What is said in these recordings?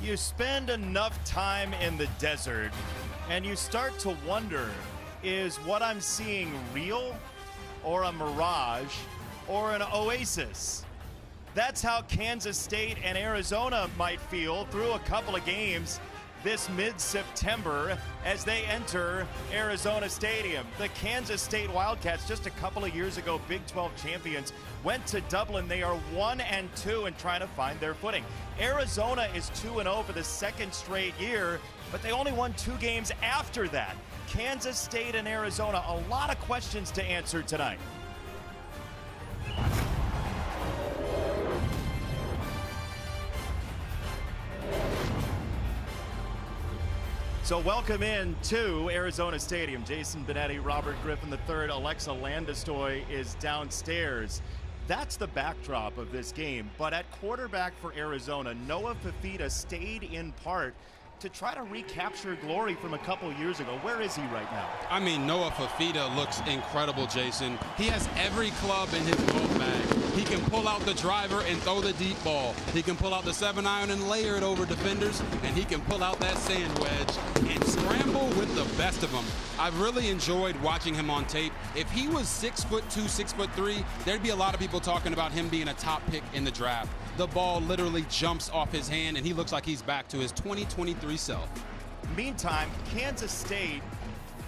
You spend enough time in the desert and you start to wonder, is what I'm seeing real or a mirage or an oasis? That's how Kansas State and Arizona might feel through a couple of games this mid-September as they enter Arizona Stadium. The Kansas State Wildcats, just a couple of years ago, Big 12 champions, went to Dublin. They are 1-2 and trying to find their footing. Arizona is 2-0 for the second straight year, but they only won 2 games after that. Kansas State and Arizona, a lot of questions to answer tonight. So welcome in to Arizona Stadium. Jason Benetti, Robert Griffin III, Alexa Landestoy is downstairs. That's the backdrop of this game. But at quarterback for Arizona, Noah Fifita stayed in part to try to recapture glory from a couple years ago. Where is he right now? I mean, Noah Fifita looks incredible, Jason. He has every club in his boat bag. He can pull out the driver and throw the deep ball. He can pull out the 7-iron and layer it over defenders, and he can pull out that sand wedge and scramble with the best of them. I've really enjoyed watching him on tape. If he was 6'2", 6'3", there'd be a lot of people talking about him being a top pick in the draft. The ball literally jumps off his hand, and he looks like he's back to his 2023 self. Meantime, Kansas State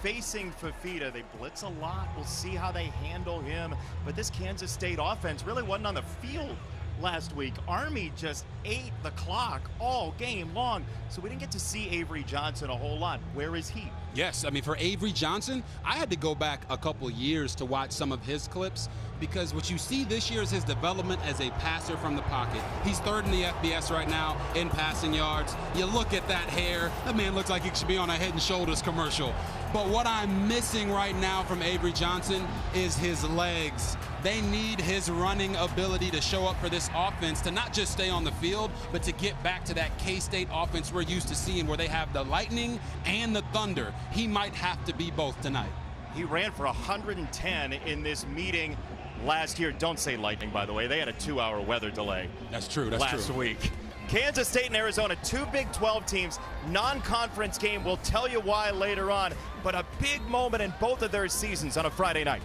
facing Fifita. They blitz a lot. We'll see how they handle him. But this Kansas State offense really wasn't on the field last week. Army just ate the clock all game long. So we didn't get to see Avery Johnson a whole lot. Where is he? Yes, I mean, for Avery Johnson, I had to go back a couple years to watch some of his clips, because what you see this year is his development as a passer from the pocket. He's third in the FBS right now in passing yards. You look at that hair, that man looks like he should be on a Head and Shoulders commercial. But what I'm missing right now from Avery Johnson is his legs. They need his running ability to show up for this offense, to not just stay on the field, but to get back to that K-State offense we're used to seeing, where they have the lightning and the thunder. He might have to be both tonight. He ran for 110 in this meeting last year. Don't say lightning, by the way. They had a 2-hour weather delay. That's true. That's last week. Kansas State and Arizona, 2 Big 12 teams, non-conference game. We'll tell you why later on, but a big moment in both of their seasons on a Friday night.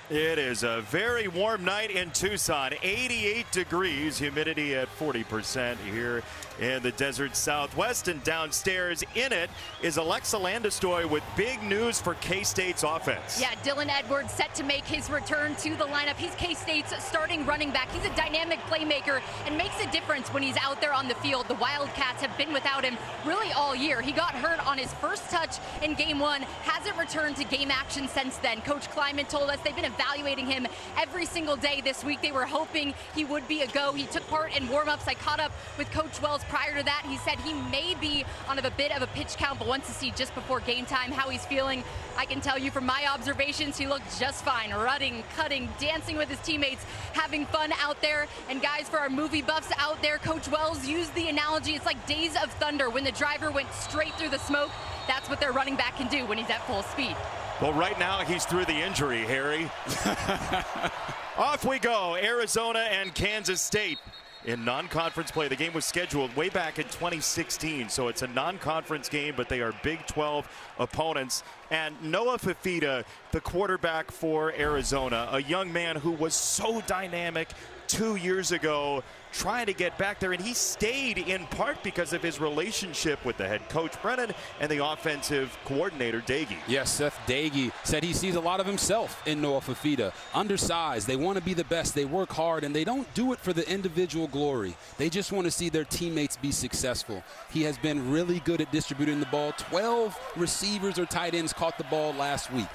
It is a very warm night in Tucson, 88 degrees, humidity at 40% here in the desert Southwest, and downstairs in it is Alexa Landestoy with big news for K-State's offense. Yeah, Dylan Edwards set to make his return to the lineup. He's K-State's starting running back. He's a dynamic playmaker and makes a difference when he's out there on the field. The Wildcats have been without him really all year. He got hurt on his first touch in game 1, hasn't returned to game action since then. Coach Kleiman told us they've been evaluating him every single day this week. They were hoping he would be a go. He took part in warm-ups. I caught up with Coach Wells prior to that. He said he may be on a bit of a pitch count, but wants to see just before game time how he's feeling. I can tell you from my observations, he looked just fine, running, cutting, dancing with his teammates, having fun out there. And guys, for our movie buffs out there, Coach Wells used the analogy, it's like Days of Thunder. When the driver went straight through the smoke, that's what their running back can do when he's at full speed. Well, right now he's through the injury, Harry. Off we go, Arizona and Kansas State in non-conference play. The game was scheduled way back in 2016, so it's a non-conference game, but they are Big 12 opponents. And Noah Fifita, the quarterback for Arizona, a young man who was so dynamic 2 years ago, trying to get back there, and he stayed in part because of his relationship with the head coach Brennan and the offensive coordinator Daigie. Yes, Seth Daigie said he sees a lot of himself in Noah Fifita. Undersized, they want to be the best, they work hard, and they don't do it for the individual glory. They just want to see their teammates be successful. He has been really good at distributing the ball. 12 receivers or tight ends caught the ball last week.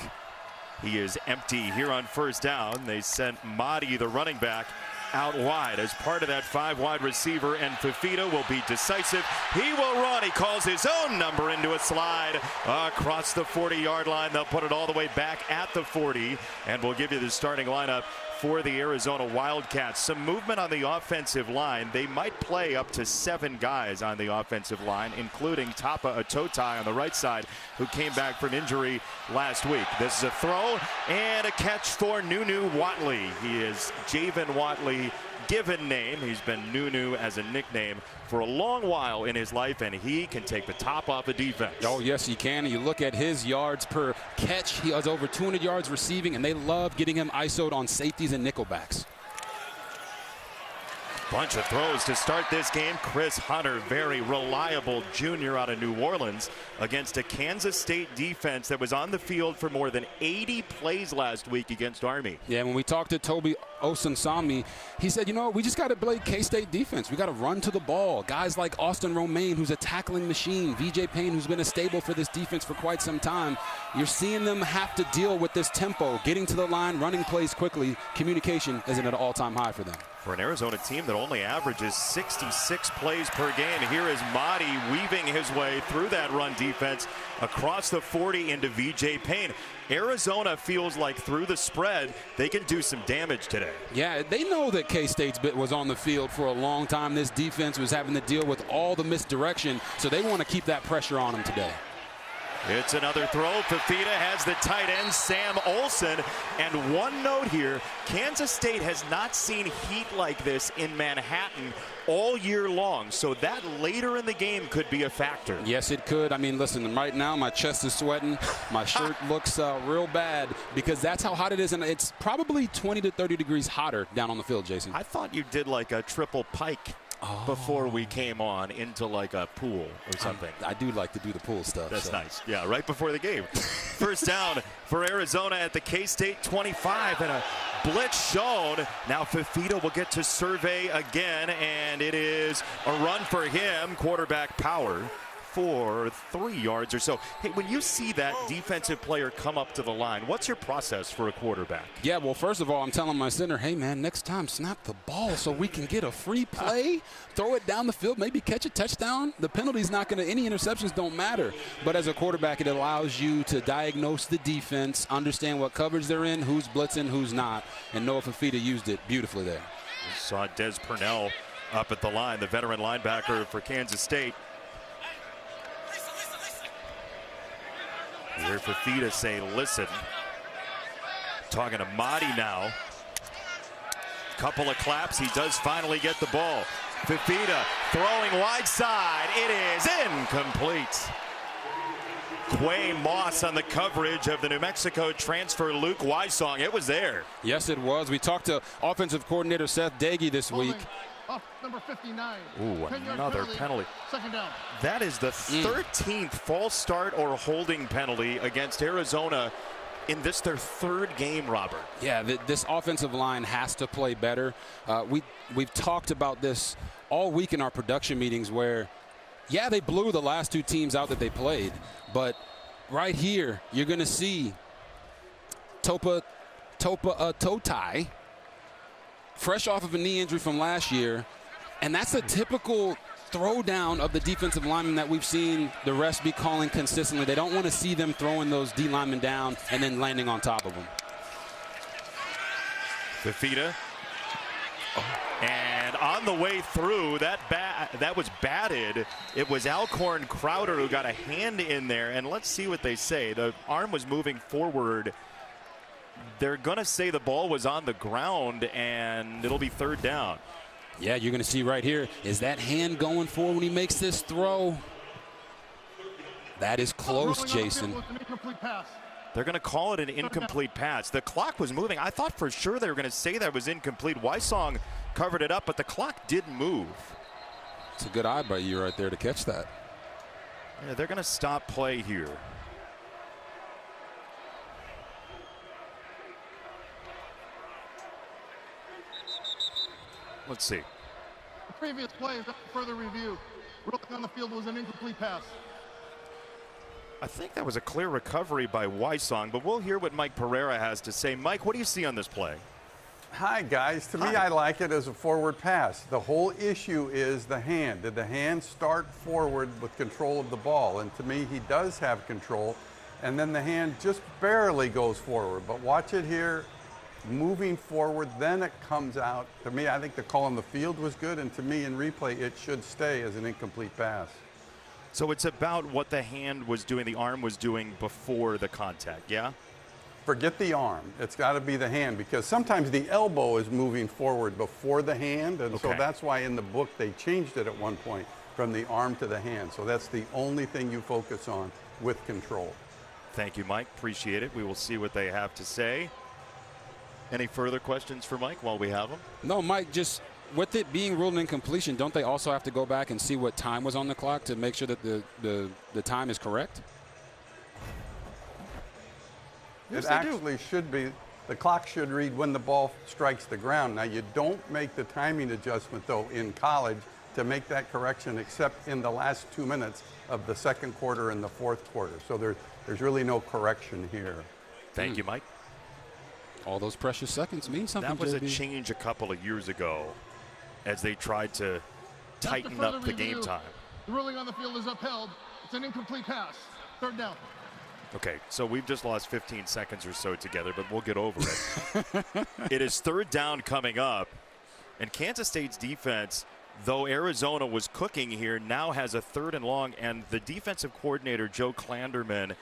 He is empty here on first down. They sent Mahdi, the running back, out wide as part of that 5-wide receiver, and Fifita will be decisive. He will run. He calls his own number into a slide across the 40-yard line. They'll put it all the way back at the 40, and we'll give you the starting lineup for the Arizona Wildcats. Some movement on the offensive line. They might play up to 7 guys on the offensive line, including Tapa Atotai on the right side, who came back from injury last week. This is a throw and a catch for Nunu Watley. He is Javen Watley given name. He's been Nunu as a nickname for a long while in his life, and he can take the top off the defense. Oh, yes, he can. You look at his yards per catch. He has over 200 yards receiving, and they love getting him ISO'd on safeties and nickelbacks. Bunch of throws to start this game. Chris Hunter, very reliable junior out of New Orleans, against a Kansas State defense that was on the field for more than 80 plays last week against Army. Yeah, when we talked to Toby Osunsami, he said, you know, we just got to play K-State defense. We got to run to the ball. Guys like Austin Romaine, who's a tackling machine, VJ Payne, who's been a staple for this defense for quite some time. You're seeing them have to deal with this tempo, getting to the line, running plays quickly. Communication isn't at an all-time high for them. For an Arizona team that only averages 66 plays per game, here is Mahdi weaving his way through that run defense across the 40 into VJ Payne. Arizona feels like through the spread, they can do some damage today. Yeah, they know that K-State's was on the field for a long time. This defense was having to deal with all the misdirection, so they want to keep that pressure on them today. It's another throw. Fifita has the tight end, Sam Olsen. And one note here, Kansas State has not seen heat like this in Manhattan all year long. So that later in the game could be a factor. Yes, it could. I mean, listen, right now my chest is sweating. My shirt looks real bad because that's how hot it is. And it's probably 20 to 30 degrees hotter down on the field, Jason. I thought you did like a triple pike. Before we came on into like a pool or something. I do like to do the pool stuff. That's nice. Yeah, right before the game. First down for Arizona at the K-State 25 and a blitz shown. Now Fifita will get to survey again, and it is a run for him. Quarterback power for 3 yards or so. Hey, when you see that defensive player come up to the line, what's your process for a quarterback? Yeah, well, first of all, I'm telling my center, hey, man, next time snap the ball so we can get a free play, throw it down the field, maybe catch a touchdown. The penalty's not going to, any interceptions don't matter. But as a quarterback, it allows you to diagnose the defense, understand what coverage they're in, who's blitzing, who's not, and Noah Fifita used it beautifully there. We saw Des Purnell up at the line, the veteran linebacker for Kansas State. You hear Fifita say, listen. Talking to Mahdi now. Couple of claps. He does finally get the ball. Fifita throwing wide side. It is incomplete. Quay Moss on the coverage of the New Mexico transfer Luke Wysong. It was there. Yes, it was. We talked to offensive coordinator Seth Dagey this week. Off number 59. Ooh, another penalty. Second down. That is the 13th false start or holding penalty against Arizona in this their third game, Robert. Yeah, this offensive line has to play better. We've talked about this all week in our production meetings where, yeah, they blew the last two teams out that they played, but right here you're going to see Topa Totai, fresh off of a knee injury from last year, and that's a typical throwdown of the defensive linemen that we've seen the refs be calling consistently. They don't want to see them throwing those D linemen down and then landing on top of them. Fifita. And on the way through, that was batted. It was Alcorn Crowder who got a hand in there, and let's see what they say. The arm was moving forward. They're going to say the ball was on the ground, and it'll be third down. Yeah, you're going to see right here, is that hand going forward when he makes this throw? That is close, Jason. They're going to call it an incomplete pass. The clock was moving. I thought for sure they were going to say that was incomplete. Wysong covered it up, but the clock did move. It's a good eye by you right there to catch that. Yeah, they're going to stop play here. Let's see. The previous play, further review. Rolling on the field was an incomplete pass. I think that was a clear recovery by Wysong, but we'll hear what Mike Pereira has to say. Mike, what do you see on this play? Hi, guys. To me, I like it as a forward pass. The whole issue is the hand. Did the hand start forward with control of the ball? And to me, he does have control. And then the hand just barely goes forward. But watch it here. Moving forward, then it comes out. To me, I think the call on the field was good, and to me, in replay, it should stay as an incomplete pass. So it's about what the hand was doing, the arm was doing before the contact, yeah? forget the arm. It's got to be the hand, because sometimes the elbow is moving forward before the hand, and so that's why in the book they changed it at one point from the arm to the hand. So that's the only thing you focus on with control. Thank you, Mike. Appreciate it. We will see what they have to say. Any further questions for Mike while we have him? No, Mike, just with it being ruled an incompletion, don't they also have to go back and see what time was on the clock to make sure that the time is correct? It actually should be. The clock should read when the ball strikes the ground. Now, you don't make the timing adjustment, though, in college to make that correction, except in the last 2 minutes of the second quarter and the fourth quarter. So there's really no correction here. Thank you, Mike. All those precious seconds mean something. That was JB. a change a couple of years ago as they tried to tighten up the game time. The ruling on the field is upheld. It's an incomplete pass. Third down. Okay, so we've just lost 15 seconds or so together, but we'll get over it. It is third down coming up, and Kansas State's defense, though Arizona was cooking here, now has a 3rd and long, and the defensive coordinator, Joe Klanderman,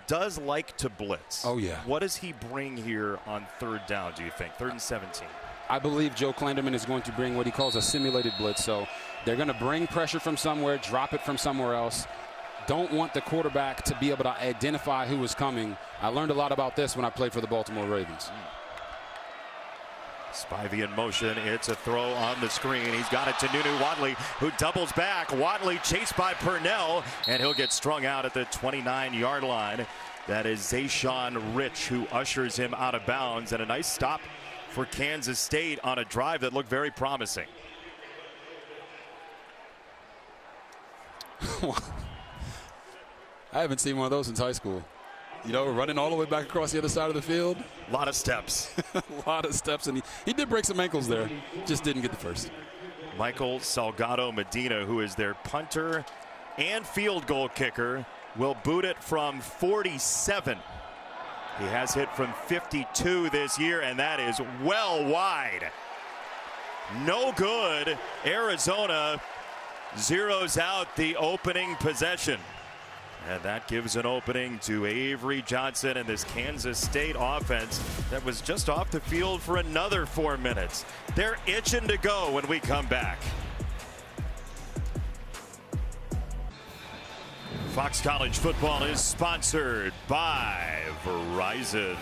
does like to blitz. Oh, yeah. What does he bring here on third down, do you think? 3rd and 17. I believe Joe Klanderman is going to bring what he calls a simulated blitz. So they're going to bring pressure from somewhere, drop it from somewhere else. Don't want the quarterback to be able to identify who is coming. I learned a lot about this when I played for the Baltimore Ravens. Spivey in motion. It's a throw on the screen. He's got it to Nunu Wadley, who doubles back. Wadley chased by Purnell, and he'll get strung out at the 29-yard line. That is Zayshawn Rich, who ushers him out of bounds, and a nice stop for Kansas State on a drive that looked very promising. I haven't seen one of those since high school. You know, running all the way back across the other side of the field. A lot of steps. A lot of steps, and he did break some ankles there. Just didn't get the first. Michael Salgado Medina, who is their punter and field goal kicker, will boot it from 47. He has hit from 52 this year, and that is well wide. No good. Arizona zeroes out the opening possession. And that gives an opening to Avery Johnson and this Kansas State offense that was just off the field for another 4 minutes. They're itching to go when we come back. Fox College Football is sponsored by Verizon.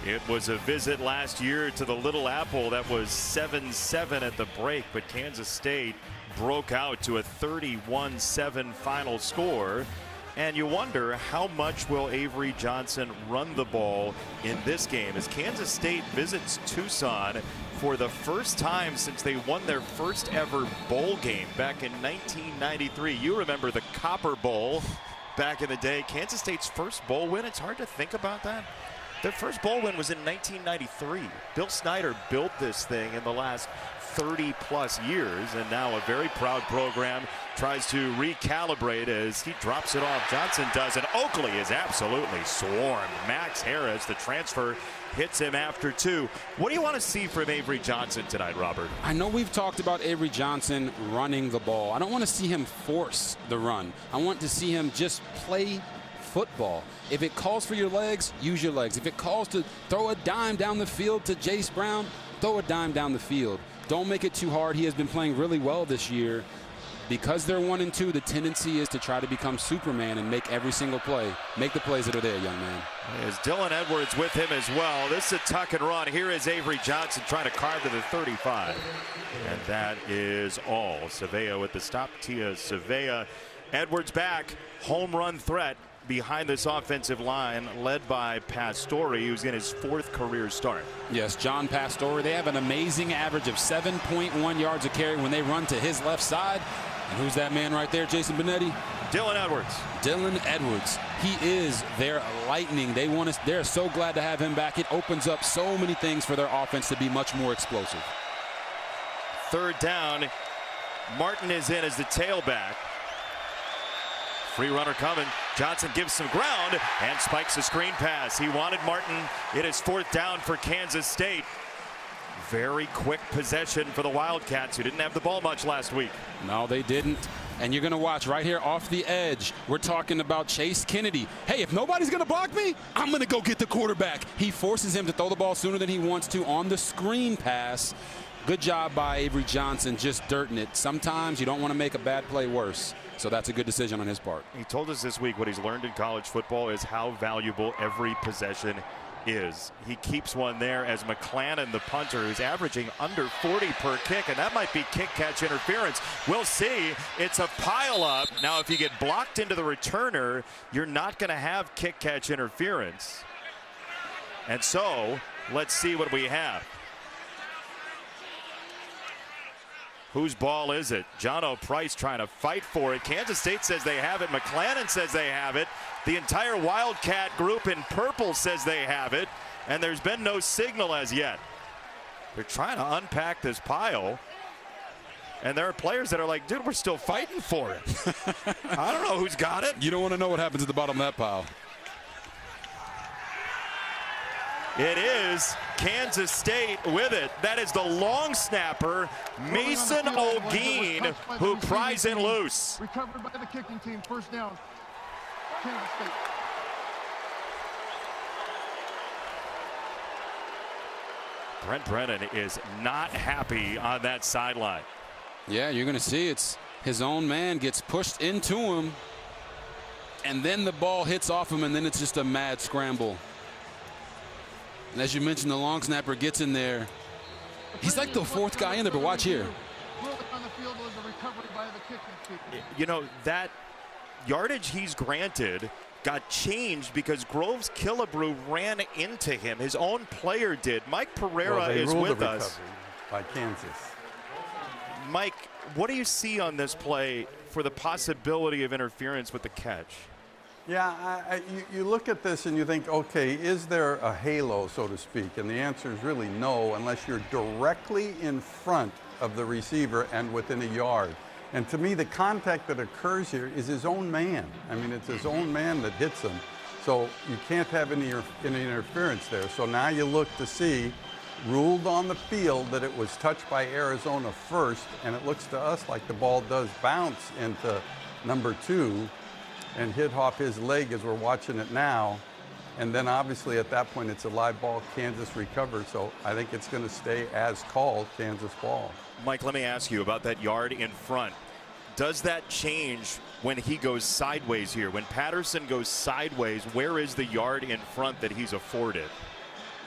It was a visit last year to the Little Apple that was 7-7 at the break, but Kansas State broke out to a 31-7 final score. And you wonder, how much will Avery Johnson run the ball in this game as Kansas State visits Tucson for the first time since they won their first ever bowl game back in 1993. You remember the Copper Bowl back in the day. Kansas State's first bowl win. It's hard to think about that. Their first bowl win was in 1993. Bill Snyder built this thing in the last 30-plus years, and now a very proud program tries to recalibrate as he drops it off. Johnson does, and Oakley is absolutely swarmed. Max Harris, the transfer, hits him after 2. What do you want to see from Avery Johnson tonight, Robert? I know we've talked about Avery Johnson running the ball. I don't want to see him force the run. I want to see him just play football. If it calls for your legs, use your legs. If it calls to throw a dime down the field to Jace Brown, throw a dime down the field. Don't make it too hard. He has been playing really well this year. Because they're 1-2, the tendency is to try to become Superman and make every single play. Make the plays that are there, young man. Is Dylan Edwards with him as well. This is a tuck and run. Here is Avery Johnson trying to carve to the 35. And that is all. Savea with the stop. Tia Savea. Edwards back. Home run threat behind this offensive line, led by Pastore, who's in his 4th career start. Yes, John Pastore. They have an amazing average of 7.1 yards a carry when they run to his left side. And who's that man right there, Jason Benetti? Dylan Edwards. Dylan Edwards. He is their lightning. They're so glad to have him back. It opens up so many things for their offense to be much more explosive. 3rd down. Martin is in as the tailback. Free runner coming. Johnson gives some ground and spikes a screen pass. He wanted Martin. It is 4th down for Kansas State. Very quick possession for the Wildcats, who didn't have the ball much last week. No, they didn't. And you're going to watch right here off the edge. We're talking about Chase Kennedy. Hey, if nobody's going to block me, I'm going to go get the quarterback. He forces him to throw the ball sooner than he wants to on the screen pass. Good job by Avery Johnson just dirting it. Sometimes you don't want to make a bad play worse. So that's a good decision on his part. He told us this week what he's learned in college football is how valuable every possession is. He keeps one there as McClannon, the punter, who's averaging under 40 per kick, and that might be kick-catch interference. We'll see. It's a pile-up. Now, if you get blocked into the returner, you're not going to have kick-catch interference. And so, let's see what we have. Whose ball is it? Jono Price trying to fight for it. Kansas State says they have it. McClannon says they have it. The entire Wildcat group in purple says they have it. And there's been no signal as yet. They're trying to unpack this pile. And there are players that are like, dude, we're still fighting for it. I don't know who's got it. You don't want to know what happens at the bottom of that pile. It is Kansas State with it. That is the long snapper, Mason Olguin, who pries it loose. Recovered by the kicking team. First down, Kansas State. Brent Brennan is not happy on that sideline. Yeah, you're going to see it's his own man gets pushed into him, and then the ball hits off him, and then it's just a mad scramble. And as you mentioned, the long snapper gets in there. He's like the fourth guy in there, but watch here. You know, that yardage he's granted got changed because Groves Killebrew ran into him. His own player did. Mike Pereira is with us. By Kansas. Mike, what do you see on this play for the possibility of interference with the catch? Yeah, you look at this and you think, okay, is there a halo, so to speak? And the answer is really no, unless you're directly in front of the receiver and within a yard. And to me, the contact that occurs here is his own man. I mean, it's his own man that hits him. So you can't have any interference there. So now you look to see, ruled on the field that it was touched by Arizona first, and it looks to us like the ball does bounce into number 2 and hit off his leg as we're watching it now. And then obviously at that point it's a live ball. Kansas recovers, so I think it's going to stay as called, Kansas ball. Mike, let me ask you about that yard in front. Does that change when he goes sideways here? When Patterson goes sideways, where is the yard in front that he's afforded?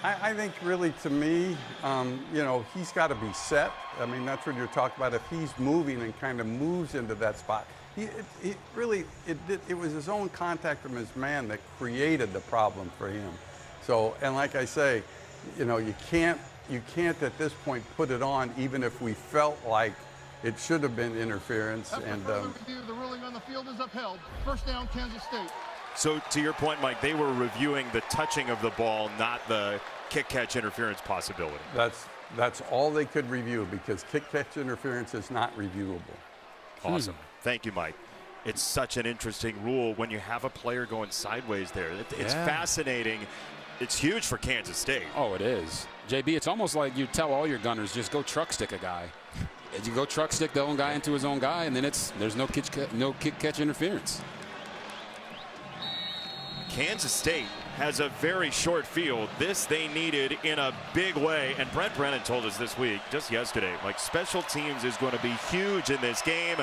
I think really, to me, you know, he's got to be set. I mean, that's what you're talking about. If he's moving and kind of moves into that spot, it was his own contact from his man that created the problem for him. So, and like I say, you know, you can't at this point put it on, even if we felt like it should have been interference. And the ruling on the field is upheld. First down, Kansas State. So to your point, Mike, they were reviewing the touching of the ball, not the kick-catch interference possibility. That's all they could review, because kick-catch interference is not reviewable. Awesome. Thank you, Mike. It's such an interesting rule when you have a player going sideways there. It's fascinating. It's huge for Kansas State. Oh, it is. JB, it's almost like you tell all your gunners, just go truck stick a guy. You go truck stick the own guy into his own guy, and then there's no kick-catch interference. Kansas State has a very short field. This they needed in a big way. And Brent Brennan told us this week, just yesterday, like, special teams is going to be huge in this game.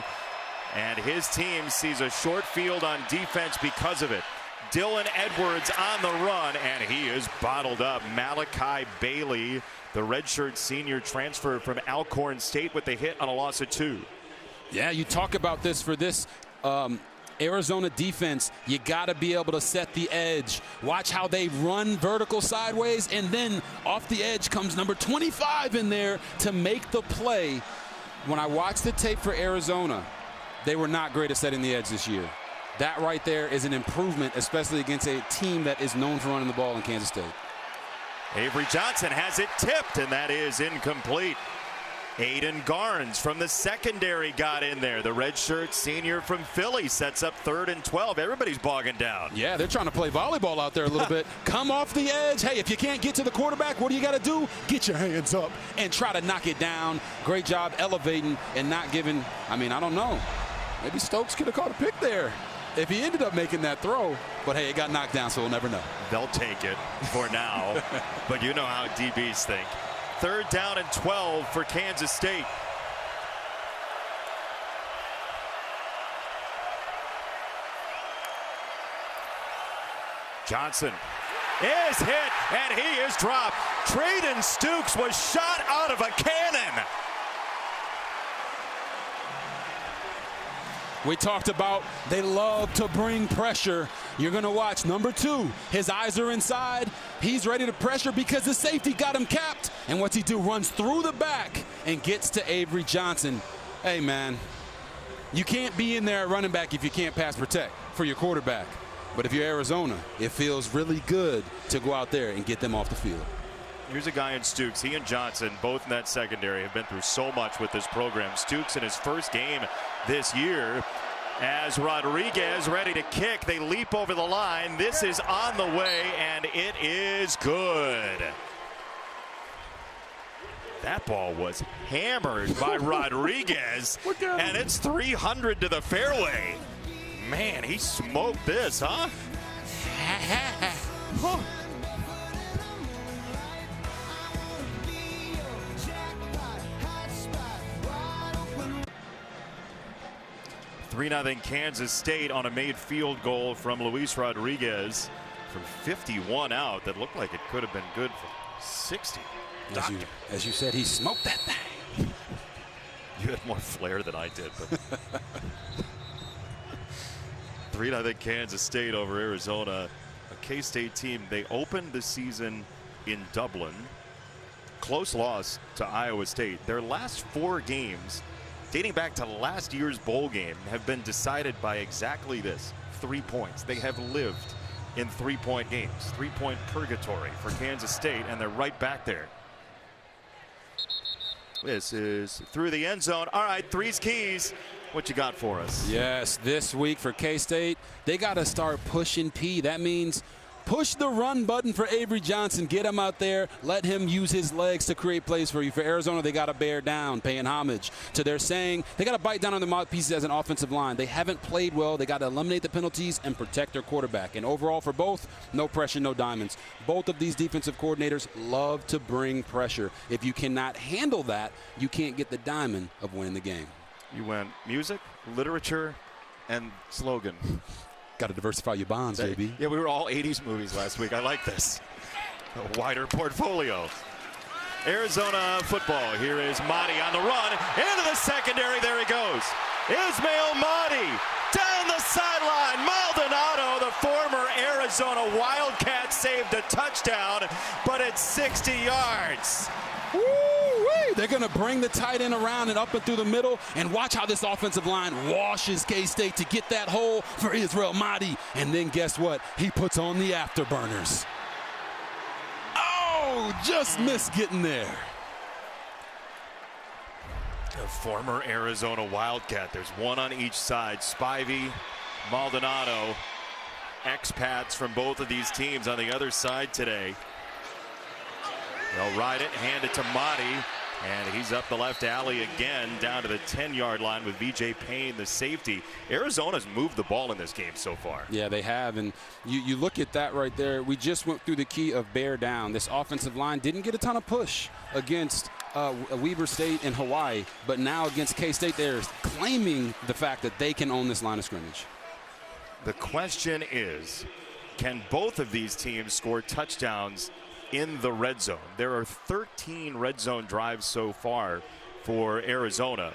And his team sees a short field on defense because of it. Dylan Edwards on the run, and he is bottled up. Malachi Bailey, the redshirt senior transfer from Alcorn State, with the hit on a loss of 2. Yeah, you talk about this for this Arizona defense. You got to be able to set the edge. Watch how they run vertical sideways, and then off the edge comes number 25 in there to make the play. When I watched the tape for Arizona, they were not great at setting the edge this year. That right there is an improvement, especially against a team that is known for running the ball in Kansas State. Avery Johnson has it tipped, and that is incomplete. Aiden Garnes from the secondary got in there. The redshirt senior from Philly sets up 3rd and 12. Everybody's bogging down. Yeah, they're trying to play volleyball out there a little bit. Come off the edge. Hey, if you can't get to the quarterback, what do you got to do? Get your hands up and try to knock it down. Great job elevating and not giving, I mean, I don't know. maybe Stokes could have caught a pick there if he ended up making that throw. But hey, it got knocked down, so we'll never know. They'll take it for now, but you know how DBs think. 3rd down and 12 for Kansas State. Johnson is hit, and he is dropped. Trayden Stukes was shot out of a cannon. We talked about they love to bring pressure. You're going to watch number 2. His eyes are inside. He's ready to pressure because the safety got him capped. And what's he do? Runs through the back and gets to Avery Johnson. Hey, man, you can't be in there at running back if you can't pass protect for your quarterback. But if you're Arizona, it feels really good to go out there and get them off the field. Here's a guy in Stukes. He and Johnson, both in that secondary, have been through so much with this program. Stukes in his first game this year. As Rodriguez ready to kick, they leap over the line. This is on the way, and it is good. That ball was hammered by Rodriguez, and it's 300 to the fairway. Man, he smoked this, huh? Huh. 3-0 Kansas State on a made field goal from Luis Rodriguez from 51 out. That looked like it could have been good for 60. As you said, he smoked that thing. You had more flair than I did, but 3-0 Kansas State over Arizona. A K-State team, they opened the season in Dublin. Close loss to Iowa State. Their last 4 games, dating back to last year's bowl game, have been decided by exactly this: 3 points. They have lived in 3-point games. 3-point purgatory for Kansas State, and they're right back there. This is through the end zone. All right, Three's Keys. What you got for us? Yes, this week for K-State, they got to start pushing P. That means push the run button for Avery Johnson. Get him out there. Let him use his legs to create plays for you. For Arizona, they got to bear down, paying homage to their saying. They got to bite down on the mouthpieces as an offensive line. They haven't played well. They got to eliminate the penalties and protect their quarterback. And overall for both, no pressure, no diamonds. Both of these defensive coordinators love to bring pressure. If you cannot handle that, you can't get the diamond of winning the game. You went music, literature, and slogan. Got to diversify your bonds, baby. Yeah, we were all 80s movies last week. I like this. A wider portfolio. Arizona football. Here is Mahdi on the run. Into the secondary. There he goes. Ismail Mahdi down the sideline. Maldonado, the former Arizona Wildcat, saved a touchdown, but it's 60 yards. Woo-wee. They're going to bring the tight end around and up and through the middle, and watch how this offensive line washes K-State to get that hole for Israel Mahdi. And then guess what? He puts on the afterburners. Oh, just missed getting there. A former Arizona Wildcat. There's one on each side. Spivey, Maldonado, expats from both of these teams on the other side today. They'll ride it, hand it to Mahdi, and he's up the left alley again, down to the 10-yard line with VJ Payne, the safety. Arizona's moved the ball in this game so far. Yeah, they have, and you look at that right there. We just went through the key of bear down. This offensive line didn't get a ton of push against Weber State and Hawaii, but now against K-State, they're claiming the fact that they can own this line of scrimmage. The question is, can both of these teams score touchdowns in the red zone? There are 13 red zone drives so far for Arizona,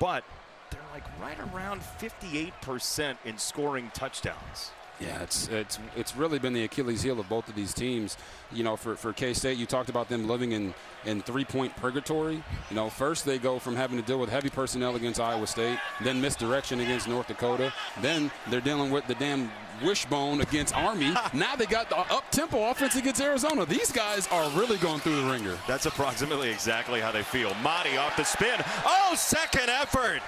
but they're like right around 58% in scoring touchdowns. Yeah, it's really been the Achilles heel of both of these teams. You know, for K-State, you talked about them living in 3-point purgatory. You know, first they go from having to deal with heavy personnel against Iowa State, then misdirection against North Dakota, then they're dealing with the damn wishbone against Army. Now they got the up-tempo offense against Arizona. These guys are really going through the ringer. That's approximately exactly how they feel. Mahdi off the spin. Oh, second effort.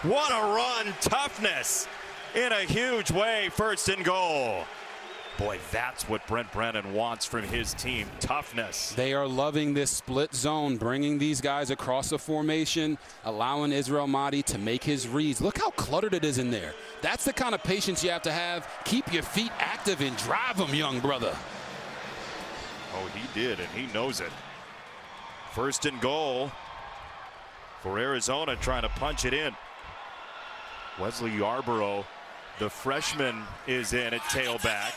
What a run. Toughness in a huge way. First and goal. Boy, that's what Brent Brennan wants from his team, toughness. They are loving this split zone, bringing these guys across the formation, allowing Israel Mahdi to make his reads. Look how cluttered it is in there. That's the kind of patience you have to have. Keep your feet active and drive them, young brother. Oh, he did, and he knows it. First and goal for Arizona, trying to punch it in. Wesley Yarborough, the freshman, is in at tailback.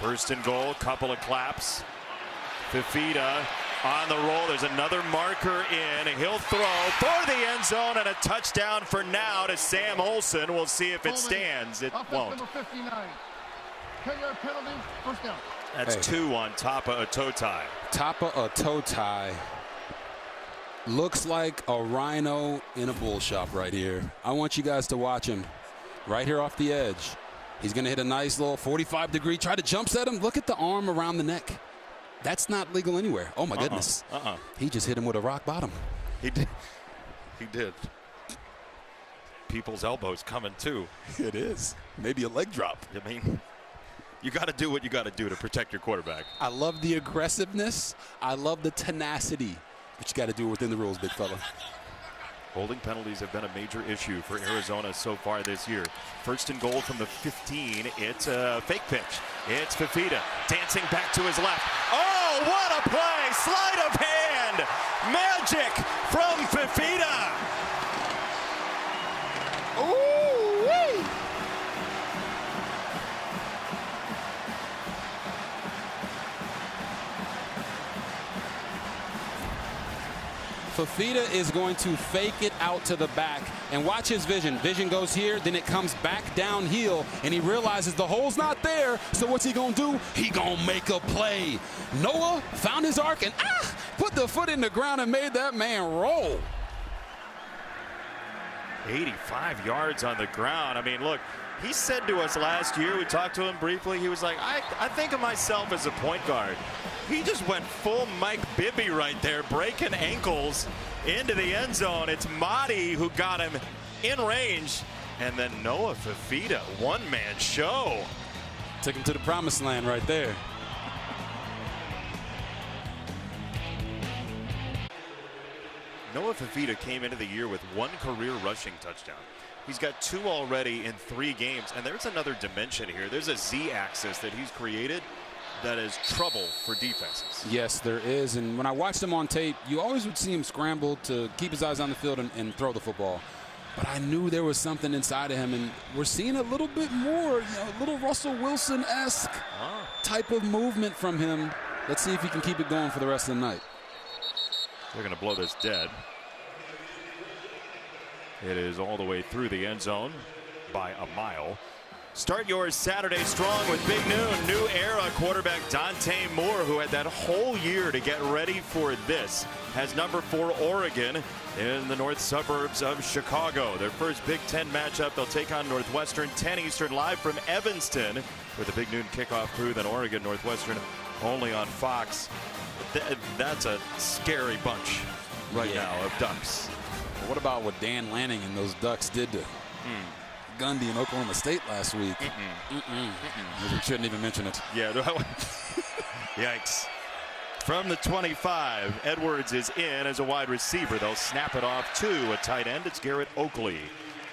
First and goal, couple of claps. Fifita on the roll. There's another marker in. He'll throw for the end zone and a touchdown for now to Sam Olsen. We'll see if it stands. It won't. Number 59. 10-yard penalty, first down. That's two on Tapa Atotai. Tapa Atotai looks like a rhino in a bull shop right here. I want you guys to watch him right here off the edge. He's going to hit a nice little 45-degree, try to jump set him. Look at the arm around the neck. That's not legal anywhere. Oh, my goodness. He just hit him with a rock bottom. He did. He did. People's elbows coming, too. It is. Maybe a leg drop. I mean, you got to do what you got to do to protect your quarterback. I love the aggressiveness. I love the tenacity. But you got to do it within the rules, big fella. Holding penalties have been a major issue for Arizona so far this year. First and goal from the 15. It's a fake pitch. It's Fifita dancing back to his left. Oh, what a play! Sleight of hand! Magic from Fifita! Ooh-wee! Fifita is going to fake it out to the back, and watch his vision. Vision goes here, then it comes back downhill, and he realizes the hole's not there, so what's he gonna do? He gonna make a play. Noah found his arc and put the foot in the ground and made that man roll. 85 yards on the ground. I mean, look, he said to us last year, we talked to him briefly, he was like, I think of myself as a point guard. He just went full Mike Bibby right there, breaking ankles into the end zone. It's Mahdi who got him in range. And then Noah Fifita, one-man show. Took him to the promised land right there. Noah Fifita came into the year with one career rushing touchdown. He's got two already in 3 games. And there's another dimension here. There's a Z-axis that he's created that is trouble for defenses. Yes, there is. And when I watched him on tape, you always would see him scramble to keep his eyes on the field and throw the football. But I knew there was something inside of him, and we're seeing a little bit more, a little Russell Wilson-esque type of movement from him. Let's see if he can keep it going for the rest of the night. They're going to blow this dead. It is all the way through the end zone by a mile. Start your Saturday strong with Big Noon. New era quarterback Dante Moore, who had that whole year to get ready for this, has number 4 Oregon in the north suburbs of Chicago. Their first Big Ten matchup, they'll take on Northwestern, 10 Eastern, live from Evanston with the Big Noon kickoff crew. Then Oregon, Northwestern, only on Fox. That's a scary bunch right now of Ducks. But what about what Dan Lanning and those Ducks did to Gundy in Oklahoma State last week? We shouldn't even mention it. Yeah. Yikes. From the 25, Edwards is in as a wide receiver. They'll snap it off to a tight end. It's Garrett Oakley.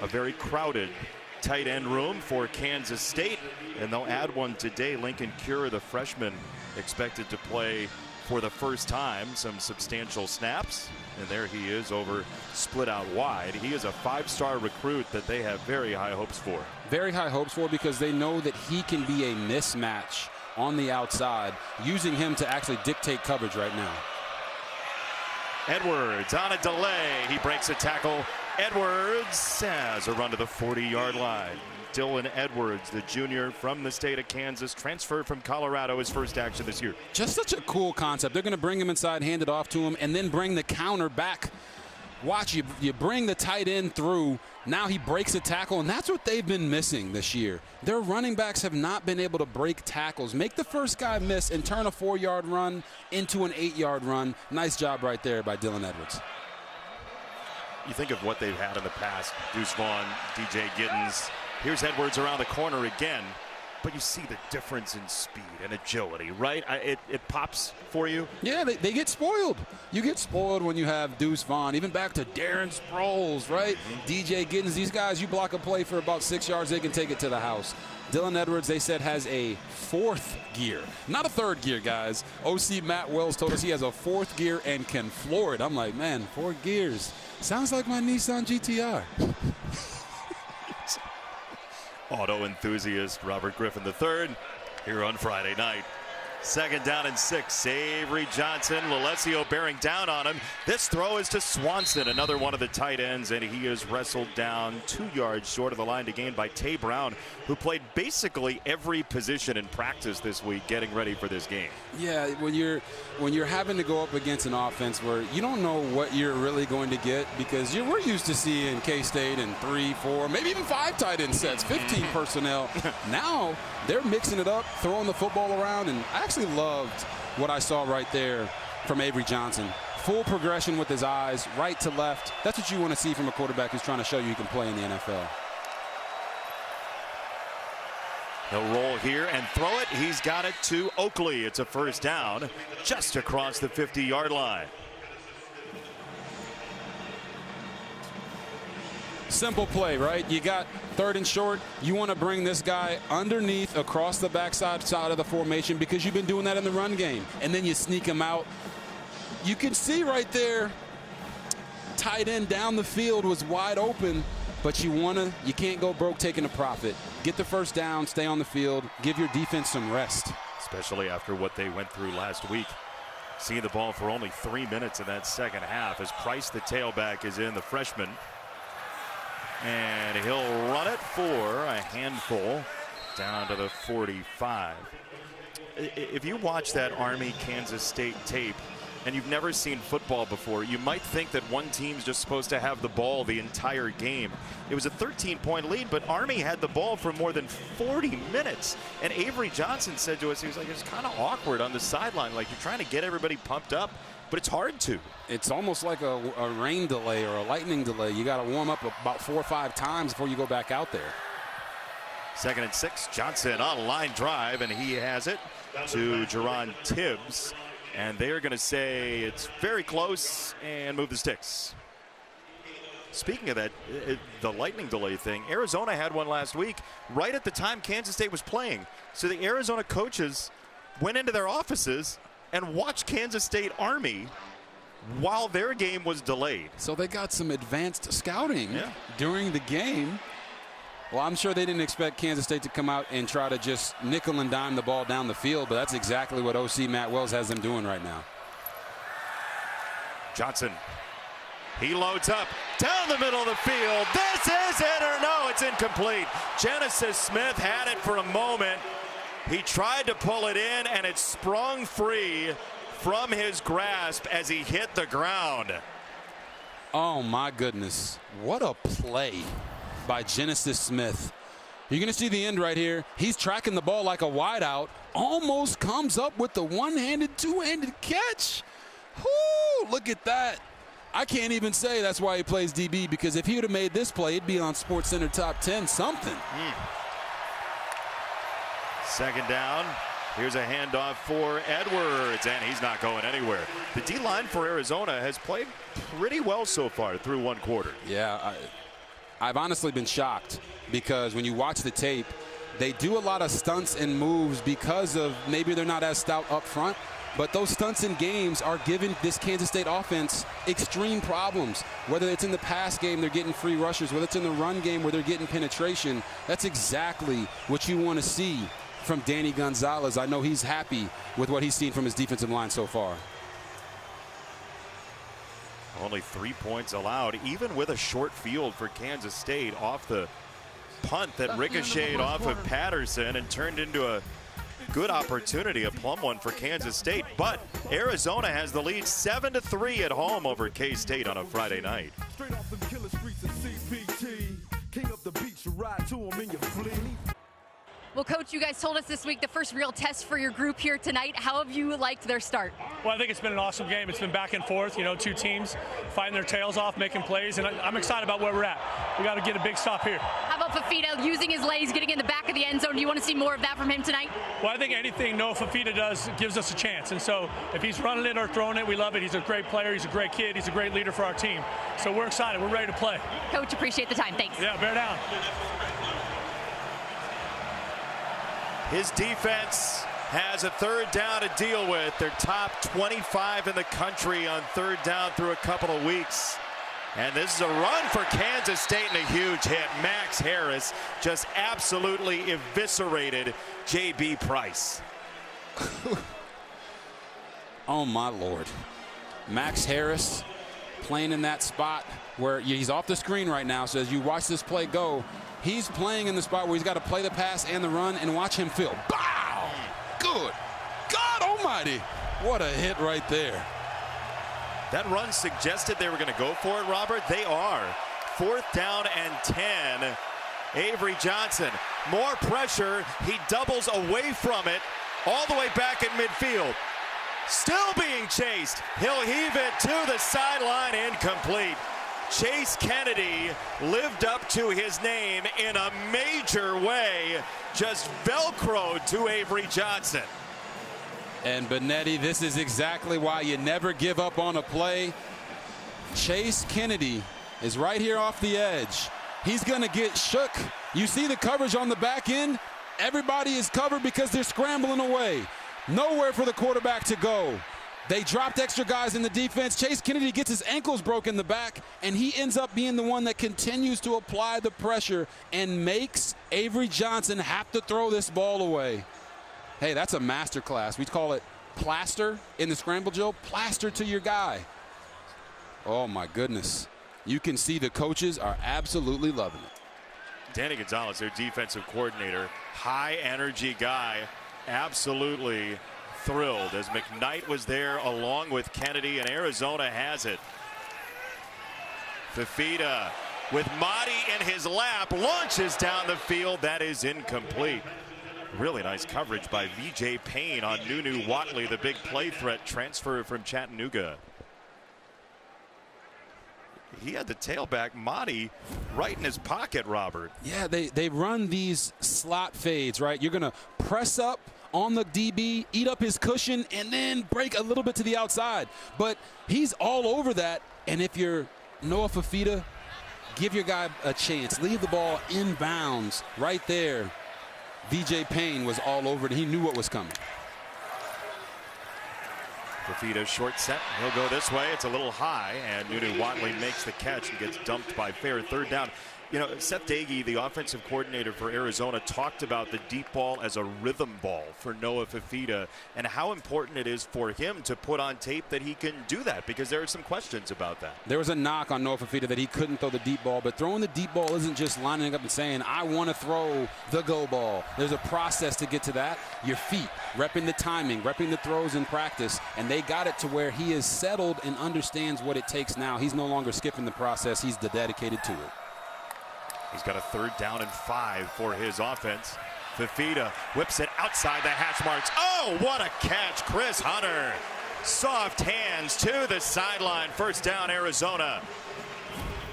A very crowded tight end room for Kansas State, and they'll add one today. Lincoln Cure, the freshman, expected to play for the first time, some substantial snaps, and there he is over split out wide. He is a 5-star recruit that they have very high hopes for. Very high hopes for, because they know that he can be a mismatch on the outside, using him to actually dictate coverage right now. Edwards on a delay. He breaks a tackle. Edwards has a run to the 40-yard line. Dylan Edwards, the junior from the state of Kansas, transferred from Colorado, his first action this year. Just such a cool concept. They're going to bring him inside, hand it off to him, and then bring the counter back. Watch, you bring the tight end through. Now he breaks a tackle, and that's what they've been missing this year. Their running backs have not been able to break tackles, make the first guy miss, and turn a 4-yard run into an 8-yard run. Nice job right there by Dylan Edwards. You think of what they've had in the past. Deuce Vaughn, DJ Giddens, Here's Edwards around the corner again. But you see the difference in speed and agility, right? It pops for you. Yeah, they get spoiled. You get spoiled when you have Deuce Vaughn, even back to Darren Sproles, right? DJ Giddens, these guys, you block a play for about 6 yards, they can take it to the house. Dylan Edwards, they said, has a 4th gear. Not a 3rd gear, guys. OC Matt Wells told us he has a 4th gear and can floor it. I'm like, man, 4 gears. Sounds like my Nissan GTR. Auto enthusiast Robert Griffin III here on Friday night. 2nd down and 6. Avery Johnson, Lalesio bearing down on him. This throw is to Swanson, another one of the tight ends, and he is wrestled down 2 yards short of the line to gain by Tay Brown, who played basically every position in practice this week getting ready for this game. Yeah, when you're having to go up against an offense where you don't know what you're really going to get, because we're used to seeing K-State in 3, 4, maybe even 5 tight end sets, 15 personnel. Now they're mixing it up, throwing the football around, and I actually loved what I saw right there from Avery Johnson. Full progression with his eyes, right to left. That's what you want to see from a quarterback who's trying to show you he can play in the NFL. He'll roll here and throw it. He's got it to Oakley. It's a 1st down just across the 50-yard line. Simple play, right? You got 3rd and short. You want to bring this guy underneath across the backside side of the formation because you've been doing that in the run game. And then you sneak him out. You can see right there, tight end down the field was wide open, but you can't go broke taking a profit. Get the 1st down, stay on the field, give your defense some rest. Especially after what they went through last week. Seeing the ball for only 3 minutes in that 2nd half as Price, the tailback, is in, the freshman. And he'll run it for a handful down to the 45. If you watch that Army-Kansas State tape and you've never seen football before, you might think that one team's just supposed to have the ball the entire game. It was a 13-point lead, but Army had the ball for more than 40 minutes. And Avery Johnson said to us, he was like, it's kind of awkward on the sideline. Like, you're trying to get everybody pumped up, but it's hard to. It's almost like a rain delay or a lightning delay. You got to warm up about 4 or 5 times before you go back out there. 2nd and 6. Johnson on a line drive, and he has it to Jerron Tibbs. And they're going to say it's very close and move the sticks. Speaking of that, the lightning delay thing, Arizona had one last week right at the time Kansas State was playing. So the Arizona coaches went into their offices and watched Kansas State Army while their game was delayed. So they got some advanced scouting during the game. Well, I'm sure they didn't expect Kansas State to come out and try to just nickel and dime the ball down the field, but that's exactly what OC Matt Wells has them doing right now. Johnson, he loads up down the middle of the field. This is it, or no, it's incomplete. Genesis Smith had it for a moment. He tried to pull it in, and it sprung free from his grasp as he hit the ground. Oh, my goodness. What a play by Genesis Smith. You're going to see the end right here. He's tracking the ball like a wideout. Almost comes up with the one-handed, two-handed catch. Whoo, look at that. I can't even say that's why he plays DB, because if he would have made this play, it'd be on SportsCenter Top 10 something. 2nd down. Here's a handoff for Edwards, and he's not going anywhere. The D-line for Arizona has played pretty well so far through 1 quarter. Yeah, I've honestly been shocked, because when you watch the tape, they do a lot of stunts and moves because of maybe they're not as stout up front, but those stunts and games are giving this Kansas State offense extreme problems. Whether it's in the pass game, they're getting free rushers, whether it's in the run game where they're getting penetration. That's exactly what you want to see from Danny Gonzalez. I know he's happy with what he's seen from his defensive line so far. Only 3 points allowed, even with a short field for Kansas State off the punt that ricocheted off of Patterson and turned into a good opportunity, a plum one for Kansas State. But Arizona has the lead 7-3 at home over K-State on a Friday night. Straight off the killer streets of CPT. King of the beach, you ride to him in your fleet. Well, Coach, you guys told us this week the first real test for your group here tonight. How have you liked their start? Well, I think it's been an awesome game. It's been back and forth, you know, two teams fighting their tails off, making plays, and I'm excited about where we're at. We got to get a big stop here. How about Fifita using his legs, getting in the back of the end zone? Do you want to see more of that from him tonight? Well, I think anything Noah Fifita does gives us a chance, and so if he's running it or throwing it, we love it. He's a great player. He's a great kid. He's a great leader for our team. So we're excited. We're ready to play. Coach, appreciate the time. Thanks. Yeah, bear down. His defense has a third down to deal with. They're top 25 in the country on third down through a couple of weeks. And this is a run for Kansas State and a huge hit. Max Harris just absolutely eviscerated J.B. Price. Oh, my Lord. Max Harris playing in that spot where he's off the screen right now. So as you watch this play go, he's playing in the spot where he's got to play the pass and the run, and watch him feel. Bow! Good. God almighty. What a hit right there. That run suggested they were going to go for it, Robert. They are. 4th down and 10. Avery Johnson, more pressure. He doubles away from it, all the way back at midfield. Still being chased. He'll heave it to the sideline, incomplete. Chase Kennedy lived up to his name in a major way, just Velcroed to Avery Johnson. And Benetti, this is exactly why you never give up on a play. Chase Kennedy is right here off the edge. He's going to get shook. You see the coverage on the back end? Everybody is covered because they're scrambling away. Nowhere for the quarterback to go. They dropped extra guys in the defense. Chase Kennedy gets his ankles broken in the back, and he ends up being the one that continues to apply the pressure and makes Avery Johnson have to throw this ball away. Hey, that's a masterclass. We call it plaster in the scramble, Joe. Plaster to your guy. Oh, my goodness. You can see the coaches are absolutely loving it. Danny Gonzalez, their defensive coordinator, high energy guy, absolutely thrilled as McKnight was there along with Kennedy, and Arizona has it. Fifita with Mahdi in his lap launches down the field. That is incomplete. Really nice coverage by VJ Payne on Nunu Watley, the big play threat transfer from Chattanooga. He had the tailback Mahdi right in his pocket, Robert. Yeah, they run these slot fades, right? You're going to press up on the DB, eat up his cushion, and then break a little bit to the outside. But he's all over that, and if you're Noah Fifita, give your guy a chance. Leave the ball in bounds right there. VJ Payne was all over it. He knew what was coming. Fifita short set. He'll go this way. It's a little high, and Nunu Watley makes the catch and gets dumped by Fair. Third down. You know, Seth Doege, the offensive coordinator for Arizona, talked about the deep ball as a rhythm ball for Noah Fifita and how important it is for him to put on tape that he can do that, because there are some questions about that. There was a knock on Noah Fifita that he couldn't throw the deep ball, but throwing the deep ball isn't just lining up and saying, I want to throw the go ball. There's a process to get to that. Your feet, repping the timing, repping the throws in practice, and they got it to where he is settled and understands what it takes now. He's no longer skipping the process. He's dedicated to it. He's got a 3rd down and 5 for his offense. Fifita whips it outside the hash marks. Oh, what a catch, Chris Hunter. Soft hands to the sideline. 1st down, Arizona.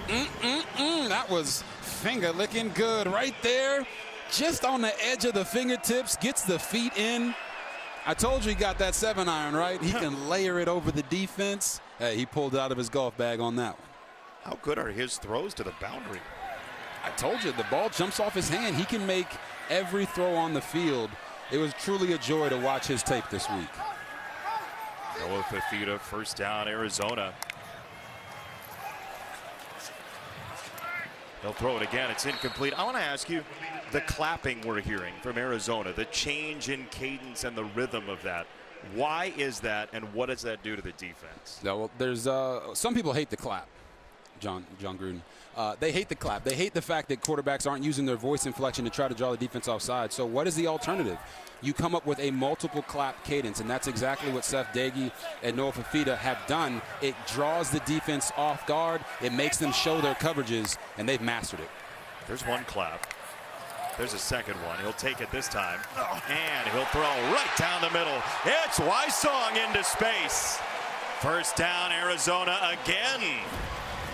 That was finger licking good right there. Just on the edge of the fingertips, gets the feet in. I told you he got that 7-iron, right? He can layer it over the defense. Hey, he pulled it out of his golf bag on that one. How good are his throws to the boundary? I told you, the ball jumps off his hand. He can make every throw on the field. It was truly a joy to watch his tape this week. Noah Fifita, 1st down, Arizona. He'll throw it again. It's incomplete. I want to ask you, the clapping we're hearing from Arizona, the change in cadence and the rhythm of that. Why is that, and what does that do to the defense? Yeah, well, there's some people hate the clap, John Gruden. They hate the clap. They hate the fact that quarterbacks aren't using their voice inflection to try to draw the defense offside. So what is the alternative? You come up with a multiple clap cadence, and that's exactly what Seth Doege and Noah Fifita have done. It draws the defense off guard. It makes them show their coverages, and they've mastered it. There's one clap. There's a second one. He'll take it this time. And he'll throw right down the middle. It's Wysong into space. First down, Arizona again.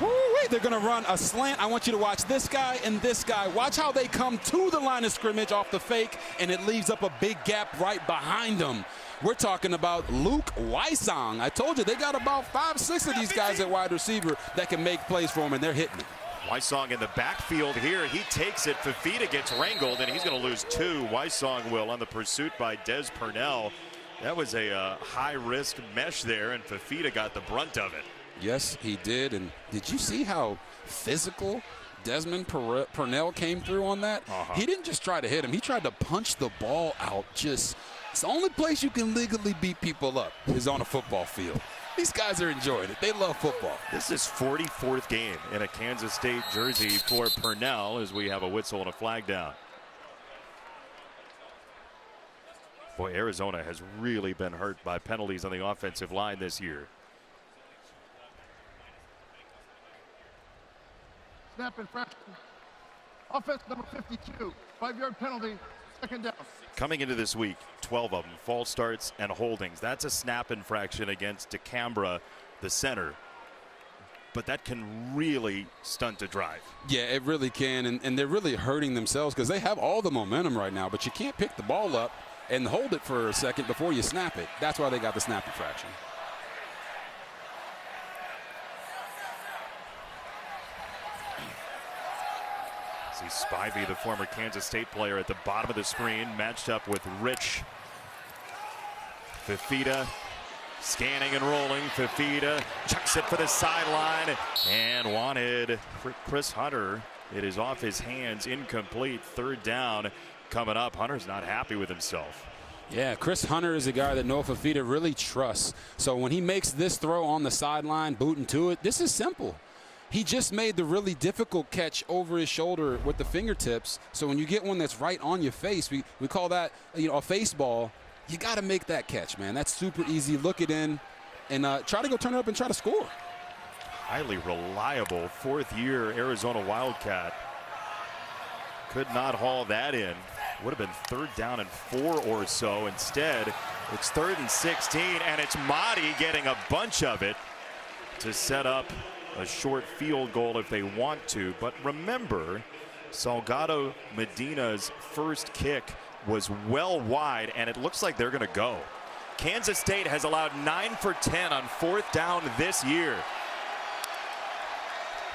Woo-wee, they're going to run a slant. I want you to watch this guy and this guy. Watch how they come to the line of scrimmage off the fake, and it leaves up a big gap right behind them. We're talking about Luke Wysong. I told you, they got about 5-6 of these guys at wide receiver that can make plays for him, and they're hitting it. Wysong in the backfield here. He takes it. Fifita gets wrangled, and he's going to lose 2. Wysong will on the pursuit by Des Purnell. That was a high-risk mesh there, and Fifita got the brunt of it. Yes, he did. And did you see how physical Desmond Purnell came through on that? He didn't just try to hit him. He tried to punch the ball out. It's the only place you can legally beat people up is on a football field. These guys are enjoying it. They love football. This is 44th game in a Kansas State jersey for Purnell as we have a whistle and a flag down. Boy, Arizona has really been hurt by penalties on the offensive line this year. Snap infraction. Offense number 52. 5-yard penalty. Second down. Coming into this week, 12 of them, false starts and holdings. That's a snap infraction against DeCambra, the center. But that can really stunt a drive. Yeah, it really can, and they're really hurting themselves because they have all the momentum right now, but you can't pick the ball up and hold it for a second before you snap it. That's why they got the snap infraction. See Spivey, the former Kansas State player, at the bottom of the screen, matched up with Rich. Fifita scanning and rolling. Fifita chucks it for the sideline and wanted for Chris Hunter. It is off his hands, incomplete. Third down coming up. Hunter's not happy with himself. Yeah, Chris Hunter is a guy that Noah Fifita really trusts. So when he makes this throw on the sideline, booting to it, this is simple. He just made the really difficult catch over his shoulder with the fingertips. So when you get one that's right on your face, we call that a face ball. You got to make that catch, man. That's super easy. Look it in and try to go turn it up and try to score. Highly reliable fourth-year Arizona Wildcat. Could not haul that in. Would have been third down and 4 or so. Instead, it's 3rd and 16, and it's Mahdi getting a bunch of it to set up a short field goal if they want to. But remember, Salgado Medina's first kick was well wide, and it looks like they're going to go. Kansas State has allowed 9 for 10 on 4th down this year.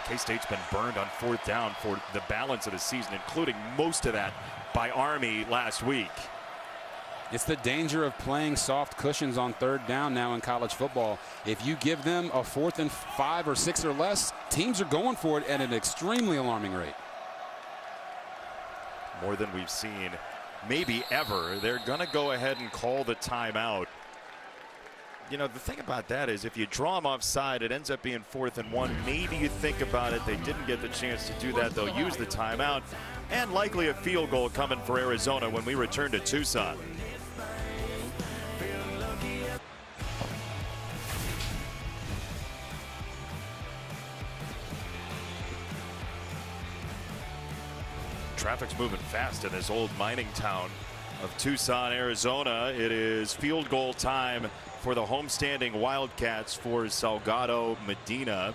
K-State's been burned on 4th down for the balance of the season, including most of that by Army last week. It's the danger of playing soft cushions on 3rd down now in college football. If you give them a 4th and 5 or 6 or less, teams are going for it at an extremely alarming rate. More than we've seen maybe ever. They're going to go ahead and call the timeout. You know, the thing about that is if you draw them offside, it ends up being 4th and 1. Maybe you think about it. They didn't get the chance to do that. They'll use the timeout, and likely a field goal coming for Arizona when we return to Tucson. Traffic's moving fast in this old mining town of Tucson, Arizona. It is field goal time for the homestanding Wildcats for Salgado Medina.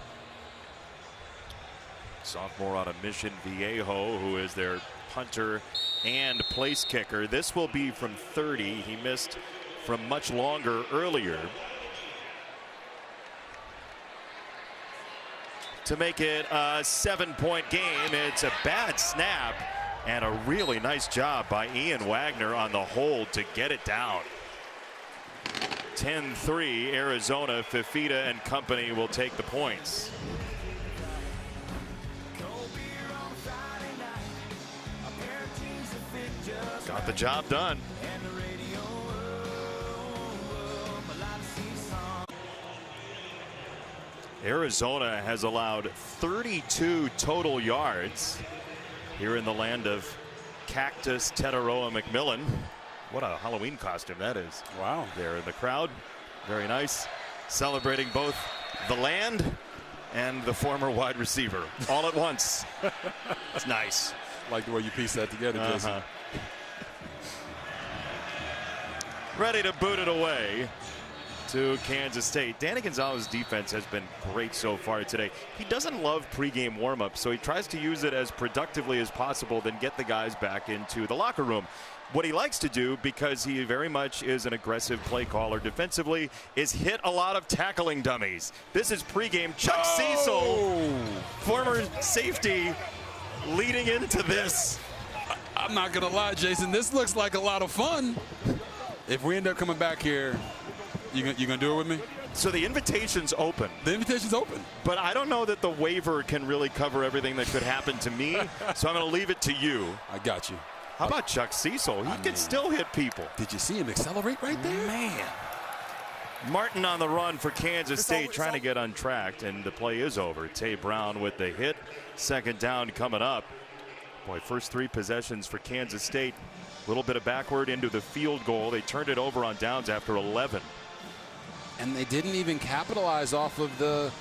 Sophomore on a mission, Viejo, who is their punter and place kicker. This will be from 30. He missed from much longer earlier. To make it a 7-point game. It's a bad snap and a really nice job by Ian Wagner on the hold to get it down. 10-3 Arizona. Fifita and company will take the points. Got the job done. Arizona has allowed 32 total yards here in the land of Cactus Tetaroa McMillan. What a Halloween costume that is. Wow. There in the crowd. Very nice. Celebrating both the land and the former wide receiver all at once. It's nice. like the way you piece that together, Jason. Ready to boot it away to Kansas State. Danny Gonzalez's defense has been great so far today. He doesn't love pregame warm-up, so he tries to use it as productively as possible, then get the guys back into the locker room. What he likes to do, because he very much is an aggressive play caller defensively, is hit a lot of tackling dummies. This is pregame. Chuck Cecil, former safety, leading into this. I'm not going to lie, Jason. This looks like a lot of fun. If we end up coming back here, you going to do it with me? So the invitation's open. The invitation's open. But I don't know that the waiver can really cover everything that could happen to me, so I'm going to leave it to you. I got you. How about Chuck Cecil? He can still hit people. Did you see him accelerate right there? Man. Martin on the run for Kansas State, trying to get untracked, and the play is over. Tay Brown with the hit. Second down coming up. Boy, first 3 possessions for Kansas State. A little bit of backward into the field goal. They turned it over on downs after 11. And they didn't even capitalize off of the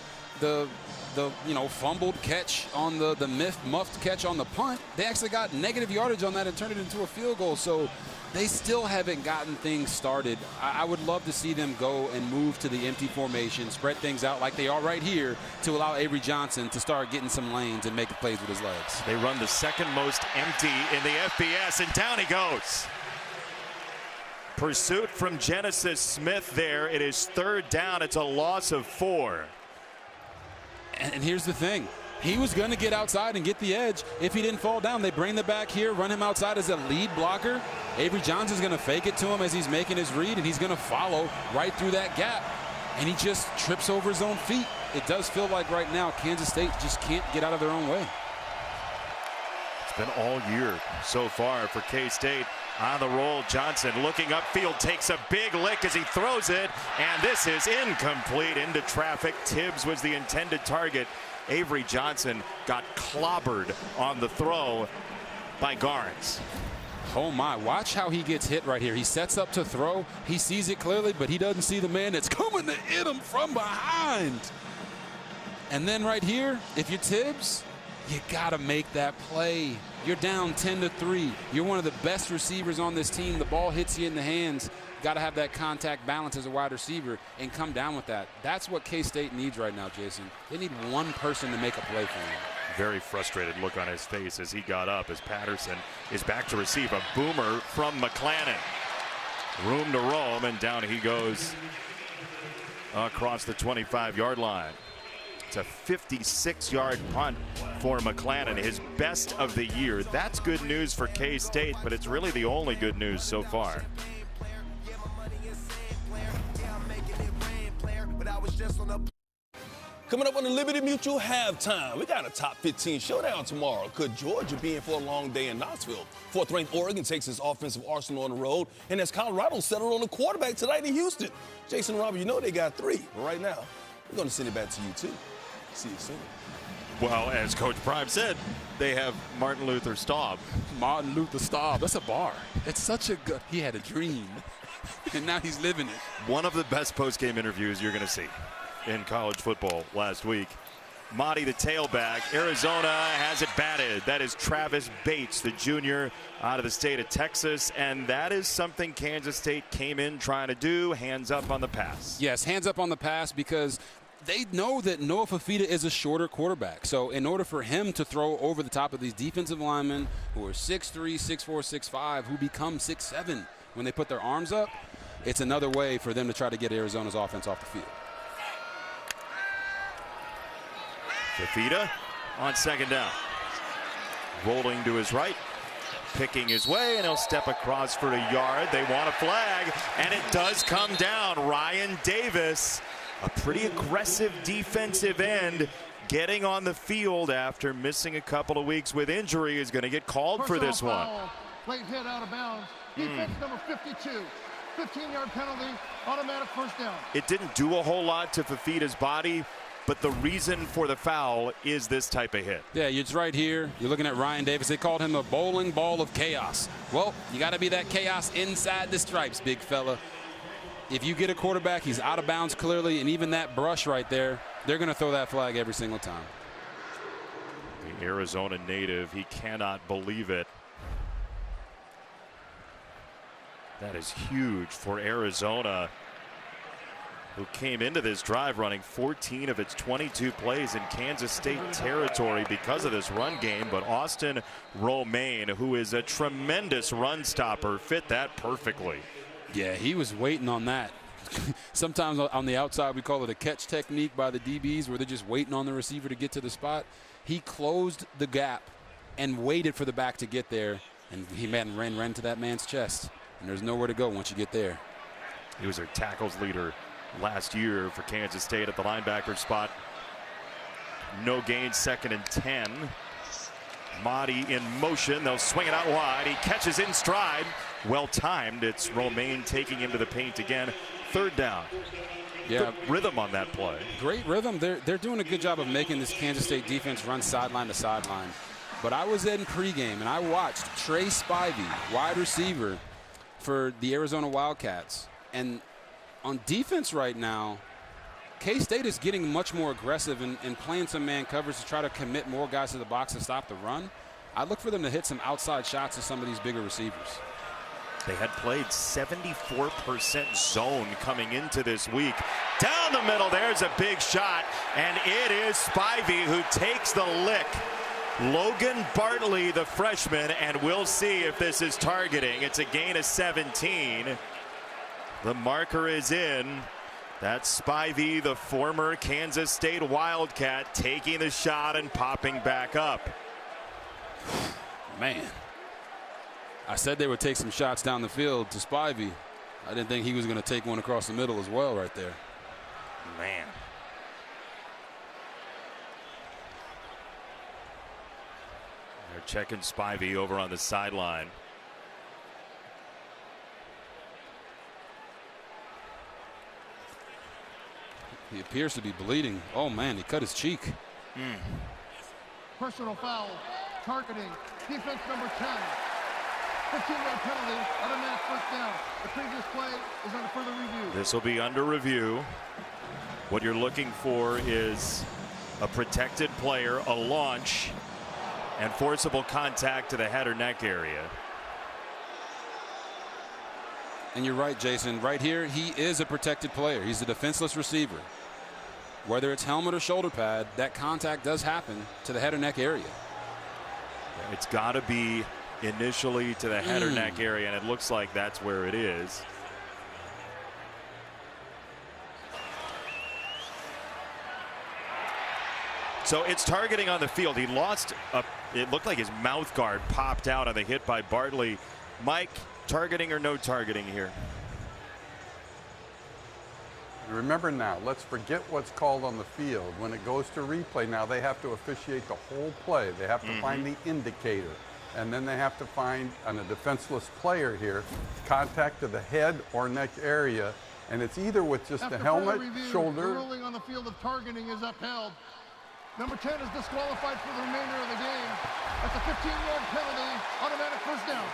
fumbled catch on the muffed catch on the punt. They actually got negative yardage on that and turned it into a field goal. So they still haven't gotten things started. I would love to see them go and move to the empty formation, spread things out like they are right here, to allow Avery Johnson to start getting some lanes and making plays with his legs. They run the second most empty in the FBS, and down he goes. Pursuit from Genesis Smith there. It is third down. It's a loss of 4. And here's the thing. He was going to get outside and get the edge. If he didn't fall down, they bring the back here, run him outside as a lead blocker. Avery Johnson's going to fake it to him as he's making his read, and he's going to follow right through that gap. And he just trips over his own feet. It does feel like right now Kansas State just can't get out of their own way. It's been all year so far for K-State. On the roll, Johnson looking upfield, takes a big lick as he throws it, and this is incomplete into traffic. Tibbs was the intended target. Avery Johnson got clobbered on the throw by Garnes. Oh my, watch how he gets hit right here. He sets up to throw. He sees it clearly, but he doesn't see the man that's coming to hit him from behind. And then right here, if you're Tibbs, you gotta make that play. You're down 10-3. You're one of the best receivers on this team. The ball hits you in the hands. Got to have that contact balance as a wide receiver and come down with that. That's what K-State needs right now, Jason. They need one person to make a play for him. Very frustrated look on his face as he got up, as Patterson is back to receive a boomer from McClannon. Room to roam, and down he goes across the 25-yard line. It's a 56-yard punt for McClannon, his best of the year. That's good news for K-State, but it's really the only good news so far. Coming up on the Liberty Mutual halftime, we got a top 15 showdown tomorrow. Could Georgia be in for a long day in Knoxville? Fourth-ranked Oregon takes its offensive arsenal on the road, and as Colorado settled on the quarterback tonight in Houston. Jason Robert, you know they got 3, but right now, we're going to send it back to you, too. See you soon. Well, as Coach Prime said, they have Martin Luther Staub. Martin Luther Staub, that's a bar. It's such a good, he had a dream, and now he's living it. One of the best post-game interviews you're going to see in college football last week. Motti, the tailback. Arizona has it batted. That is Travis Bates, the junior out of the state of Texas, and that is something Kansas State came in trying to do, hands up on the pass. Yes, hands up on the pass, because they know that Noah Fifita is a shorter quarterback. So in order for him to throw over the top of these defensive linemen who are 6'3", 6'4", 6'5", who become 6'7", when they put their arms up, it's another way for them to try to get Arizona's offense off the field. Fifita on second down. Rolling to his right, picking his way, and he'll step across for a yard. They want a flag, and it does come down. Ryan Davis, a pretty aggressive defensive end, getting on the field after missing a couple of weeks with injury, is going to get called for this one. Late hit out of bounds. Defense number 52. 15-yard penalty, automatic first down. It didn't do a whole lot to Fifita's body, but the reason for the foul is this type of hit. Yeah, it's right here. You're looking at Ryan Davis. They called him a bowling ball of chaos. Well, you got to be that chaos inside the stripes, big fella. If you get a quarterback, he's out of bounds clearly, and even that brush right there, they're going to throw that flag every single time. The Arizona native, he cannot believe it. That is huge for Arizona, who came into this drive running 14 of its 22 plays in Kansas State territory because of this run game. But Austin Romaine, who is a tremendous run stopper, fit that perfectly. Yeah, he was waiting on that. Sometimes on the outside we call it a catch technique by the DBs, where they're just waiting on the receiver to get to the spot. He closed the gap and waited for the back to get there, and he ran to that man's chest. And there's nowhere to go once you get there. He was their tackles leader last year for Kansas State at the linebacker spot. No gain, 2nd and 10. Mahdi in motion. They'll swing it out wide. He catches in stride. Well timed. It's Romaine taking him to the paint again. 3rd down. Yeah, good rhythm on that play. Great rhythm. They're doing a good job of making this Kansas State defense run sideline to sideline. But I was in pregame and I watched Trey Spivey, wide receiver for the Arizona Wildcats. And on defense right now, K-State is getting much more aggressive and playing some man coverage to try to commit more guys to the box to stop the run. I look for them to hit some outside shots to some of these bigger receivers. They had played 74% zone coming into this week. Down the middle, there's a big shot, and it is Spivey who takes the lick. Logan Bartley, the freshman, and we'll see if this is targeting. It's a gain of 17. The marker is in. That's Spivey, the former Kansas State Wildcat, taking the shot and popping back up. Man, I said they would take some shots down the field to Spivey. I didn't think he was going to take one across the middle as well right there. Man. They're checking Spivey over on the sideline. He appears to be bleeding. Oh, man, he cut his cheek. Personal foul, targeting, defense number 10. 15-yard penalty, automatic 1st down. The previous play is under further review. This will be under review. What you're looking for is a protected player, a launch, and forcible contact to the head or neck area. And you're right, Jason. Right here, he is a protected player. He's a defenseless receiver. Whether it's helmet or shoulder pad, that contact does happen to the head or neck area. It's got to be initially to the head or neck area, and it looks like that's where it is. So it's targeting on the field. He lost it looked like his mouth guard popped out on the hit by Bartley. Mike, targeting or no targeting here? Remember now, let's forget what's called on the field. When it goes to replay, now they have to officiate the whole play. They have to find the indicator. And then they have to find, on a defenseless player here, contact to the head or neck area. And it's either with just the helmet, shoulder. The ruling on the field of targeting is upheld. Number 10 is disqualified for the remainder of the game. That's a 15-yard penalty, automatic 1st down.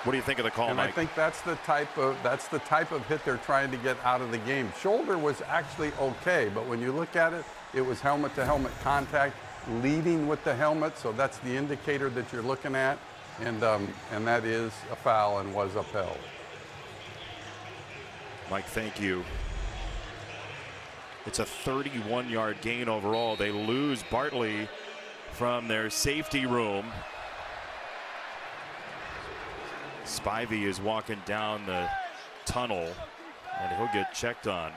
What do you think of the call, and Mike? I think that's the type of hit they're trying to get out of the game. Shoulder was actually okay, but when you look at it, it was helmet to helmet contact, leading with the helmet, so that's the indicator that you're looking at, and that is a foul and was upheld. Mike, thank you. It's a 31-yard gain overall. They lose Bartley from their safety room. Spivey is walking down the tunnel, and he'll get checked on.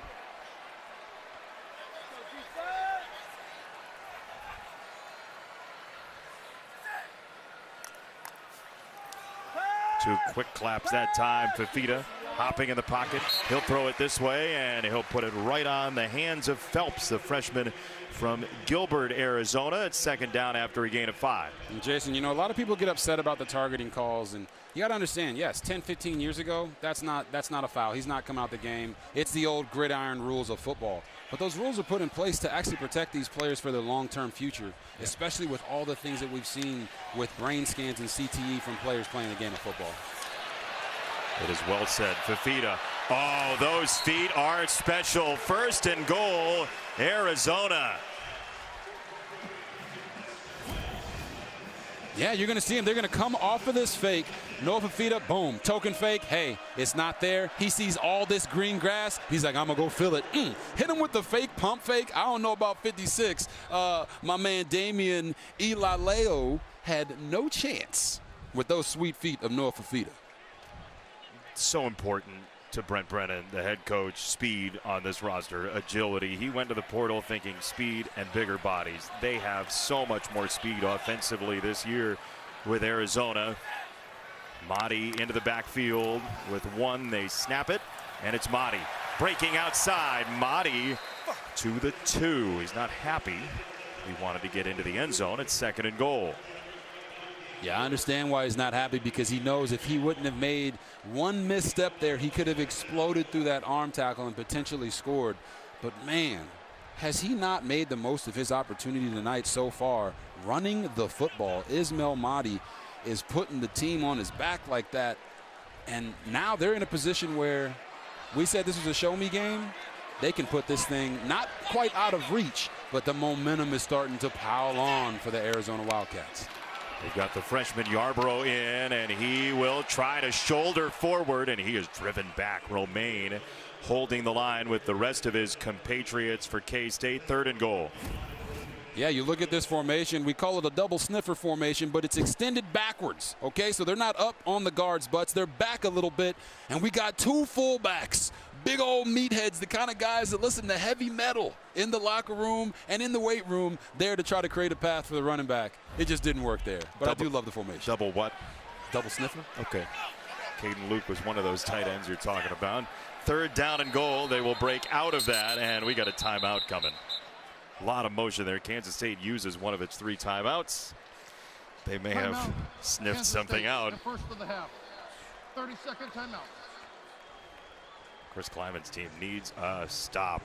Two quick claps that time. Fifita hopping in the pocket. He'll throw it this way, and he'll put it right on the hands of Phelps, the freshman from Gilbert, Arizona. It's 2nd down after a gain of 5. And Jason, you know, a lot of people get upset about the targeting calls, and you got to understand, yes, 10, 15 years ago, that's not a foul. He's not coming out the game. It's the old gridiron rules of football. But those rules are put in place to actually protect these players for their long-term future, especially with all the things that we've seen with brain scans and CTE from players playing the game of football. It is well said. Fifita. Oh, those feet are special. 1st and goal, Arizona. Yeah, you're going to see him. They're going to come off of this fake. Noah Fifita, boom, token fake. Hey, it's not there. He sees all this green grass. He's like, I'm going to go fill it. Hit him with the fake pump fake. I don't know about 56. My man Damian Ilaleo had no chance with those sweet feet of Noah Fifita. So important to Brent Brennan, the head coach, speed on this roster, agility. He went to the portal thinking speed and bigger bodies. They have so much more speed offensively this year with Arizona. Mahdi into the backfield with one. They snap it, and it's Mahdi breaking outside. Mahdi to the 2. He's not happy. He wanted to get into the end zone. It's 2nd and goal. Yeah, I understand why he's not happy, because he knows if he wouldn't have made one misstep there, he could have exploded through that arm tackle and potentially scored. But, man, has he not made the most of his opportunity tonight so far? Running the football. Ismail Mahdi is putting the team on his back like that. And now they're in a position where we said this was a show-me game. They can put this thing not quite out of reach, but the momentum is starting to pile on for the Arizona Wildcats. They've got the freshman Yarbrough in, and he will try to shoulder forward, and he is driven back. Romaine holding the line with the rest of his compatriots for K-State. 3rd and goal. Yeah, you look at this formation. We call it a double sniffer formation, but it's extended backwards, okay? So they're not up on the guards' butts. They're back a little bit, and we got 2 fullbacks. Big old meatheads, the kind of guys that listen to heavy metal in the locker room and in the weight room, there to try to create a path for the running back. It just didn't work there, but I do love the formation. Double what? Double sniffer. Okay. Caden Luke was one of those tight ends you're talking about. 3rd down and goal. They will break out of that, and we got a timeout coming. A lot of motion there. Kansas State uses one of its 3 timeouts. They may have sniffed Kansas something State, out. the first of the half. 30-second timeout. Chris Kleiman's team needs a stop.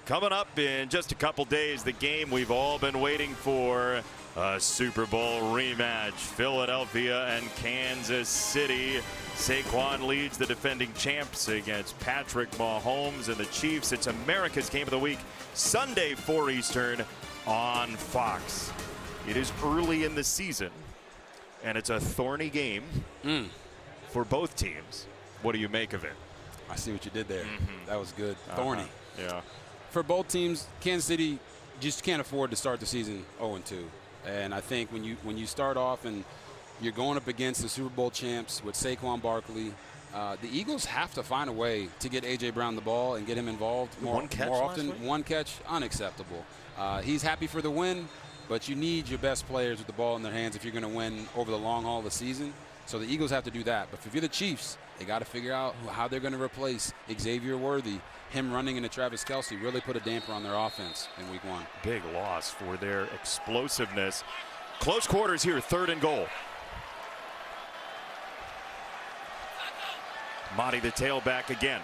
Coming up in just a couple days, the game we've all been waiting for, a Super Bowl rematch. Philadelphia and Kansas City. Saquon leads the defending champs against Patrick Mahomes and the Chiefs. It's America's Game of the Week, Sunday 4 Eastern on Fox. It is early in the season, and it's a thorny game for both teams. What do you make of it? I see what you did there. That was good. Thorny. Yeah. For both teams, Kansas City just can't afford to start the season 0-2. And I think when you start off and you're going up against the Super Bowl champs with Saquon Barkley, the Eagles have to find a way to get A.J. Brown the ball and get him involved more often. One catch, unacceptable. He's happy for the win, but you need your best players with the ball in their hands if you're going to win over the long haul of the season. So the Eagles have to do that. But if you're the Chiefs, they got to figure out how they're going to replace Xavier Worthy. Him running into Travis Kelce really put a damper on their offense in week 1. Big loss for their explosiveness. Close quarters here, 3rd and goal. Mahdi the tailback again.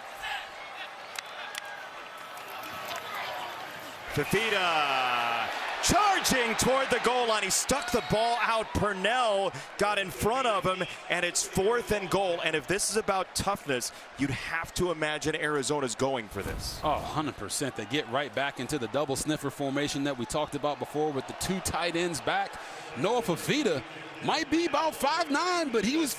Fifita charging toward the goal line. He stuck the ball out. Purnell got in front of him, and it's 4th and goal. And if this is about toughness, you'd have to imagine Arizona's going for this. Oh, 100%. They get right back into the double sniffer formation that we talked about before with the 2 tight ends back. Noah Fifita might be about 5'9", but he was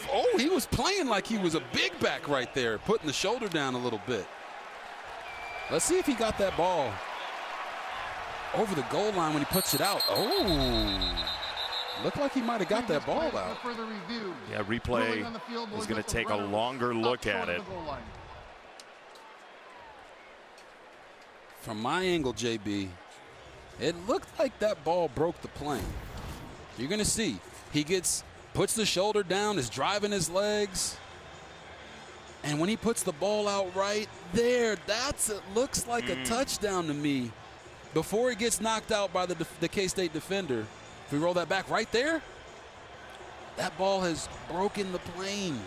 playing like he was a big back right there, putting the shoulder down a little bit. Let's see if he got that ball over the goal line when he puts it out. Oh, looked like he might have got that ball out. Yeah, replay is going to take a longer look at it. From my angle, JB, it looked like that ball broke the plane. You're going to see. He puts the shoulder down, is driving his legs. And when he puts the ball out right there, it looks like a touchdown to me. Before he gets knocked out by the K-State defender, if we roll that back right there, that ball has broken the plane.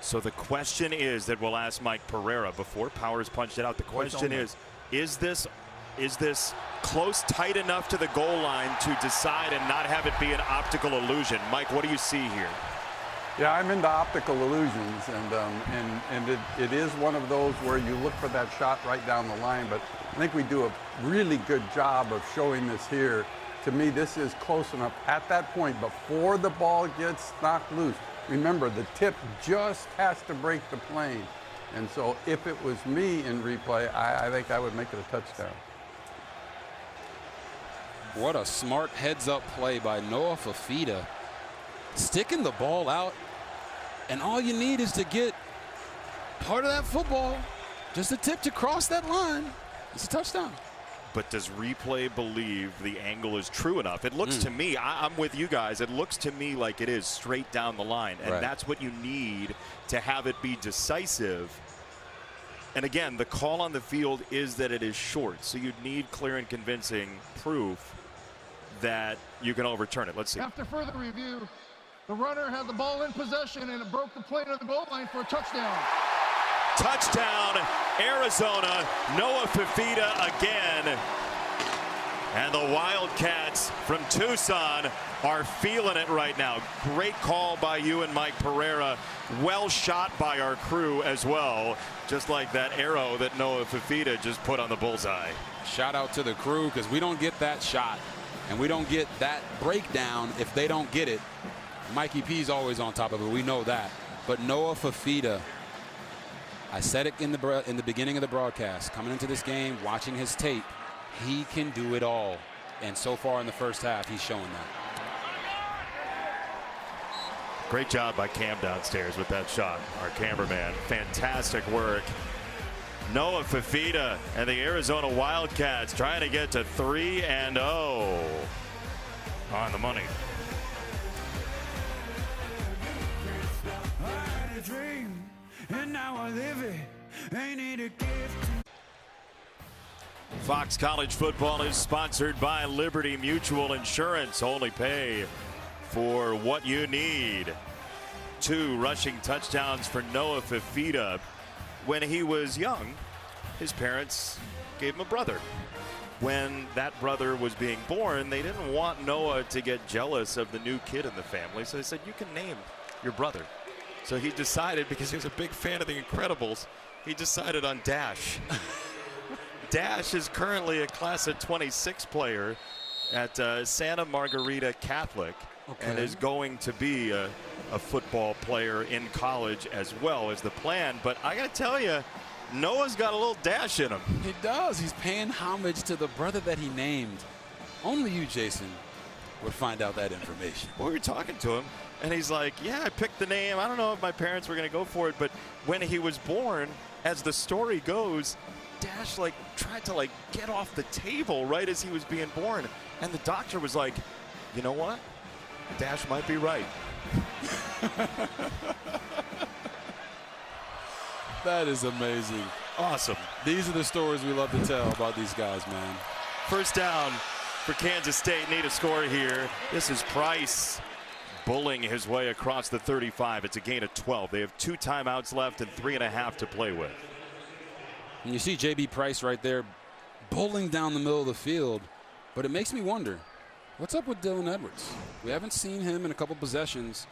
So the question is that we'll ask Mike Pereira before Powers punched it out. The question is this close, tight enough to the goal line to decide and not have it be an optical illusion? Mike, what do you see here? Yeah, I'm into optical illusions, and it is one of those where you look for that shot right down the line, but I think we do a really good job of showing this here To me, this is close enough at that point before the ball gets knocked loose. Remember, the tip just has to break the plane. And so if it was me in replay, I think I would make it a touchdown. What a smart heads-up play by Noah Fifita. Sticking the ball out, and all you need is to get part of that football, just a tip to cross that line. It's a touchdown. But does replay believe the angle is true enough? It looks to me, I'm with you guys, it looks to me like it is straight down the line. And that's what you need to have it be decisive. And again, the call on the field is that it is short. So you'd need clear and convincing proof that you can overturn it. Let's see. After further review, the runner had the ball in possession and it broke the plane of the goal line for a touchdown. Touchdown, Arizona. Noah Fifita again. And the Wildcats from Tucson are feeling it right now. Great call by you and Mike Pereira. Well shot by our crew as well. Just like that arrow that Noah Fifita just put on the bullseye. Shout out to the crew, because we don't get that shot and we don't get that breakdown if they don't get it. Mikey P's always on top of it. We know that. But Noah Fifita, I said it in the beginning of the broadcast, coming into this game, watching his tape, he can do it all. And so far in the first half, he's showing that. Great job by Cam downstairs with that shot. Our cameraman, fantastic work. Noah Fifita and the Arizona Wildcats trying to get to 3-0 on the money. Fox College Football is sponsored by Liberty Mutual Insurance. Only pay for what you need. 2 rushing touchdowns for Noah Fifita. When he was young, his parents gave him a brother. When that brother was being born, they didn't want Noah to get jealous of the new kid in the family, so they said, you can name your brother. So he decided, because he was a big fan of The Incredibles, he decided on Dash. Dash is currently a class of 26 player at Santa Margarita Catholic, and is going to be a football player in college as well as the plan. But I got to tell you, Noah's got a little dash in him. He does. He's paying homage to the brother that he named. Only you, Jason, would find out that information. Well, we were talking to him, and he's like, yeah, I picked the name. I don't know if my parents were going to go for it, but when he was born, as the story goes, Dash tried to get off the table right as he was being born, and the doctor was like, you know what? Dash might be right. That is amazing. Awesome. These are the stories we love to tell about these guys, man. First down for Kansas State. Need a score here. This is Price bullying his way across the 35. It's a gain of 12. They have 2 timeouts left and 3.5 to play with. And you see J.B. Price right there bowling down the middle of the field. But it makes me wonder, what's up with Dylan Edwards? We haven't seen him in a couple possessions.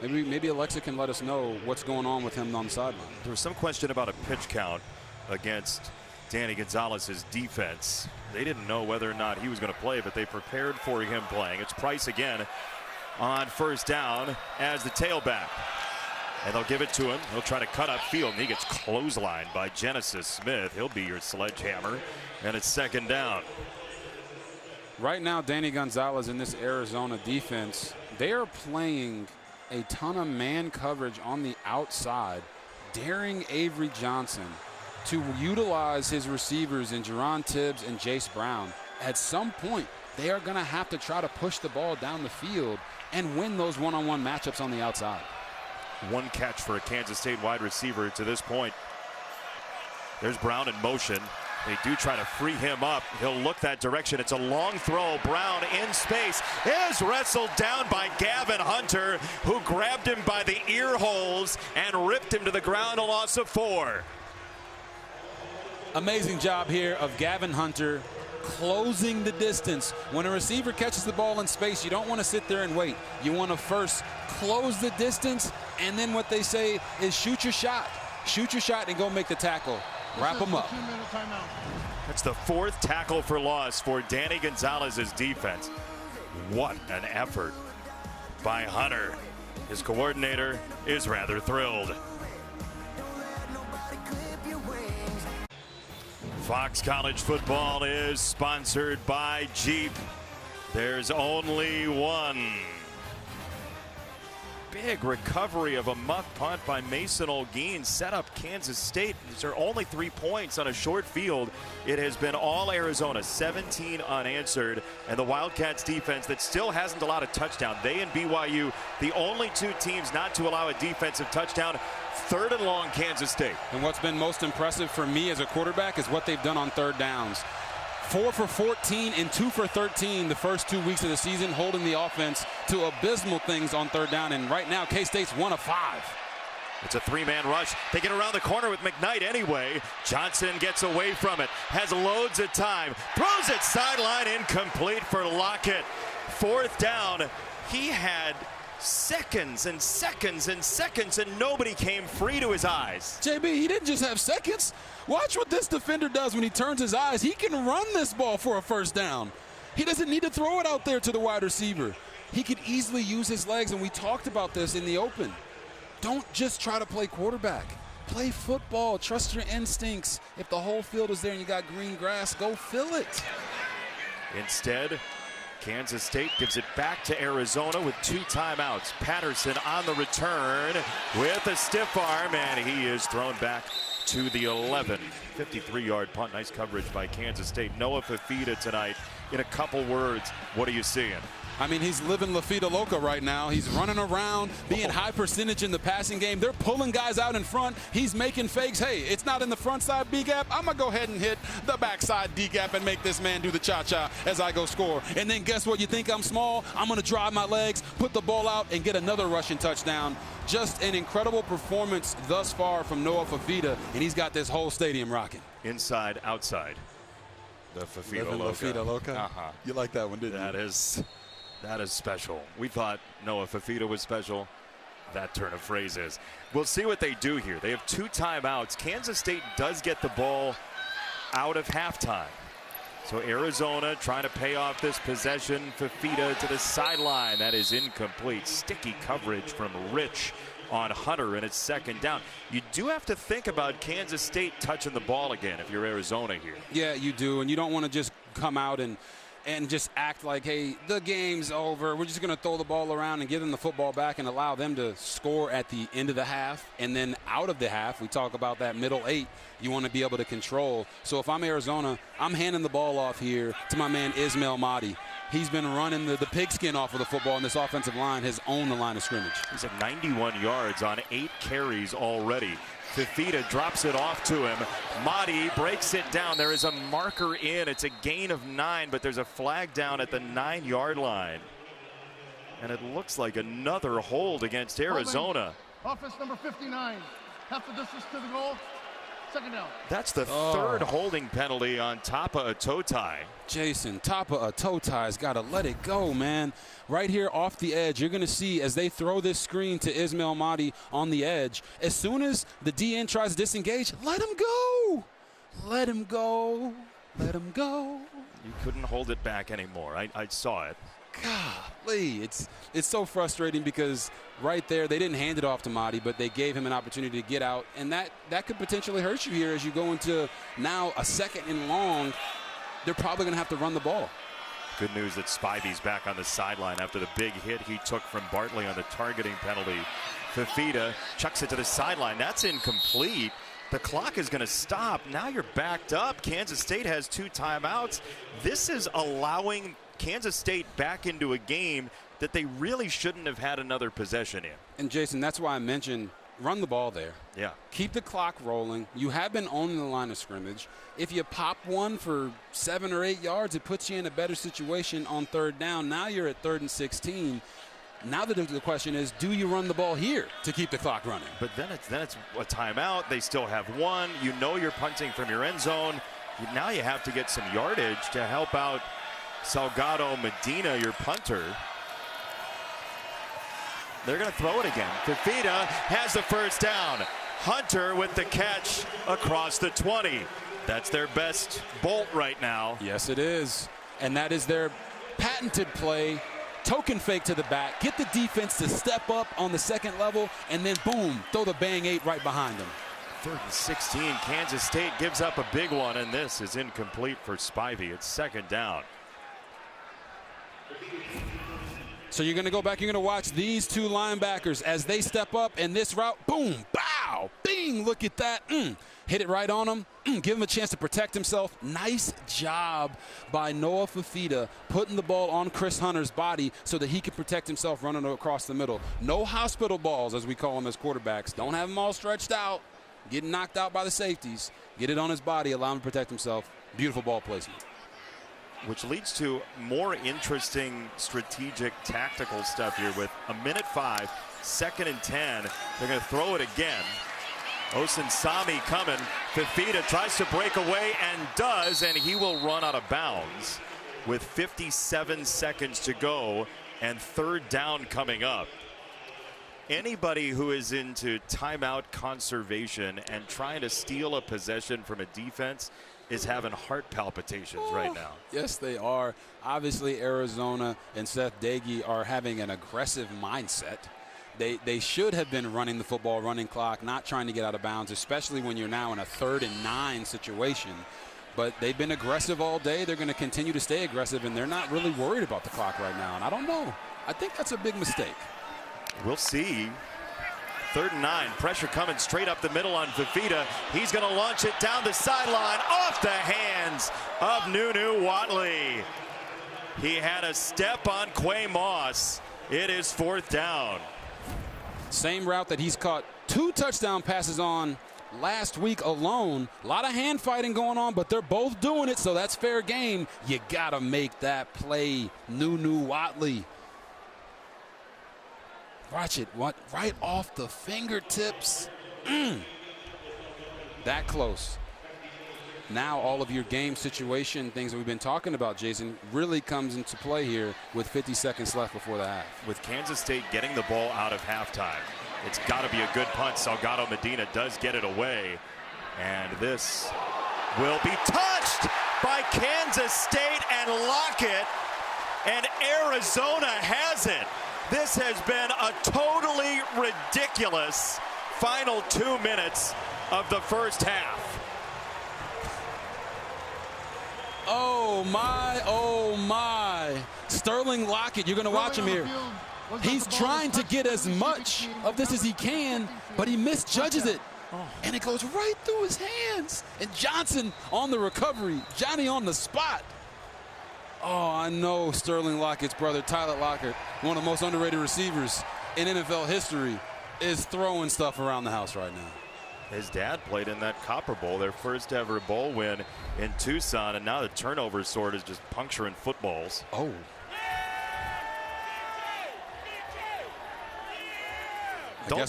Maybe Alexa can let us know what's going on with him on the sideline. There was some question about a pitch count against Danny Gonzalez's defense. They didn't know whether or not he was going to play, but they prepared for him playing. It's Price again on first down as the tailback. And they'll give it to him. He'll try to cut up field, and he gets clotheslined by Genesis Smith. He'll be your sledgehammer, and it's second down. Right now, Danny Gonzalez in this Arizona defense, they are playing a ton of man coverage on the outside, daring Avery Johnson to utilize his receivers in Jerron Tibbs and Jace Brown. At some point, they are going to have to try to push the ball down the field and win those one-on-one matchups on the outside. 1 catch for a Kansas State wide receiver to this point. There's Brown in motion. They do try to free him up. He'll look that direction. It's a long throw. Brown in space is wrestled down by Gavin Hunter, who grabbed him by the ear holes and ripped him to the ground, a loss of 4. Amazing job here of Gavin Hunter closing the distance. When a receiver catches the ball in space, you don't want to sit there and wait. You want to first close the distance, and then what they say is shoot your shot. Shoot your shot and go make the tackle. Wrap them up. That's the 4th tackle for loss for Danny Gonzalez's defense. What an effort by Hunter. His coordinator is rather thrilled. Fox College Football is sponsored by Jeep. There's only one. Big recovery of a muff punt by Mason Olguin set up Kansas State. These are only 3 points on a short field. It has been all Arizona, 17 unanswered, and the Wildcats defense that still hasn't allowed a touchdown. They and BYU, the only two teams not to allow a defensive touchdown. 3rd and long, Kansas State. And what's been most impressive for me as a quarterback is what they've done on third downs. 4 for 14 and 2 for 13 the first 2 weeks of the season, holding the offense to abysmal things on third down. And right now, K-State's 1 of 5. It's a 3-man rush. They get around the corner with McKnight anyway. Johnson gets away from it, has loads of time, throws it sideline, incomplete for Lockett. 4th down. He had seconds and seconds and seconds, and nobody came free to his eyes. JB, he didn't just have seconds. Watch what this defender does when he turns his eyes. He can run this ball for a 1st down. He doesn't need to throw it out there to the wide receiver. He could easily use his legs, and we talked about this in the open. Don't just try to play quarterback. Play football. Trust your instincts. If the whole field is there and you got green grass, go fill it. Instead, Kansas State gives it back to Arizona with 2 timeouts. Patterson on the return with a stiff arm, and he is thrown back to the 11. 53-yard punt. Nice coverage by Kansas State. Noah Fifita tonight. In a couple words, what are you seeing? I mean, he's living La Fida Loca right now. He's running around, being high percentage in the passing game. They're pulling guys out in front. He's making fakes. Hey, it's not in the front side B gap. I'm going to go ahead and hit the backside D gap and make this man do the cha-cha as I go score. And then guess what? You think I'm small? I'm going to drive my legs, put the ball out, and get another rushing touchdown. Just an incredible performance thus far from Noah Fifita, and he's got this whole stadium rocking. Inside, outside. The Fifita Loca. La Fida Loca. You like that one, didn't you? That is special. We thought Noah Fifita was special. That turn of phrase is. We'll see what they do here. They have 2 timeouts. Kansas State does get the ball out of halftime. So Arizona trying to pay off this possession. Fifita to the sideline. That is incomplete. Sticky coverage from Rich on Hunter, and it's 2nd down. You do have to think about Kansas State touching the ball again if you're Arizona here. Yeah, you do, and you don't want to just come out and just act like, hey, the game's over. We're just going to throw the ball around and give them the football back and allow them to score at the end of the half. And then out of the half, we talk about that middle 8 you want to be able to control. So if I'm Arizona, I'm handing the ball off here to my man Ismail Mahdi. He's been running the pigskin off of the football, and this offensive line has owned the line of scrimmage. He's at 91 yards on 8 carries already. Fifita drops it off to him. Mahdi breaks it down. There is a marker in. It's a gain of 9, but there's a flag down at the 9-yard line. And it looks like another hold against Arizona. Offense number 59. Half the distance to the goal. 2nd down. That's the 3rd holding penalty on Tapa Atotai. Jason, Tapa Atotai's got to let it go, man. Right here off the edge, you're going to see as they throw this screen to Ismail Mahdi on the edge, as soon as the DN tries to disengage, let him go. Let him go. Let him go. You couldn't hold it back anymore. I saw it. Golly, it's so frustrating because right there they didn't hand it off to Mahdi, but they gave him an opportunity to get out, and that could potentially hurt you here as you go into now a 2nd and long. They're probably going to have to run the ball. Good news that Spivey's back on the sideline after the big hit he took from Bartley on the targeting penalty. Fifita chucks it to the sideline. That's incomplete. The clock is going to stop. Now you're backed up. Kansas State has 2 timeouts. This is allowing Kansas State back into a game that they really shouldn't have had another possession in. And Jason, that's why I mentioned run the ball there. Yeah. Keep the clock rolling. You have been owning the line of scrimmage. If you pop one for 7 or 8 yards, it puts you in a better situation on 3rd down. Now you're at 3rd and 16. Now the question is, do you run the ball here to keep the clock running? But then it's a timeout. They still have 1. You know you're punting from your end zone. Now you have to get some yardage to help out Salgado Medina, your punter. They're going to throw it again. Fifita has the 1st down. Hunter with the catch across the 20. That's their best bolt right now. Yes, it is. And that is their patented play, token fake to the back, get the defense to step up on the second level, and then boom, throw the bang 8 right behind them. 3rd and 16. Kansas State gives up a big one, and this is incomplete for Spivey. It's 2nd down. So you're going to go back, you're going to watch these two linebackers as they step up, and this route, boom, bow, bing, look at that. Hit it right on him, give him a chance to protect himself. Nice job by Noah Fifita putting the ball on Chris Hunter's body so that he can protect himself running across the middle. No hospital balls, as we call them as quarterbacks. Don't have them all stretched out, getting knocked out by the safeties. Get it on his body, allow him to protect himself. Beautiful ball placement. Which leads to more interesting strategic tactical stuff here with 1:05, 2nd and 10. They're going to throw it again. Osinsami coming. Fifita tries to break away and does, and he will run out of bounds with 57 seconds to go and 3rd down coming up. Anybody who is into timeout conservation and trying to steal a possession from a defense is having heart palpitations right now. Yes, they are. Obviously, Arizona and Seth Doege are having an aggressive mindset. They should have been running the football, running clock, not trying to get out of bounds, especially when you're now in a 3rd and 9 situation. But they've been aggressive all day. They're going to continue to stay aggressive, and they're not really worried about the clock right now. And I don't know. I think that's a big mistake. We'll see. 3rd and 9. Pressure coming straight up the middle on Fifita. He's going to launch it down the sideline off the hands of Nunu Watley. He had a step on Quay Moss. It is 4th down. Same route that he's caught 2 touchdown passes on last week alone. A lot of hand fighting going on, but they're both doing it, so that's fair game. You got to make that play, Nunu Watley. Watch it, right off the fingertips. That close. Now all of your game situation things that we've been talking about, Jason, really comes into play here with 50 seconds left before the half. With Kansas State getting the ball out of halftime, it's got to be a good punt. Salgado Medina does get it away. And this will be touched by Kansas State and Lockett. And Arizona has it. This has been a totally ridiculous final 2 minutes of the first half. Oh my, oh my. Sterling Lockett, you're going to watch him here. He's trying to get as much of this as he can, but he misjudges it. And it goes right through his hands. And Johnson on the recovery. Johnny on the spot. Oh, I know Sterling Lockett's brother, Tyler Lockett, one of the most underrated receivers in NFL history, is throwing stuff around the house right now. His dad played in that Copper Bowl, their first ever bowl win in Tucson, and now the turnover sword is just puncturing footballs. Oh. I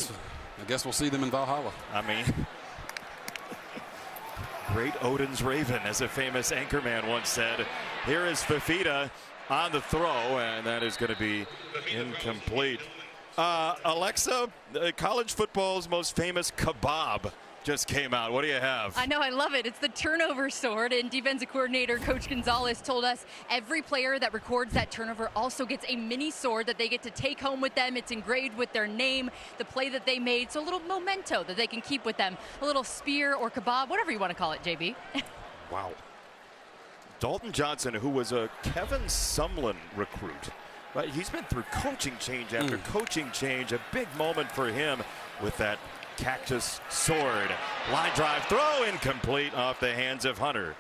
guess we'll see them in Valhalla. I mean, great Odin's Raven, as a famous anchorman once said. Here is Fifita on the throw, and that is going to be incomplete. Alexa, college football's most famous kebab just came out. What do you have? I know, I love it. It's the turnover sword, and defensive coordinator Coach Gonzalez told us every player that records that turnover also gets a mini sword that they get to take home with them. It's engraved with their name, the play that they made, so a little memento that they can keep with them. A little spear or kebab, whatever you want to call it, JB. Wow. Dalton Johnson, who was a Kevin Sumlin recruit, right? He's been through coaching change after coaching change. A big moment for him with that cactus sword. Line drive throw, incomplete, off the hands of Hunter.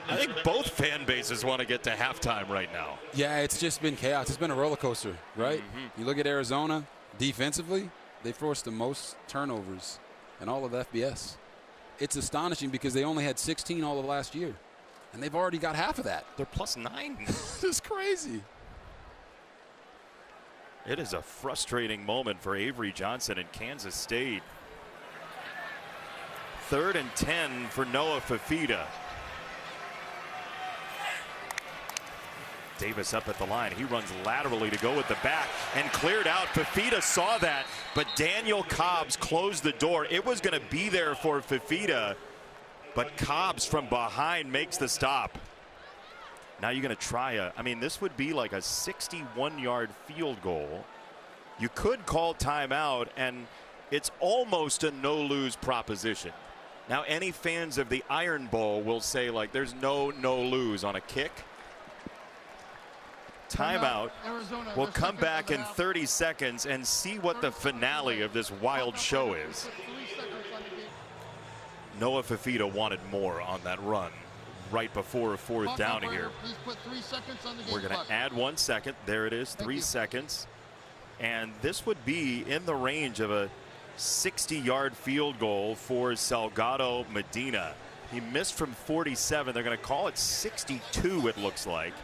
I think both fan bases want to get to halftime right now. Yeah, it's just been chaos. It's been a roller coaster, right? You look at Arizona defensively, they forced the most turnovers in all of FBS. It's astonishing because they only had 16 all of last year, and they've already got half of that. They're +9. It's crazy. It is a frustrating moment for Avery Johnson in Kansas State. 3rd and 10 for Noah Fifita. Davis up at the line. He runs laterally to go with the back and cleared out. Fifita saw that, but Daniel Cobbs closed the door. It was going to be there for Fifita, but Cobbs from behind makes the stop. Now you're going to try this would be like a 61-yard field goal. You could call timeout, and it's almost a no-lose proposition. Now, any fans of the Iron Bowl will say, like, there's no-lose on a kick. Timeout. We'll come back in 30 seconds and see what the finale of this wild show is. Noah Fifita wanted more on that run right before a fourth down here. We're going to add 1 second. There it is, 3 seconds. And this would be in the range of a 60-yard field goal for Salgado Medina. He missed from 47. They're going to call it 62, it looks like.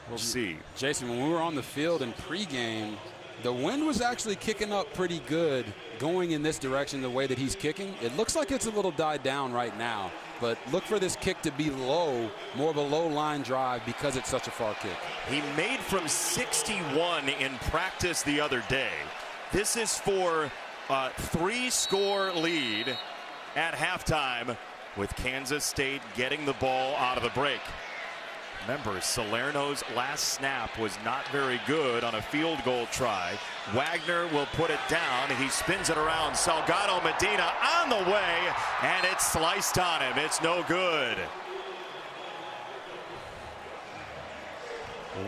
We'll see. Jason, when we were on the field in pregame, the wind was actually kicking up pretty good going in this direction the way that he's kicking. It looks like it's a little died down right now, but look for this kick to be low, more of a low line drive because it's such a far kick. He made from 61 in practice the other day. This is for a 3-score lead at halftime with Kansas State getting the ball out of the break. Remember, Salerno's last snap was not very good on a field goal try. Wagner will put it down. He spins it around. Salgado Medina on the way, and it's sliced on him. It's no good.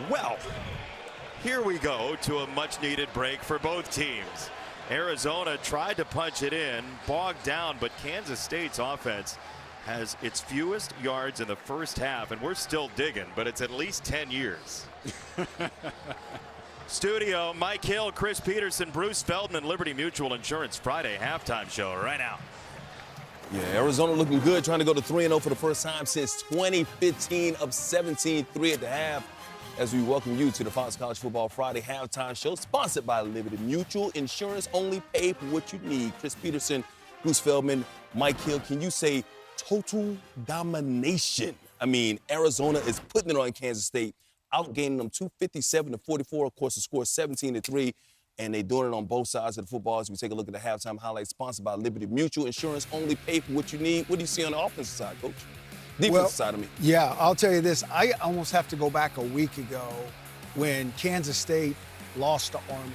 Well, here we go to a much-needed break for both teams. Arizona tried to punch it in, bogged down, but Kansas State's offense has its fewest yards in the first half, and we're still digging, but it's at least 10 years. Studio, Mike Hill, Chris Peterson, Bruce Feldman, Liberty Mutual Insurance Friday halftime show right now. Yeah, Arizona looking good, trying to go to 3-0 for the first time since 2015, up 17-3 at the half. As we welcome you to the Fox College Football Friday halftime show, sponsored by Liberty Mutual Insurance. Only pay for what you need. Chris Peterson, Bruce Feldman, Mike Hill, can you say total domination? I mean, Arizona is putting it on Kansas State, outgaining them 257-44. Of course, the score is 17-3, and they're doing it on both sides of the football. As we take a look at the halftime highlights, sponsored by Liberty Mutual Insurance. Only pay for what you need. What do you see on the offensive side, Coach? Defensive side of me. Yeah, I'll tell you this. I almost have to go back a week ago when Kansas State lost to Army.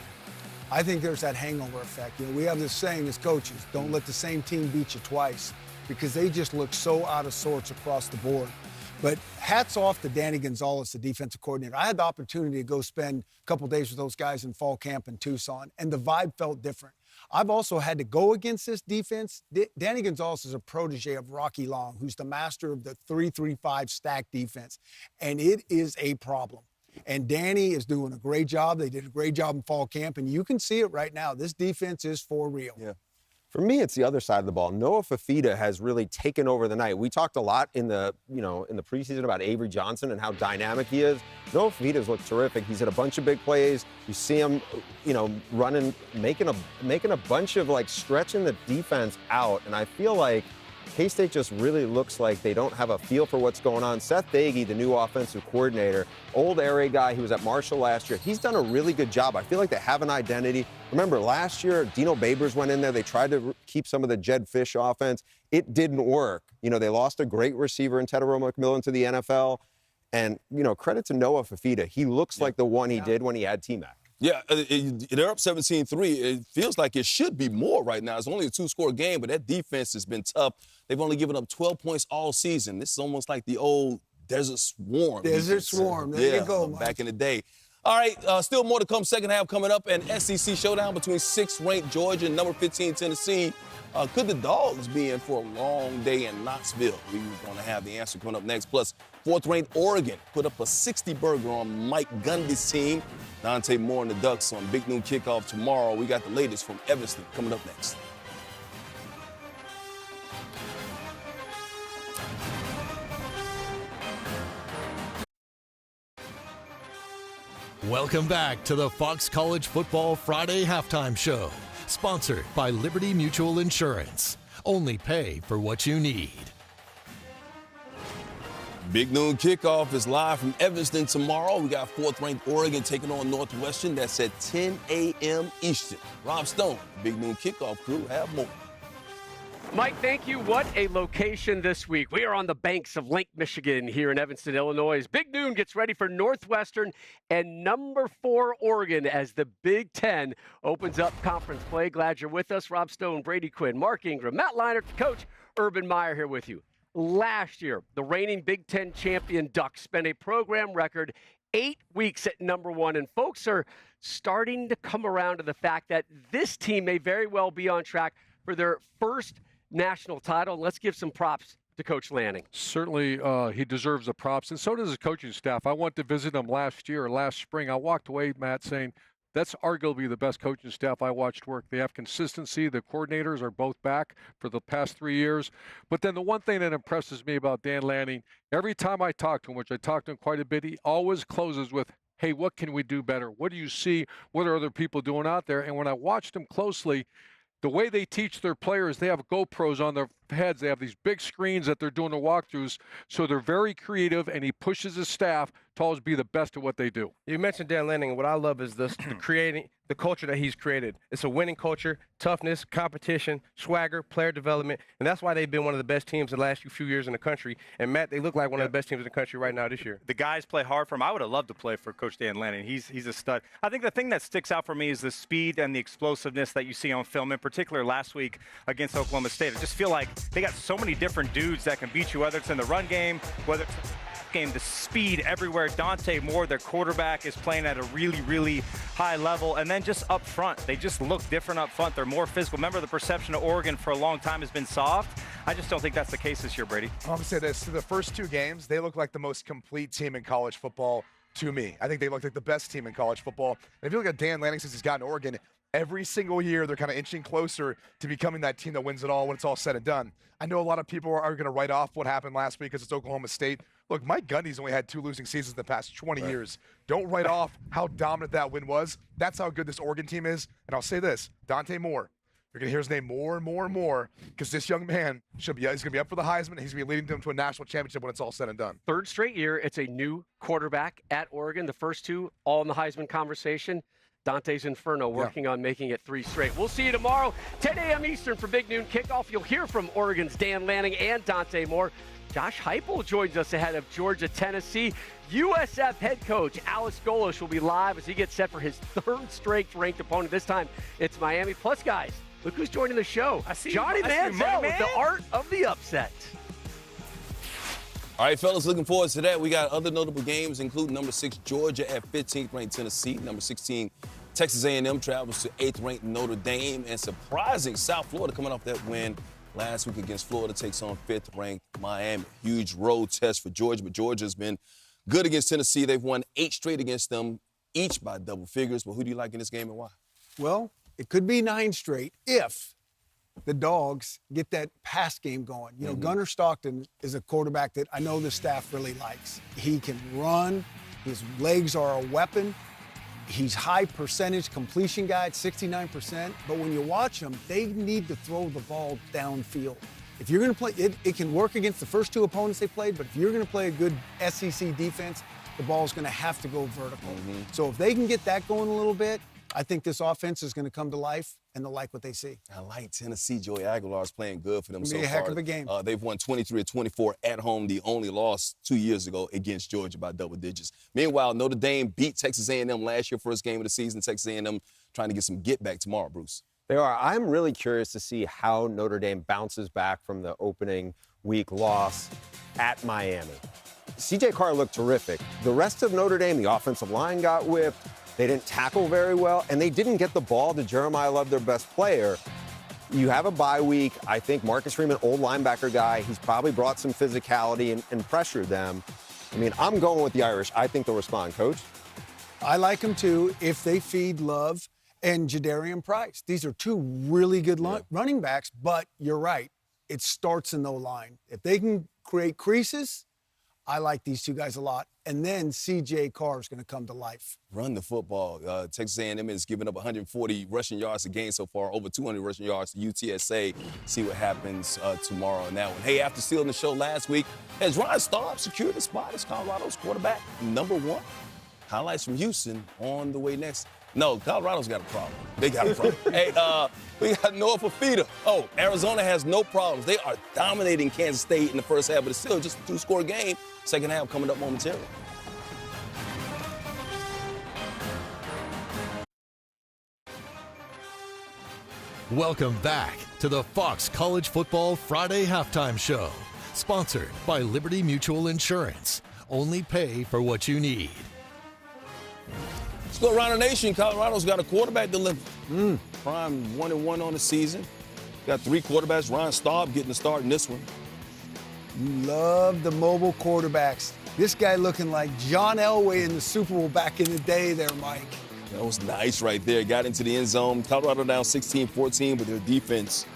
I think there's that hangover effect. You know, we have this saying as coaches, don't let the same team beat you twice, because they just look so out of sorts across the board. But hats off to Danny Gonzalez, the defensive coordinator. I had the opportunity to go spend a couple days with those guys in fall camp in Tucson, and the vibe felt different. I've also had to go against this defense. Danny Gonzalez is a protege of Rocky Long, who's the master of the 3-3-5 stack defense, and it is a problem. And Danny is doing a great job. They did a great job in fall camp, and you can see it right now. This defense is for real. Yeah. For me, it's the other side of the ball. Noah Fifita has really taken over the night. We talked a lot in the preseason about Avery Johnson and how dynamic he is. Noah Fifita's looked terrific. He's had a bunch of big plays. You see him, running, making a bunch of stretching the defense out. And I feel like K-State just really looks like they don't have a feel for what's going on. Seth Dagey, the new offensive coordinator, old Air Raid guy, he was at Marshall last year. He's done a really good job. I feel like they have an identity. Remember, last year, Dino Babers went in there. They tried to keep some of the Jed Fish offense. It didn't work. They lost a great receiver in Tedero McMillan to the NFL. And, credit to Noah Fifita. He looks like the one he did when he had T-Mac. Yeah, they're up 17-3. It feels like it should be more right now. It's only a 2-score game, but that defense has been tough. They've only given up 12 points all season. This is almost like the old Desert Swarm. Desert Swarm. There you go, Mike. Back in the day. All right, still more to come. Second half coming up. An SEC showdown between 6th-ranked Georgia and number 15 Tennessee. Could the Dogs be in for a long day in Knoxville? We're going to have the answer coming up next. Plus, 4th-ranked Oregon put up a 60-burger on Mike Gundy's team. Dante Moore and the Ducks on Big Noon Kickoff tomorrow. We got the latest from Evanston coming up next. Welcome back to the Fox College Football Friday Halftime Show, sponsored by Liberty Mutual Insurance. Only pay for what you need. Big Noon Kickoff is live from Evanston tomorrow. We got 4th-ranked Oregon taking on Northwestern. That's at 10 a.m. Eastern. Rob Stone, Big Noon Kickoff crew, have more. Mike, thank you. What a location this week. We are on the banks of Lake Michigan here in Evanston, Illinois. As Big Noon gets ready for Northwestern and number 4 Oregon as the Big Ten opens up conference play. Glad you're with us. Rob Stone, Brady Quinn, Mark Ingram, Matt Leinart, Coach Urban Meyer here with you. Last year, the reigning Big Ten champion Ducks spent a program record 8 weeks at number 1, and folks are starting to come around to the fact that this team may very well be on track for their first national title. Let's give some props to Coach Lanning. Certainly, he deserves the props, and so does his coaching staff. I went to visit him last spring. I walked away, Matt, saying that's arguably the best coaching staff I watched work. They have consistency. The coordinators are both back for the past 3 years. But then the one thing that impresses me about Dan Lanning, every time I talk to him, which I talk to him quite a bit, he always closes with, hey, what can we do better? What do you see? What are other people doing out there? And when I watched him closely, the way they teach their players, they have GoPros on their heads. They have these big screens that they're doing the walkthroughs. So they're very creative, and he pushes his staff to always be the best at what they do. You mentioned Dan Lanning, and what I love is the culture that he's created. It's a winning culture, toughness, competition, swagger, player development, and that's why they've been one of the best teams in the last few years in the country. And, Matt, they look like one of the best teams in the country right now this year. The guys play hard for him. I would have loved to play for Coach Dan Lanning. He's a stud. I think the thing that sticks out for me is the speed and the explosiveness that you see on film, in particular last week against Oklahoma State. I just feel like they got so many different dudes that can beat you, whether it's in the run game, whether it's game, the speed everywhere. Dante Moore, their quarterback, is playing at a really, really high level. And then just up front, they just look different up front. They're more physical. Remember, the perception of Oregon for a long time has been soft. I just don't think that's the case this year, Brady. I'm going to say this. The first 2 games, they look like the most complete team in college football to me. I think they look like the best team in college football. And if you look at Dan Lanning since he's gotten Oregon, every single year they're kind of inching closer to becoming that team that wins it all when it's all said and done. I know a lot of people are going to write off what happened last week because it's Oklahoma State. Look, Mike Gundy's only had 2 losing seasons in the past 20 years. Don't write off how dominant that win was. That's how good this Oregon team is. And I'll say this, Dante Moore, you're going to hear his name more and more and more because this young man he's going to be up for the Heisman, and he's going to be leading them to a national championship when it's all said and done. 3rd straight year, it's a new quarterback at Oregon. The first 2 all in the Heisman conversation. Dante's Inferno working on making it 3 straight. We'll see you tomorrow, 10 a.m. Eastern for Big Noon Kickoff. You'll hear from Oregon's Dan Lanning and Dante Moore. Josh Heupel joins us ahead of Georgia, Tennessee. USF head coach Alex Golesh will be live as he gets set for his 3rd straight ranked opponent. This time, it's Miami. Plus, guys, look who's joining the show. Johnny Manziel with the art of the upset. All right, fellas, looking forward to that. We got other notable games, including number 6, Georgia at 15th ranked Tennessee. Number 16, Texas A&M travels to 8th ranked Notre Dame. And surprising, South Florida coming off that win last week against Florida takes on 5th ranked Miami. Huge road test for Georgia, but Georgia's been good against Tennessee. They've won 8 straight against them, each by double figures. But who do you like in this game and why? Well, it could be 9 straight if the Dogs get that pass game going. You know, Gunnar Stockton is a quarterback that I know the staff really likes. He can run. His legs are a weapon. He's high percentage completion guy at 69%. But when you watch him, they need to throw the ball downfield. If you're going to play, it can work against the first 2 opponents they played, but if you're going to play a good SEC defense, the ball's going to have to go vertical. So if they can get that going a little bit, I think this offense is going to come to life, and they'll like what they see. I like Tennessee. Joey Aguilar is playing good for them so far. It'll be a heck of a game. They've won 23-24 at home. The only loss 2 years ago against Georgia by double digits. Meanwhile, Notre Dame beat Texas A&M last year, first game of the season. Texas A&M trying to get some get back tomorrow, Bruce. They are. I'm really curious to see how Notre Dame bounces back from the opening week loss at Miami. C.J. Carr looked terrific. The rest of Notre Dame, the offensive line got whipped. They didn't tackle very well, and they didn't get the ball to Jeremiah Love, their best player. You have a bye week. I think Marcus Freeman, old linebacker guy, he's probably brought some physicality and pressured them. I mean, I'm going with the Irish. I think they'll respond, Coach. I like them, too, if they feed Love and Jadarian Price. These are 2 really good running backs, but you're right. It starts in the line. If they can create creases, I like these 2 guys a lot. And then C.J. Carr is going to come to life. Run the football. Texas A&M has given up 140 rushing yards a game so far, over 200 rushing yards to UTSA. See what happens tomorrow on that one. Hey, after stealing the show last week, has Ryan Staub secured a spot as Colorado's quarterback #1? Highlights from Houston on the way next. No, Colorado's got a problem. They got a problem. Hey, we got Noah Fifita. Oh, Arizona has no problems. They are dominating Kansas State in the first half, but it's still just a 2-score game. Second half coming up momentarily. Welcome back to the Fox College Football Friday Halftime Show, sponsored by Liberty Mutual Insurance. Only pay for what you need. Let's go around the nation. Colorado's got a quarterback dilemma. Prime 1-1 on the season. Got 3 quarterbacks. Ryan Staub getting the start in this one. You love the mobile quarterbacks. This guy looking like John Elway in the Super Bowl back in the day there, Mike. That was nice right there. Got into the end zone. Colorado down 16-14, but their defense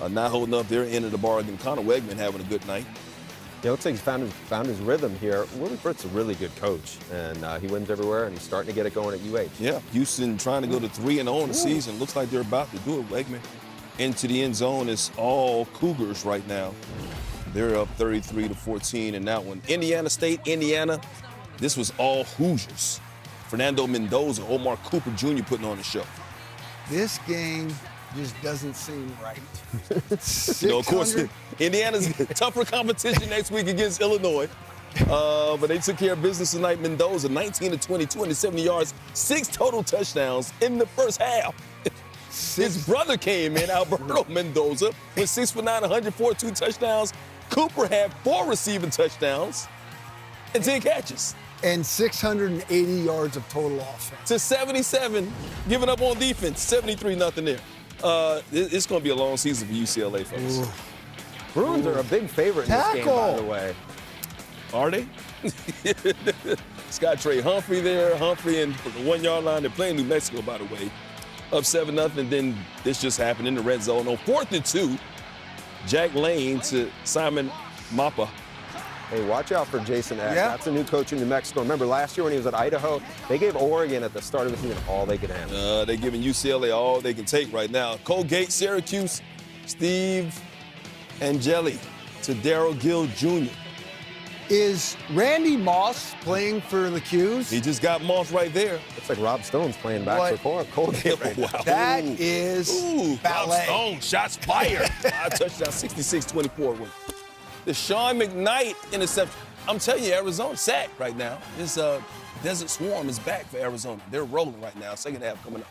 not holding up their end of the bargain. Connor Wegman having a good night. Yeah, it looks like he's found his rhythm here. Willie Britt's a really good coach, and he wins everywhere, and he's starting to get it going at UH. Yeah, Houston trying to go to 3-0 in the season. Looks like they're about to do it. Wegman into the end zone. It's all Cougars right now. They're up 33-14 in that one. Indiana State, Indiana. This was all Hoosiers. Fernando Mendoza, Omar Cooper Jr. putting on the show. This game just doesn't seem right. You know, of course, Indiana's tougher competition next week against Illinois. But they took care of business tonight. Mendoza, 19-20, 270 yards, 6 total touchdowns in the first half. His brother came in, Alberto Mendoza, with 6 for 9, 104, 2 touchdowns. Cooper had 4 receiving touchdowns and 10 catches. And 680 yards of total offense. To 77, giving up on defense, 73-0 there. It's going to be a long season for UCLA, folks. Ooh. Bruins are a big favorite in this game, by the way. Are they? It's got Trey Humphrey there. Humphrey in the 1-yard line. They're playing New Mexico, by the way. Up 7-0. Then this just happened in the red zone. On 4th and 2, Jack Lane to Simon Mapa. Hey, watch out for Jason Eck. That's a new coach in New Mexico. Remember, last year when he was at Idaho, they gave Oregon at the start of the season all they could handle. They're giving UCLA all they can take right now. Colgate, Syracuse, Steve Angeli to Darrell Gill Jr. Is Randy Moss playing for the Qs? He just got Moss right there. Looks like Rob Stone's playing back for Colgate right now. Wow. That is ballet. Rob Stone, shots fired. 5 touchdowns, 66-24 win. The Sean McKnight interception. I'm telling you, Arizona sacked right now. This Desert Swarm is back for Arizona. They're rolling right now. Second half coming up.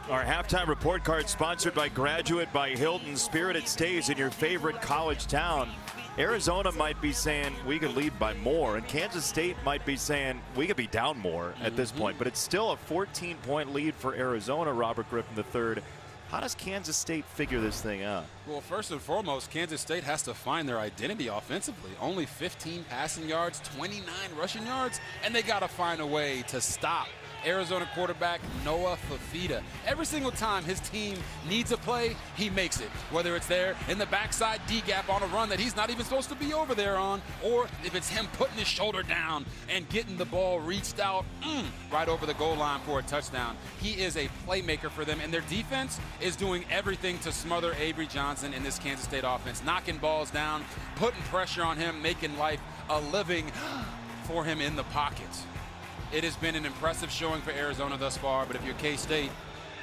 Our halftime report card sponsored by Graduate by Hilton. Spirited stays in your favorite college town. Arizona might be saying we could lead by more, and Kansas State might be saying we could be down more at this point. But it's still a 14-point lead for Arizona, Robert Griffin III. How does Kansas State figure this thing out? Well, first and foremost, Kansas State has to find their identity offensively. Only 15 passing yards, 29 rushing yards, and they got to find a way to stop Arizona quarterback Noah Fifita. Every single time his team needs a play, he makes it. Whether it's there in the backside D-gap on a run that he's not even supposed to be over there on, or if it's him putting his shoulder down and getting the ball reached out right over the goal line for a touchdown. He is a playmaker for them, and their defense is doing everything to smother Avery Johnson in this Kansas State offense, knocking balls down, putting pressure on him, making life a living for him in the pocket. It has been an impressive showing for Arizona thus far, but if you're K-State,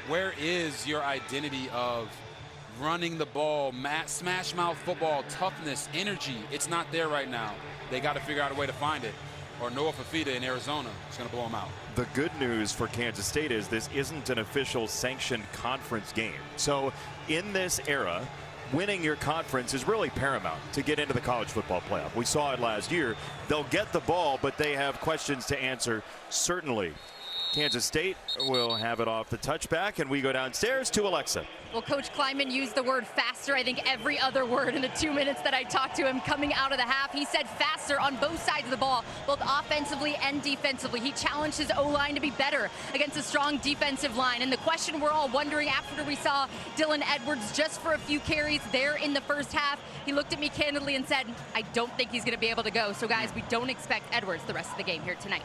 where is your identity of running the ball, smash mouth football, toughness, energy? It's not there right now. They got to figure out a way to find it, or Noah Fifita in Arizona is going to blow them out. The good news for Kansas State is this isn't an official sanctioned conference game. So in this era, winning your conference is really paramount to get into the college football playoff. We saw it last year. They'll get the ball, but they have questions to answer, certainly, Kansas State will have it off the touchback, and we go downstairs to Alexa. Well, Coach Klieman used the word faster, I think every other word in the 2 minutes that I talked to him coming out of the half. He said faster on both sides of the ball, both offensively and defensively. He challenged his O-line to be better against a strong defensive line. And the question we're all wondering after we saw Dylan Edwards just for a few carries there in the first half, he looked at me candidly and said, I don't think he's going to be able to go. So, guys, we don't expect Edwards the rest of the game here tonight.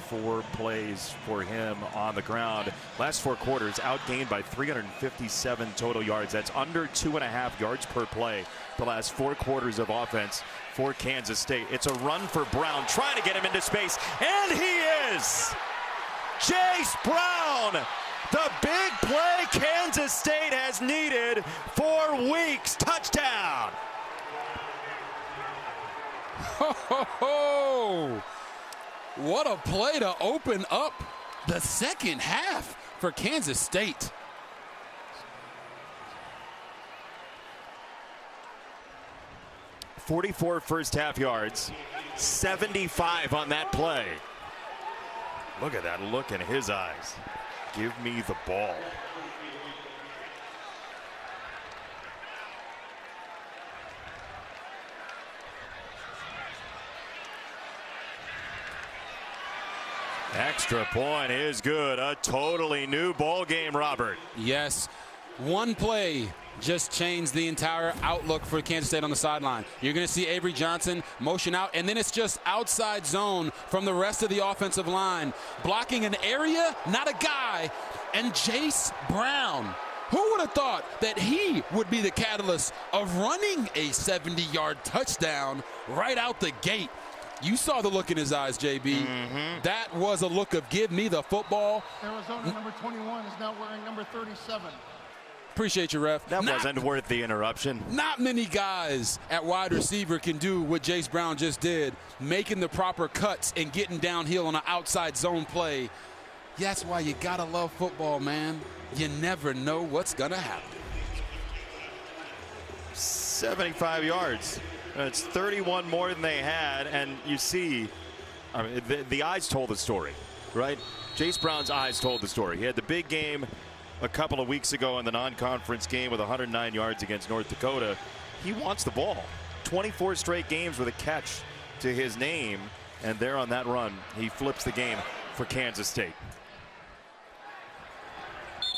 4 plays for him on the ground. Last 4 quarters outgained by 357 total yards. That's under 2.5 yards per play. The last 4 quarters of offense for Kansas State. It's a run for Brown, trying to get him into space, and he is! Chase Brown! The big play Kansas State has needed for weeks. Touchdown! Ho, ho, ho! What a play to open up the second half for Kansas State. .44 first half yards, 75 on that play. Look at that look in his eyes. Give me the ball. Extra point is good. A totally new ball game, Robert. Yes. One play just changed the entire outlook for Kansas State on the sideline. You're going to see Avery Johnson motion out, and then it's just outside zone from the rest of the offensive line. Blocking an area, not a guy. And Chase Brown, who would have thought that he would be the catalyst of running a 70-yard touchdown right out the gate? You saw the look in his eyes, JB. That was a look of give me the football. Arizona number 21 is now wearing number 37. Appreciate you, ref. That wasn't worth the interruption. Not many guys at wide receiver can do what Chase Brown just did, making the proper cuts and getting downhill on an outside zone play. That's why you gotta love football, man. You never know what's gonna happen. 75 yards. It's 31 more than they had, and you see, I mean, the eyes told the story, right? Chase Brown's eyes told the story. He had the big game a couple of weeks ago in the non-conference game with 109 yards against North Dakota. He wants the ball. 24 straight games with a catch to his name, and there on that run, he flips the game for Kansas State.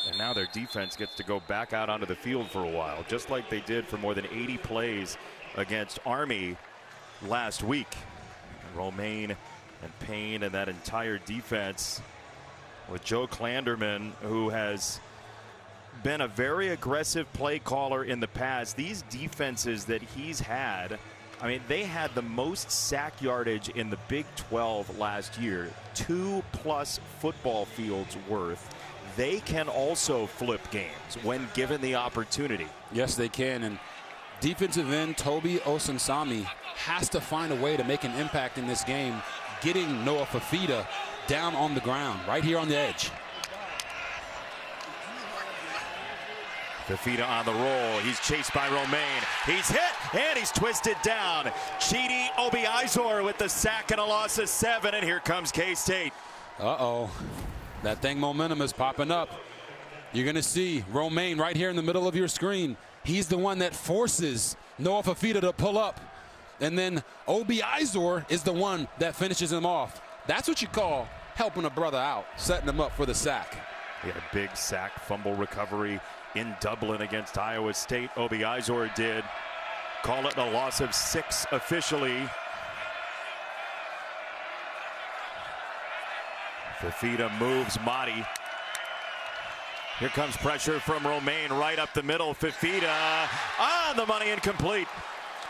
And now their defense gets to go back out onto the field for a while, just like they did for more than 80 plays against Army last week. Romaine and Payne and that entire defense with Joe Klanderman, who has been a very aggressive play caller in the past. These defenses that he's had, I mean, they had the most sack yardage in the Big 12 last year, 2+ football fields worth. They can also flip games when given the opportunity. Yes, they can. And defensive end Toby Osunsami has to find a way to make an impact in this game, getting Noah Fafita down on the ground, right here on the edge. Fafita on the roll. He's chased by Romaine. He's hit, and he's twisted down. Chidi Obiizor with the sack and a loss of 7, and here comes K-State. Uh-oh. That thing momentum is popping up. You're going to see Romaine right here in the middle of your screen. He's the one that forces Noah Fafita to pull up. And then Obiizor is the one that finishes him off. That's what you call helping a brother out, setting him up for the sack. He had a big sack fumble recovery in Dublin against Iowa State. Obiizor did. Call it a loss of 6 officially. Fafita moves Motti. Here comes pressure from Romaine right up the middle. Fafita on the money, incomplete.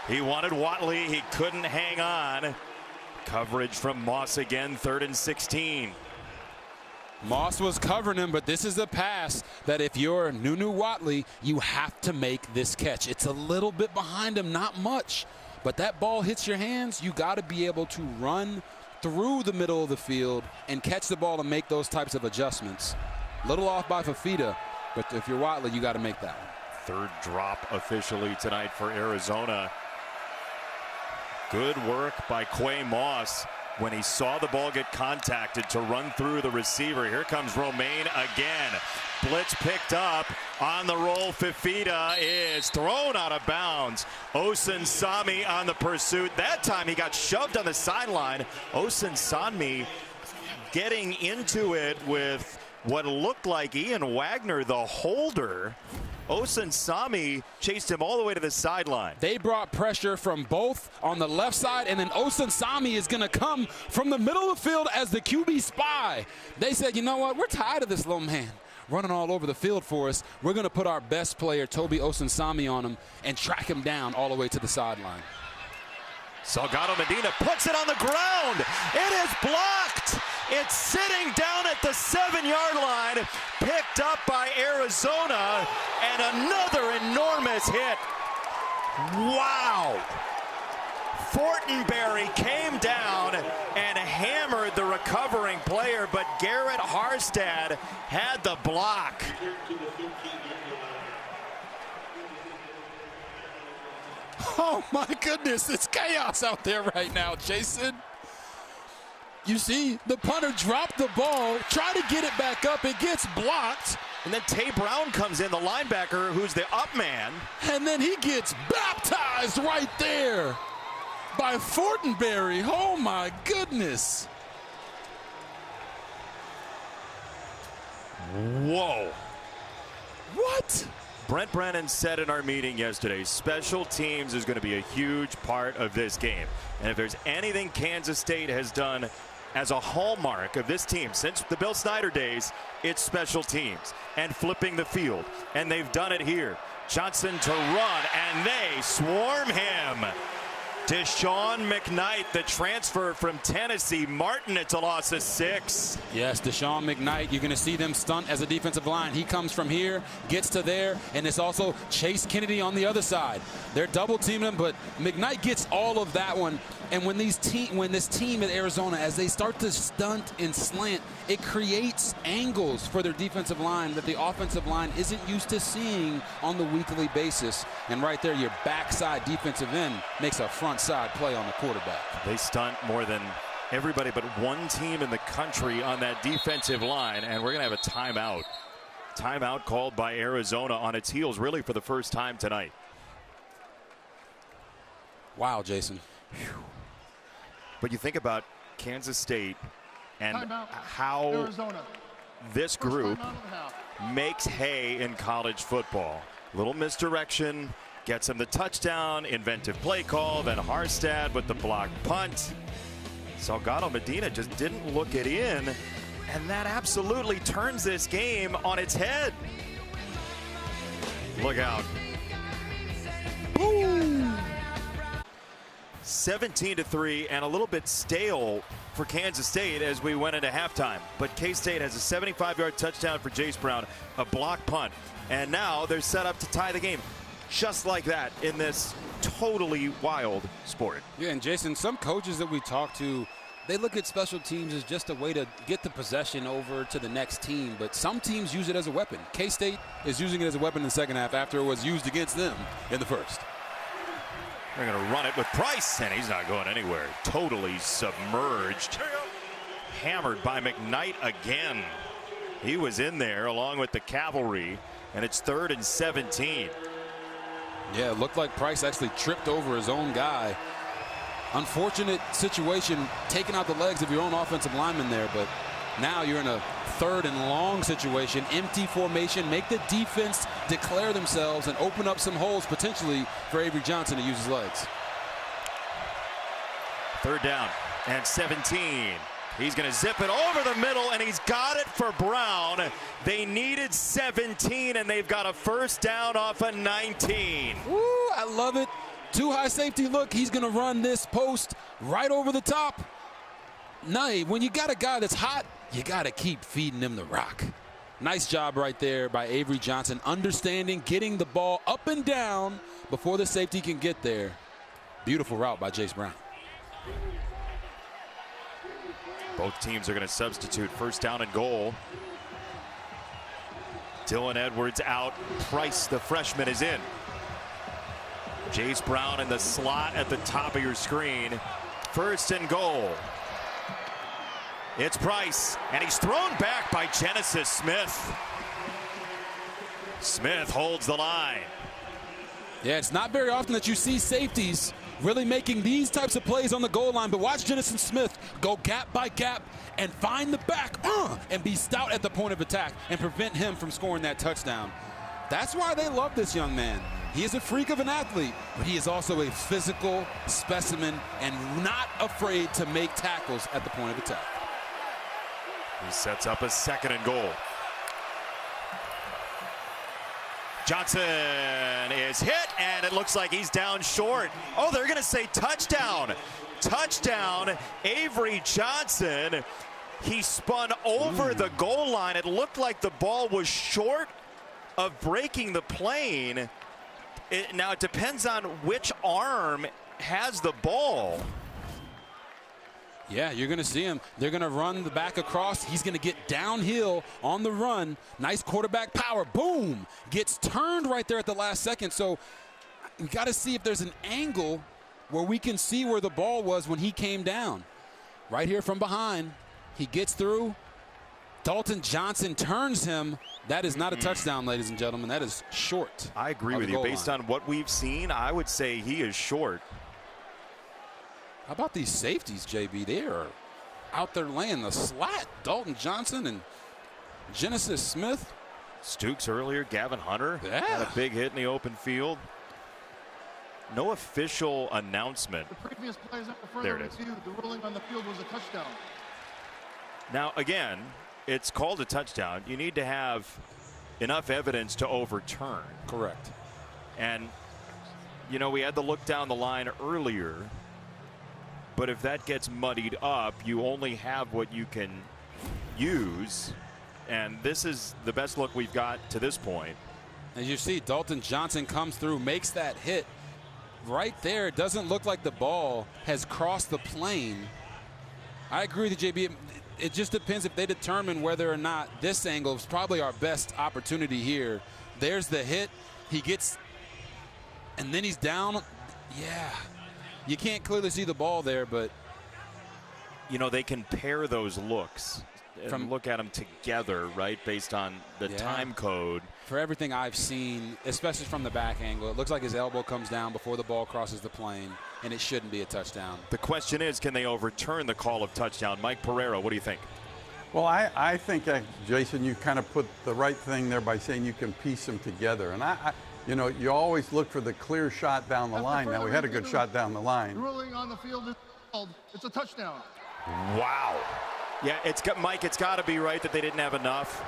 He wanted Watley. He couldn't hang on. Coverage from Moss again, 3rd and 16. Moss was covering him, but this is a pass that if you're Nunu Watley, you have to make this catch. It's a little bit behind him, not much, but that ball hits your hands. You got to be able to run through the middle of the field and catch the ball and make those types of adjustments. Little off by Fafita, but if you're Watley, you got to make that one. 3rd drop officially tonight for Arizona. Good work by Quay Moss. when he saw the ball get contacted to run through the receiver. Here comes Romaine again. Blitz picked up on the roll. Fifita is thrown out of bounds. Osunsami on the pursuit. That time he got shoved on the sideline. Osunsami getting into it with what looked like Ian Wagner, the holder. Osunsami chased him all the way to the sideline. They brought pressure from both on the left side, and then Osunsami is going to come from the middle of the field as the QB spy. They said, you know what, we're tired of this little man running all over the field for us. We're going to put our best player, Toby Osunsami, on him and track him down all the way to the sideline. Salgado Medina puts it on the ground. It is blocked. It's sitting down at the 7-yard line, picked up by Arizona, and another enormous hit. Wow. Fortenberry came down and hammered the recovering player, but Garrett Harstad had the block. Oh my goodness, it's chaos out there right now, Jason. You see the punter drop the ball, try to get it back up, it gets blocked. And then Tay Brown comes in, the linebacker, who's the up man. And then he gets baptized right there by Fortenberry. Oh my goodness. Whoa. What? Brent Brennan said in our meeting yesterday, special teams is going to be a huge part of this game. And if there's anything Kansas State has done as a hallmark of this team since the Bill Snyder days, it's special teams and flipping the field. And they've done it here. Johnson to run, and they swarm him. Deshaun McKnight, the transfer from Tennessee. Martin, it's a loss of 6. Yes, Deshaun McKnight, you're going to see them stunt as a defensive line. He comes from here, gets to there, and it's also Chase Kennedy on the other side. They're double teaming him, but McKnight gets all of that one. And when this team at Arizona, as they start to stunt and slant, it creates angles for their defensive line that the offensive line isn't used to seeing on the weekly basis. And right there, your backside defensive end makes a front side play on the quarterback. They stunt more than everybody but one team in the country on that defensive line, and we're going to have a timeout. Timeout called by Arizona on its heels really for the first time tonight. Wow, Jason. Whew. But you think about Kansas State and how Arizona. This group makes hay in college football. Little misdirection, gets him the touchdown, inventive play call, then Harstad with the blocked punt. Salgado Medina just didn't look it in, and that absolutely turns this game on its head. Look out. Boom! 17-3 and a little bit stale for Kansas State as we went into halftime. But K-State has a 75-yard touchdown for Jace Brown, a block punt, and now they're set up to tie the game. Just like that in this totally wild sport. Yeah, and Jason, some coaches that we talk to, they look at special teams as just a way to get the possession over to the next team, but some teams use it as a weapon. K-State is using it as a weapon in the second half after it was used against them in the first. They're going to run it with Price, and he's not going anywhere. Totally submerged. Hammered by McKnight again. He was in there along with the cavalry, and it's 3rd and 17. Yeah, it looked like Price actually tripped over his own guy. Unfortunate situation, taking out the legs of your own offensive lineman there, but now you're in a 3rd and long situation, empty formation, make the defense declare themselves and open up some holes potentially for Avery Johnson to use his legs. 3rd down and 17. He's going to zip it over the middle, and he's got it for Brown. They needed 17, and they've got a 1st down off a 19. Ooh, I love it. Too high safety look. He's going to run this post right over the top. No, when you got a guy that's hot, you got to keep feeding him the rock. Nice job right there by Avery Johnson, understanding, getting the ball up and down before the safety can get there. Beautiful route by Jace Brown. Both teams are going to substitute 1st down and goal. Dylan Edwards out. Price, the freshman, is in. Jace Brown in the slot at the top of your screen. 1st and goal. It's Price, and he's thrown back by Genesis Smith. Smith holds the line. Yeah, it's not very often that you see safeties really making these types of plays on the goal line, but watch Genesis Smith go gap by gap and find the back and be stout at the point of attack and prevent him from scoring that touchdown. That's why they love this young man. He is a freak of an athlete, but he is also a physical specimen and not afraid to make tackles at the point of attack. He sets up a 2nd and goal. Johnson is hit, and it looks like he's down short. Oh, they're going to say touchdown. Touchdown, Avery Johnson. He spun over the goal line. It looked like the ball was short of breaking the plane. Now, it depends on which arm has the ball. Yeah, you're going to see him. They're going to run the back across. He's going to get downhill on the run. Nice quarterback power. Boom. Gets turned right there at the last second. So we got to see if there's an angle where we can see where the ball was when he came down. Right here from behind. He gets through. Dalton Johnson turns him. That is not a touchdown, ladies and gentlemen. That is short. I agree with you. Based on what we've seen, I would say he is short. How about these safeties, JB? They are out there laying the slat. Dalton Johnson and Genesis Smith. Stooks earlier, Gavin Hunter had a big hit in the open field. No official announcement. The previous plays after There further it is. review, the ruling on the field was a touchdown. Now, again, it's called a touchdown. You need to have enough evidence to overturn. Correct. And, you know, we had to look down the line earlier. But if that gets muddied up, you only have what you can use. And this is the best look we've got to this point. As you see, Dalton Johnson comes through, makes that hit. Right there, it doesn't look like the ball has crossed the plane. I agree with you, JB. It just depends if they determine whether or not this angle is probably our best opportunity here. There's the hit. He gets, and then he's down. Yeah. You can't clearly see the ball there, but. You know, they can pair those looks and look at them together, right, based on the time code. For everything I've seen, especially from the back angle, it looks like his elbow comes down before the ball crosses the plane, and it shouldn't be a touchdown. The question is, can they overturn the call of touchdown? Mike Pereira, what do you think? Well, I think, Jason, you kind of put the right thing there by saying you can piece them together. And, you know, you always look for the clear shot down the line. Now, we had a good shot down the line. The ruling on the field is called. It's a touchdown. Wow. Yeah, Mike, it's got to be right that they didn't have enough.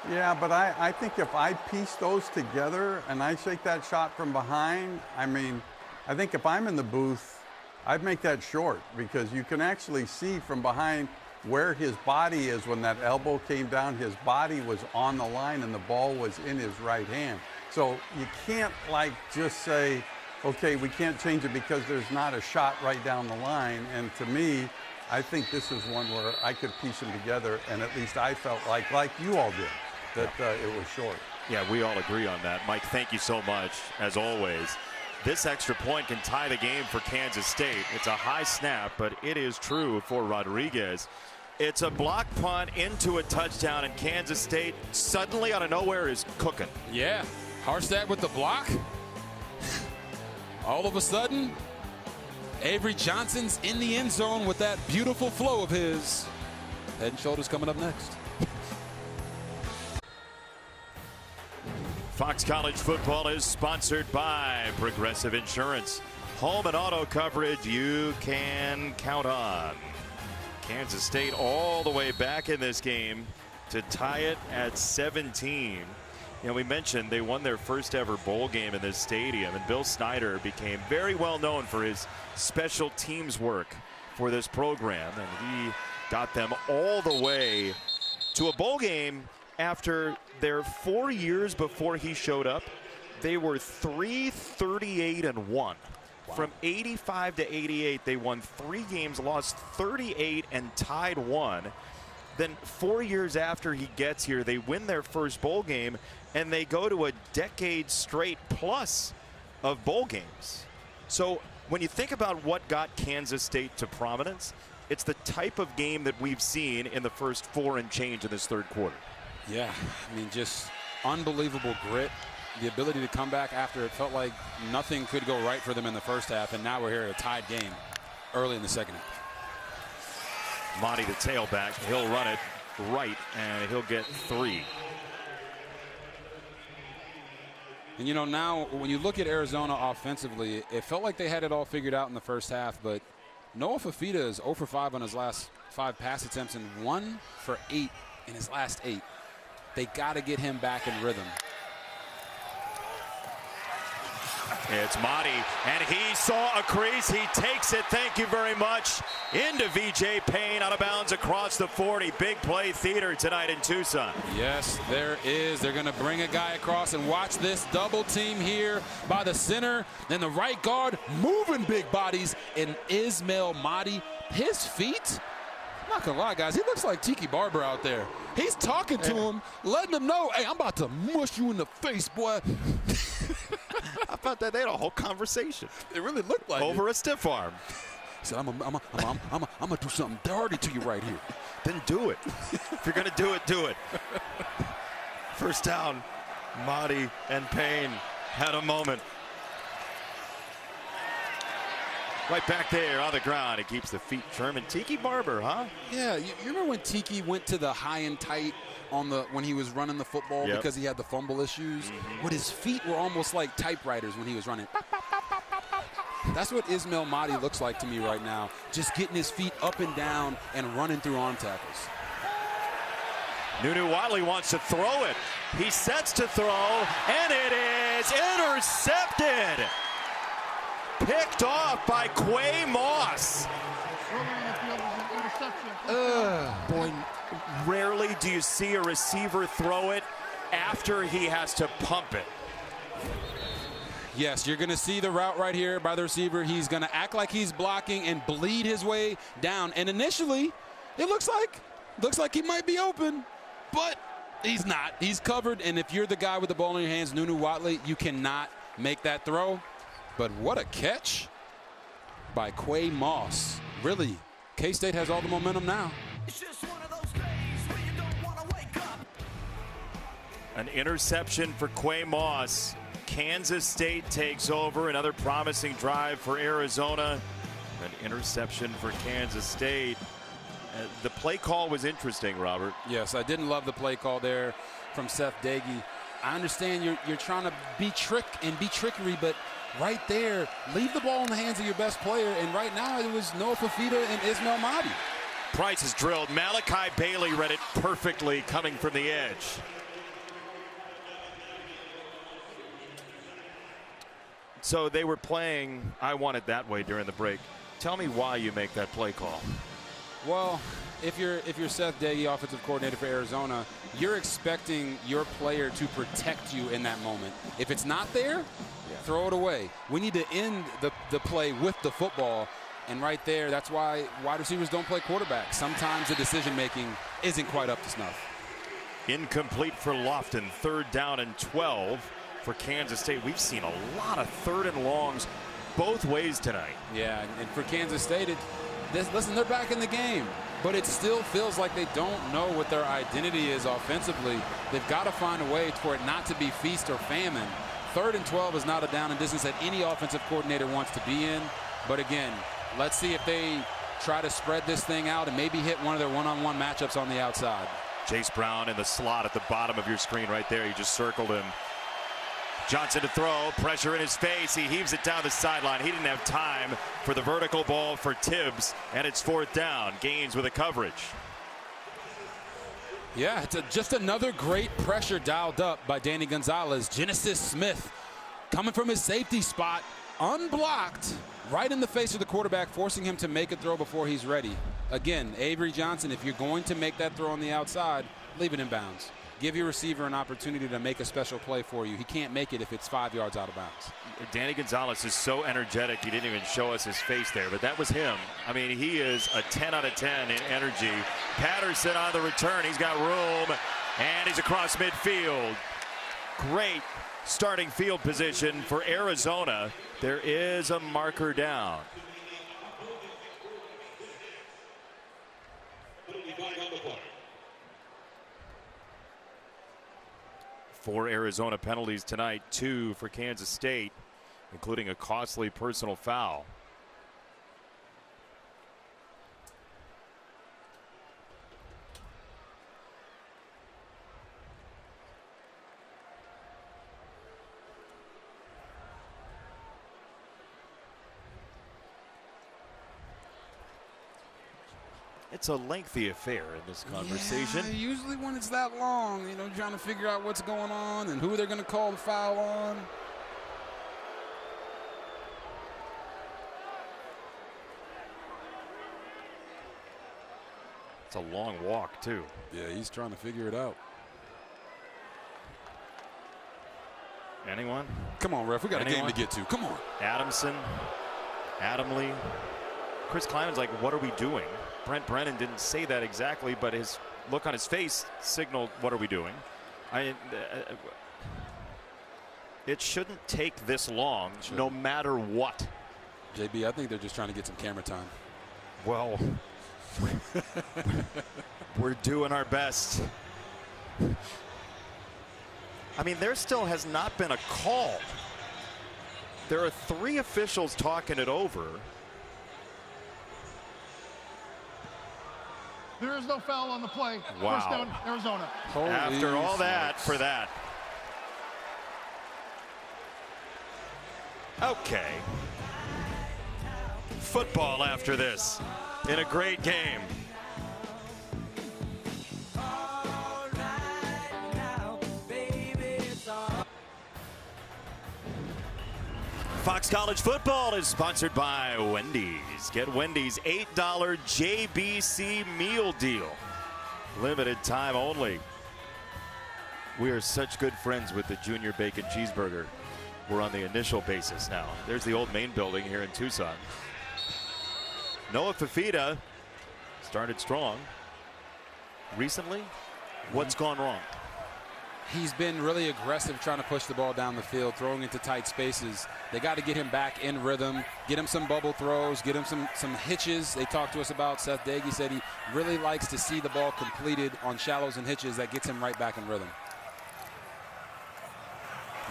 Yeah, but I think if I piece those together and I take that shot from behind, I mean, I think if I'm in the booth, I'd make that short because you can actually see from behind where his body is when that elbow came down. His body was on the line and the ball was in his right hand. So you can't like just say, okay, we can't change it because there's not a shot right down the line. And to me, I think this is one where I could piece them together, and at least I felt like you all did, that it was short. Yeah, we all agree on that. Mike, thank you so much, as always. This extra point can tie the game for Kansas State. It's a high snap, but it is true for Rodriguez. It's a block punt into a touchdown, and Kansas State suddenly out of nowhere is cooking. Yeah, Harstad with the block. All of a sudden, Avery Johnson's in the end zone with that beautiful flow of his. Head and Shoulders coming up next. Fox College football is sponsored by Progressive Insurance. Home and auto coverage you can count on. Kansas State all the way back in this game to tie it at 17. You know, we mentioned they won their first ever bowl game in this stadium, and Bill Snyder became very well known for his special teams work for this program, and he got them all the way to a bowl game after their 4 years before he showed up. They were 3-38-1. Wow. From 85 to 88, they won 3 games, lost 38, and tied 1. Then 4 years after he gets here, they win their first bowl game, and they go to a decade straight plus of bowl games. So when you think about what got Kansas State to prominence, it's the type of game that we've seen in the first 4 and change in this third quarter. Yeah, I mean, just unbelievable grit, the ability to come back after it felt like nothing could go right for them in the first half, and now we're here at a tied game early in the second half. Monty, the tailback, he'll run it right, and he'll get 3. And, you know, now when you look at Arizona offensively, it felt like they had it all figured out in the first half, but Noah Fifita is 0 for 5 on his last 5 pass attempts and 1 for 8 in his last 8. They got to get him back in rhythm. It's Monty, and he saw a crease. He takes it. Thank you very much. Into VJ Payne, out of bounds across the 40. Big play theater tonight in Tucson. Yes, there is. They're going to bring a guy across, and watch this double team here by the center. Then the right guard moving big bodies. And Ismail Mahdi, his feet, I'm not going to lie, guys, he looks like Tiki Barber out there. He's talking to him, letting him know, hey, I'm about to mush you in the face, boy. How about that? They had a whole conversation. It really looked like over a stiff arm. He said, I'm gonna do something dirty to you right here. Then do it. If you're gonna do it, do it. First down. Mahdi and Payne had a moment. Right back there on the ground. He keeps the feet firm. And Tiki Barber, huh? Yeah, you remember when Tiki went to the high and tight on the when he was running the football because he had the fumble issues? But his feet were almost like typewriters when he was running. That's what Ismail Mahdi looks like to me right now. Just getting his feet up and down and running through arm tackles. Nunu Watley wants to throw it. He sets to throw, and it is intercepted. Picked off by Quay Moss. Boy, rarely do you see a receiver throw it after he has to pump it. Yes, you're going to see the route right here by the receiver. He's going to act like he's blocking and bleed his way down. And initially, it looks like he might be open, but he's not. He's covered, and if you're the guy with the ball in your hands, Nunu Watley, you cannot make that throw. But what a catch by Quay Moss. Really, K-State has all the momentum now. An interception for Quay Moss. Kansas State takes over. Another promising drive for Arizona. An interception for Kansas State. The play call was interesting, Robert. Yes, I didn't love the play call there from Seth Doege. I understand you're trying to be trickery, but right there, leave the ball in the hands of your best player. And right now, it was Noah Fifita and Ismail Mahdi. Price is drilled. Malachi Bailey read it perfectly coming from the edge. So they were playing I Want It That Way during the break. Tell me why you make that play call. Well, if you're Seth Doege, offensive coordinator for Arizona, you're expecting your player to protect you in that moment. If it's not there, throw it away. We need to end the play with the football. And right there, that's why wide receivers don't play quarterback. Sometimes the decision-making isn't quite up to snuff. Incomplete for Lofton. 3rd down and 12 for Kansas State. We've seen a lot of 3rd and longs both ways tonight. Yeah, and for Kansas State, listen, they're back in the game, but it still feels like they don't know what their identity is offensively. They've got to find a way for it not to be feast or famine. 3rd and 12 is not a down and distance that any offensive coordinator wants to be in. But again, let's see if they try to spread this thing out and maybe hit one of their one-on-one matchups on the outside. Chase Brown in the slot at the bottom of your screen right there. You just circled him. Johnson to throw, pressure in his face. He heaves it down the sideline. He didn't have time for the vertical ball for Tibbs, and it's 4th down. Gaines with a coverage. Yeah, it's just another great pressure dialed up by Danny Gonzalez. Genesis Smith coming from his safety spot, unblocked, right in the face of the quarterback, forcing him to make a throw before he's ready. Again, Avery Johnson, if you're going to make that throw on the outside, leave it in bounds. Give your receiver an opportunity to make a special play for you. He can't make it if it's 5 yards out of bounds. Danny Gonzalez is so energetic, he didn't even show us his face there, but that was him. I mean, he is a 10 out of 10 in energy. Patterson on the return. He's got room, and he's across midfield. Great starting field position for Arizona. There is a marker down. 4 Arizona penalties tonight, 2 for Kansas State, including a costly personal foul. It's a lengthy affair in this conversation. Yeah, usually when it's that long, trying to figure out what's going on and who they're going to call the foul on. It's a long walk, too. Yeah, he's trying to figure it out. Anyone? Come on, ref. We got a game to get to. Come on. Adamson, Adamle. Chris Kleiman's like, what are we doing? Brent Brennan didn't say that exactly, but his look on his face signaled, what are we doing? It shouldn't take this long, no matter what. JB, I think they're just trying to get some camera time. Well, we're doing our best. I mean, there still has not been a call. There are 3 officials talking it over. There is no foul on the play. Wow. First down, Arizona. After all that, for that. Okay. Football after this in a great game. Fox College Football is sponsored by Wendy's. Get Wendy's $8 JBC meal deal. Limited time only. We are such good friends with the Junior Bacon Cheeseburger. We're on the initial basis now. There's the old main building here in Tucson. Noah Fifita started strong. Recently, what's gone wrong? He's been really aggressive trying to push the ball down the field, throwing into tight spaces. They got to get him back in rhythm, get him some bubble throws, get him some hitches. They talked to us about Seth Daggy said he really likes to see the ball completed on shallows and hitches. That gets him right back in rhythm.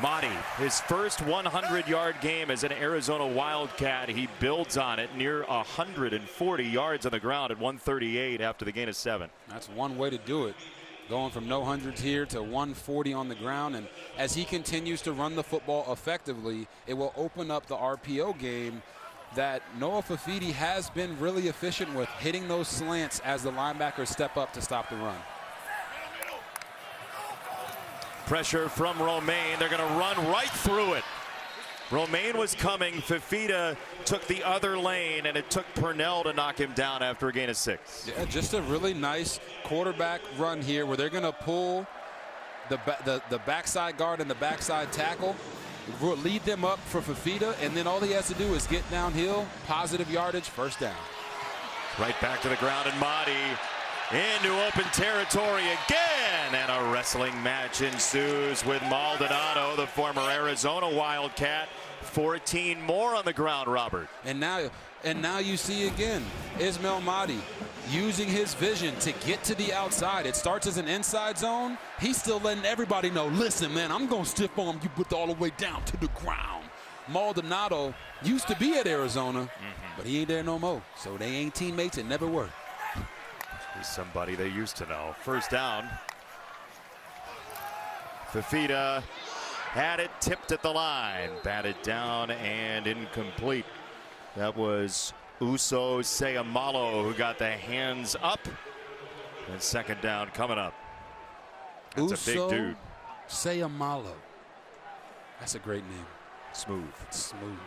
Madi, his first 100-yard game as an Arizona Wildcat. He builds on it, near 140 yards on the ground at 138 after the gain of 7. That's one way to do it. Going from no hundreds here to 140 on the ground. And as he continues to run the football effectively, it will open up the RPO game that Noah Fifita has been really efficient with, hitting those slants as the linebackers step up to stop the run. Pressure from Romaine. They're going to run right through it. Romaine was coming. Fifita took the other lane, and it took Purnell to knock him down after a gain of 6. Yeah, just a really nice quarterback run here where they're going to pull the backside guard and the backside tackle, lead them up for Fifita, and then all he has to do is get downhill, positive yardage, first down. Right back to the ground, and Madi into open territory again, and a wrestling match ensues with Maldonado, the former Arizona Wildcat. 14 more on the ground, Robert. And now you see again Ismail Madi using his vision to get to the outside. It starts as an inside zone. He's still letting everybody know, listen, man, I'm going to stiff arm you all the way down to the ground. Maldonado used to be at Arizona, but he ain't there no more. So they ain't teammates and never were. He's somebody they used to know. First down. Fifita had it tipped at the line. Batted down and incomplete. That was Uso Seumalo who got the hands up. And second down coming up. That's Uso a big dude. Seumalo. That's a great name. Smooth. Smooth.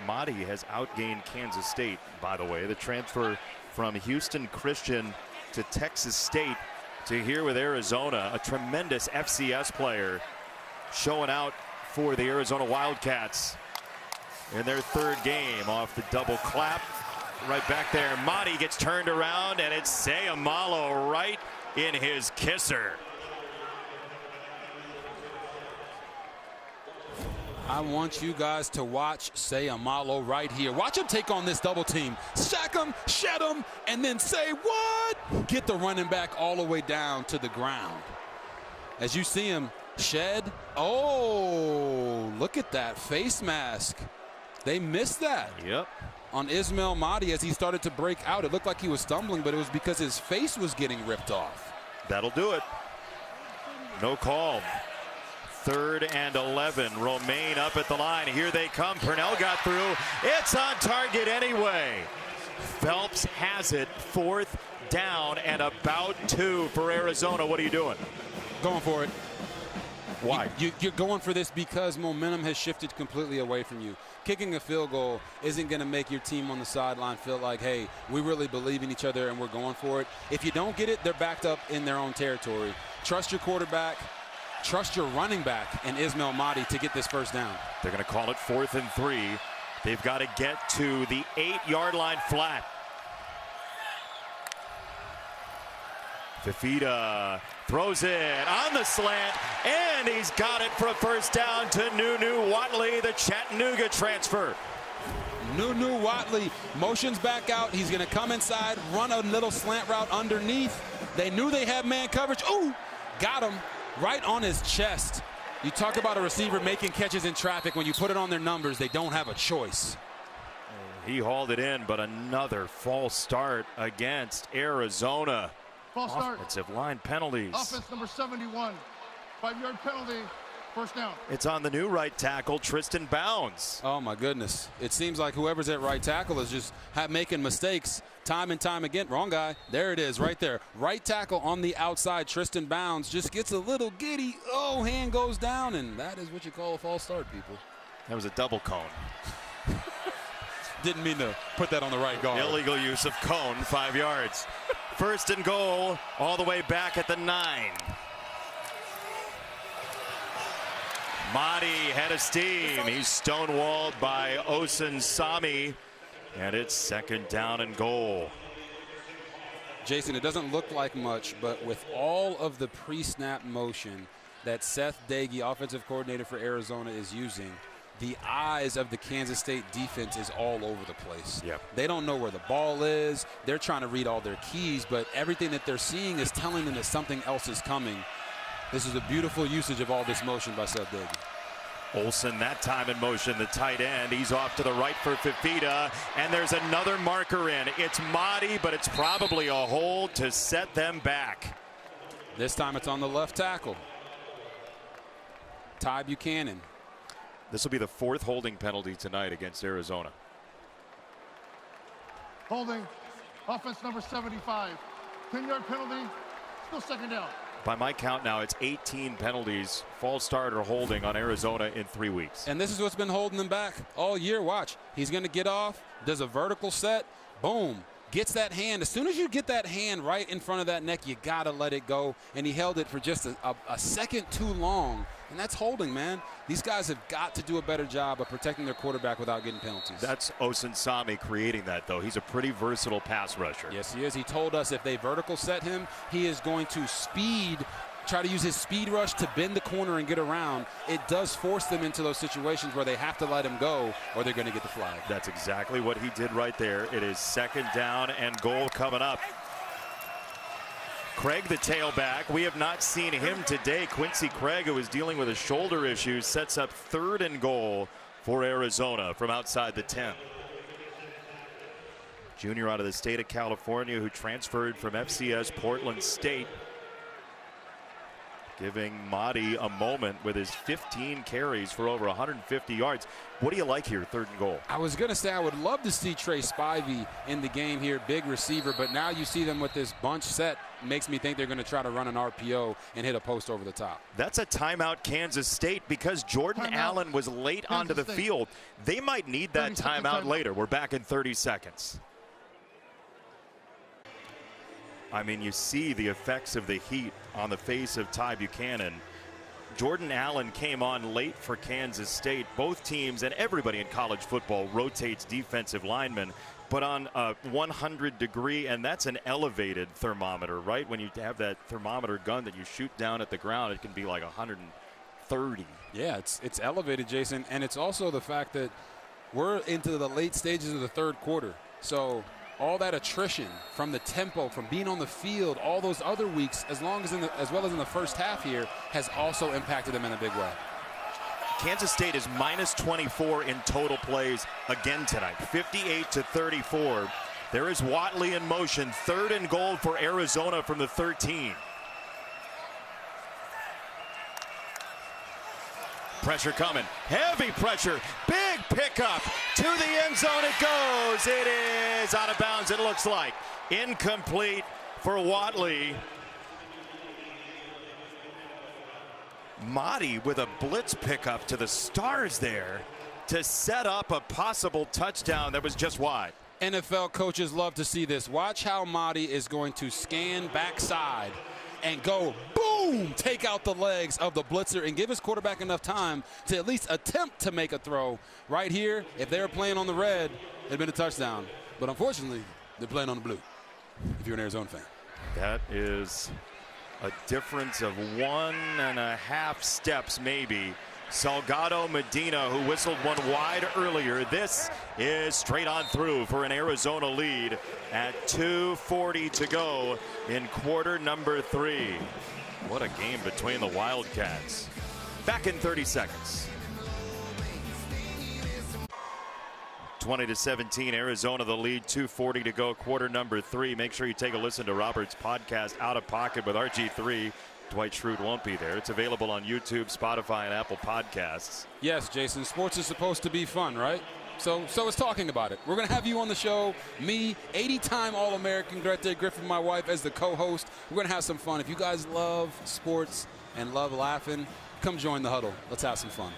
Madi has outgained Kansas State, by the way. The transfer from Houston Christian to Texas State to here with Arizona. A tremendous FCS player showing out for the Arizona Wildcats in their third game off the double clap. Right back there, Madi gets turned around, and it's Seumalo right in his kisser. I want you guys to watch Seumalo right here. Watch him take on this double team. Shack him, shed him, and then say what? Get the running back all the way down to the ground. as you see him shed. Oh, look at that face mask. They missed that. Yep. On Ismail Mahdi as he started to break out. It looked like he was stumbling, but it was because his face was getting ripped off. That'll do it. No call. 3rd and 11. Romaine up at the line. Here they come. Purnell got through. It's on target anyway. Phelps has it. 4th down and about 2 for Arizona. What are you doing? Going for it. Why? You're going for this because momentum has shifted completely away from you. Kicking a field goal isn't going to make your team on the sideline feel like, hey, we really believe in each other and we're going for it. If you don't get it, they're backed up in their own territory. Trust your quarterback. Trust your running back in Ismail Mahdi to get this first down. They're going to call it 4th and 3. They've got to get to the 8-yard line flat. Fifita throws it on the slant, and he's got it for a first down to Nunu Watley, the Chattanooga transfer. Nunu Watley motions back out. He's going to come inside, run a little slant route underneath. They knew they had man coverage. Ooh, got him right on his chest. You talk about a receiver making catches in traffic. When you put it on their numbers, they don't have a choice. He hauled it in, but another false start against Arizona. False start. Offensive line penalties. Offense number 71. 5-yard penalty. First down. It's on the new right tackle, Tristan Bounds. Oh, my goodness. It seems like whoever's at right tackle is just making mistakes time and time again. Wrong guy. There it is right there. Right tackle on the outside. Tristan Bounds just gets a little giddy. Oh, hand goes down, and that is what you call a false start, people. That was a double cone. Didn't mean to put that on the right guard. Illegal use of cone, 5 yards. 1st and goal, all the way back at the 9. Mahdi head of steam. He's stonewalled by Osun Sami, and it's 2nd down and goal. Jason, it doesn't look like much, but with all of the pre-snap motion that Seth Doege, offensive coordinator for Arizona, is using, the eyes of the Kansas State defense is all over the place. Yep. They don't know where the ball is. They're trying to read all their keys, but everything that they're seeing is telling them that something else is coming. This is a beautiful usage of all this motion by Seth Doege. Olsen that time in motion, the tight end. He's off to the right for Fifita, and there's another marker in. It's Mahdi, but it's probably a hold to set them back. This time it's on the left tackle. Ty Buchanan. This will be the 4th holding penalty tonight against Arizona. Holding. Offense number 75. 10-yard penalty. Still 2nd down. By my count now, it's 18 penalties, false start or holding on Arizona in 3 weeks. And this is what's been holding them back all year. Watch. He's going to get off, does a vertical set, boom, gets that hand. As soon as you get that hand right in front of that neck, you got to let it go. And he held it for just a second too long. And that's holding, man. These guys have got to do a better job of protecting their quarterback without getting penalties. That's Osun Sami creating that, though. He's a pretty versatile pass rusher. Yes, he is. He told us if they vertical set him, he is going to try to use his speed rush to bend the corner and get around. It does force them into those situations where they have to let him go or they're going to get the flag. That's exactly what he did right there. It is 2nd down and goal coming up. Craig, the tailback, we have not seen him today. Quincy Craig, who is dealing with a shoulder issue, sets up 3rd and goal for Arizona from outside the 10. Junior out of the state of California who transferred from FCS Portland State. Giving Mahdi a moment with his 15 carries for over 150 yards. What do you like here, 3rd and goal? I was going to say I would love to see Trey Spivey in the game here, big receiver, but now you see them with this bunch set. Makes me think they're going to try to run an RPO and hit a post over the top. That's a timeout, Kansas State, because Jordan Allen was late onto the field. They might need that timeout later. We're back in 30 seconds. I mean, you see the effects of the heat on the face of Ty Buchanan. Jordan Allen came on late for Kansas State. Both teams and everybody in college football rotates defensive linemen, but on a 100-degree, and that's an elevated thermometer, right? When you have that thermometer gun that you shoot down at the ground, it can be like 130. Yeah, it's elevated, Jason, and it's also the fact that we're into the late stages of the 3rd quarter. So all that attrition from the tempo, from being on the field, all those other weeks, as well as in the first half here, has also impacted them in a big way. Kansas State is minus 24 in total plays again tonight, 58-34. There is Watley in motion, 3rd and goal for Arizona from the 13. Pressure coming, heavy pressure, big pickup to the end zone. It goes. It is out of bounds. It looks like incomplete for Watley. Motti with a blitz pickup to the stars there to set up a possible touchdown that was just wide. NFL coaches love to see this. Watch how Motti is going to scan backside and go boom, take out the legs of the blitzer and give his quarterback enough time to at least attempt to make a throw. Right here, if they were playing on the red, it'd been a touchdown. But unfortunately, they're playing on the blue, if you're an Arizona fan. That is a difference of 1.5 steps maybe. Salgado Medina, who whistled one wide earlier. This is straight on through for an Arizona lead at 2:40 to go in quarter number 3. What a game between the Wildcats. Back in 30 seconds. 20-17, Arizona the lead, 2:40 to go, quarter number 3. Make sure you take a listen to Robert's podcast, Out of Pocket with RG3. Dwight Schrute won't be there. It's available on YouTube, Spotify, and Apple Podcasts. Yes, Jason, sports is supposed to be fun, right? So it's talking about it. We're going to have you on the show, me, 80-time All-American Grete Griffin, my wife, as the co-host. We're going to have some fun. If you guys love sports and love laughing, come join the huddle. Let's have some fun.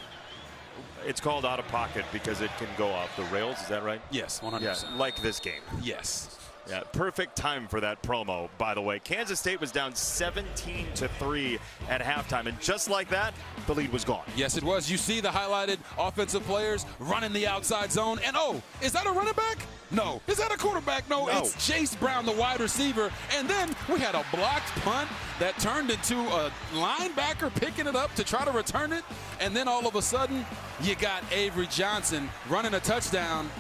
It's called Out of Pocket because it can go off the rails. Is that right? Yes, 100%. Yeah, like this game. Yes. Yeah, perfect time for that promo, by the way. Kansas State was down 17-3 at halftime, and just like that, the lead was gone. Yes, it was. You see the highlighted offensive players running the outside zone, and oh, is that a running back? No. Is that a quarterback? No, it's Chase Brown, the wide receiver. And then we had a blocked punt that turned into a linebacker picking it up to try to return it, and then all of a sudden, you got Avery Johnson running a touchdown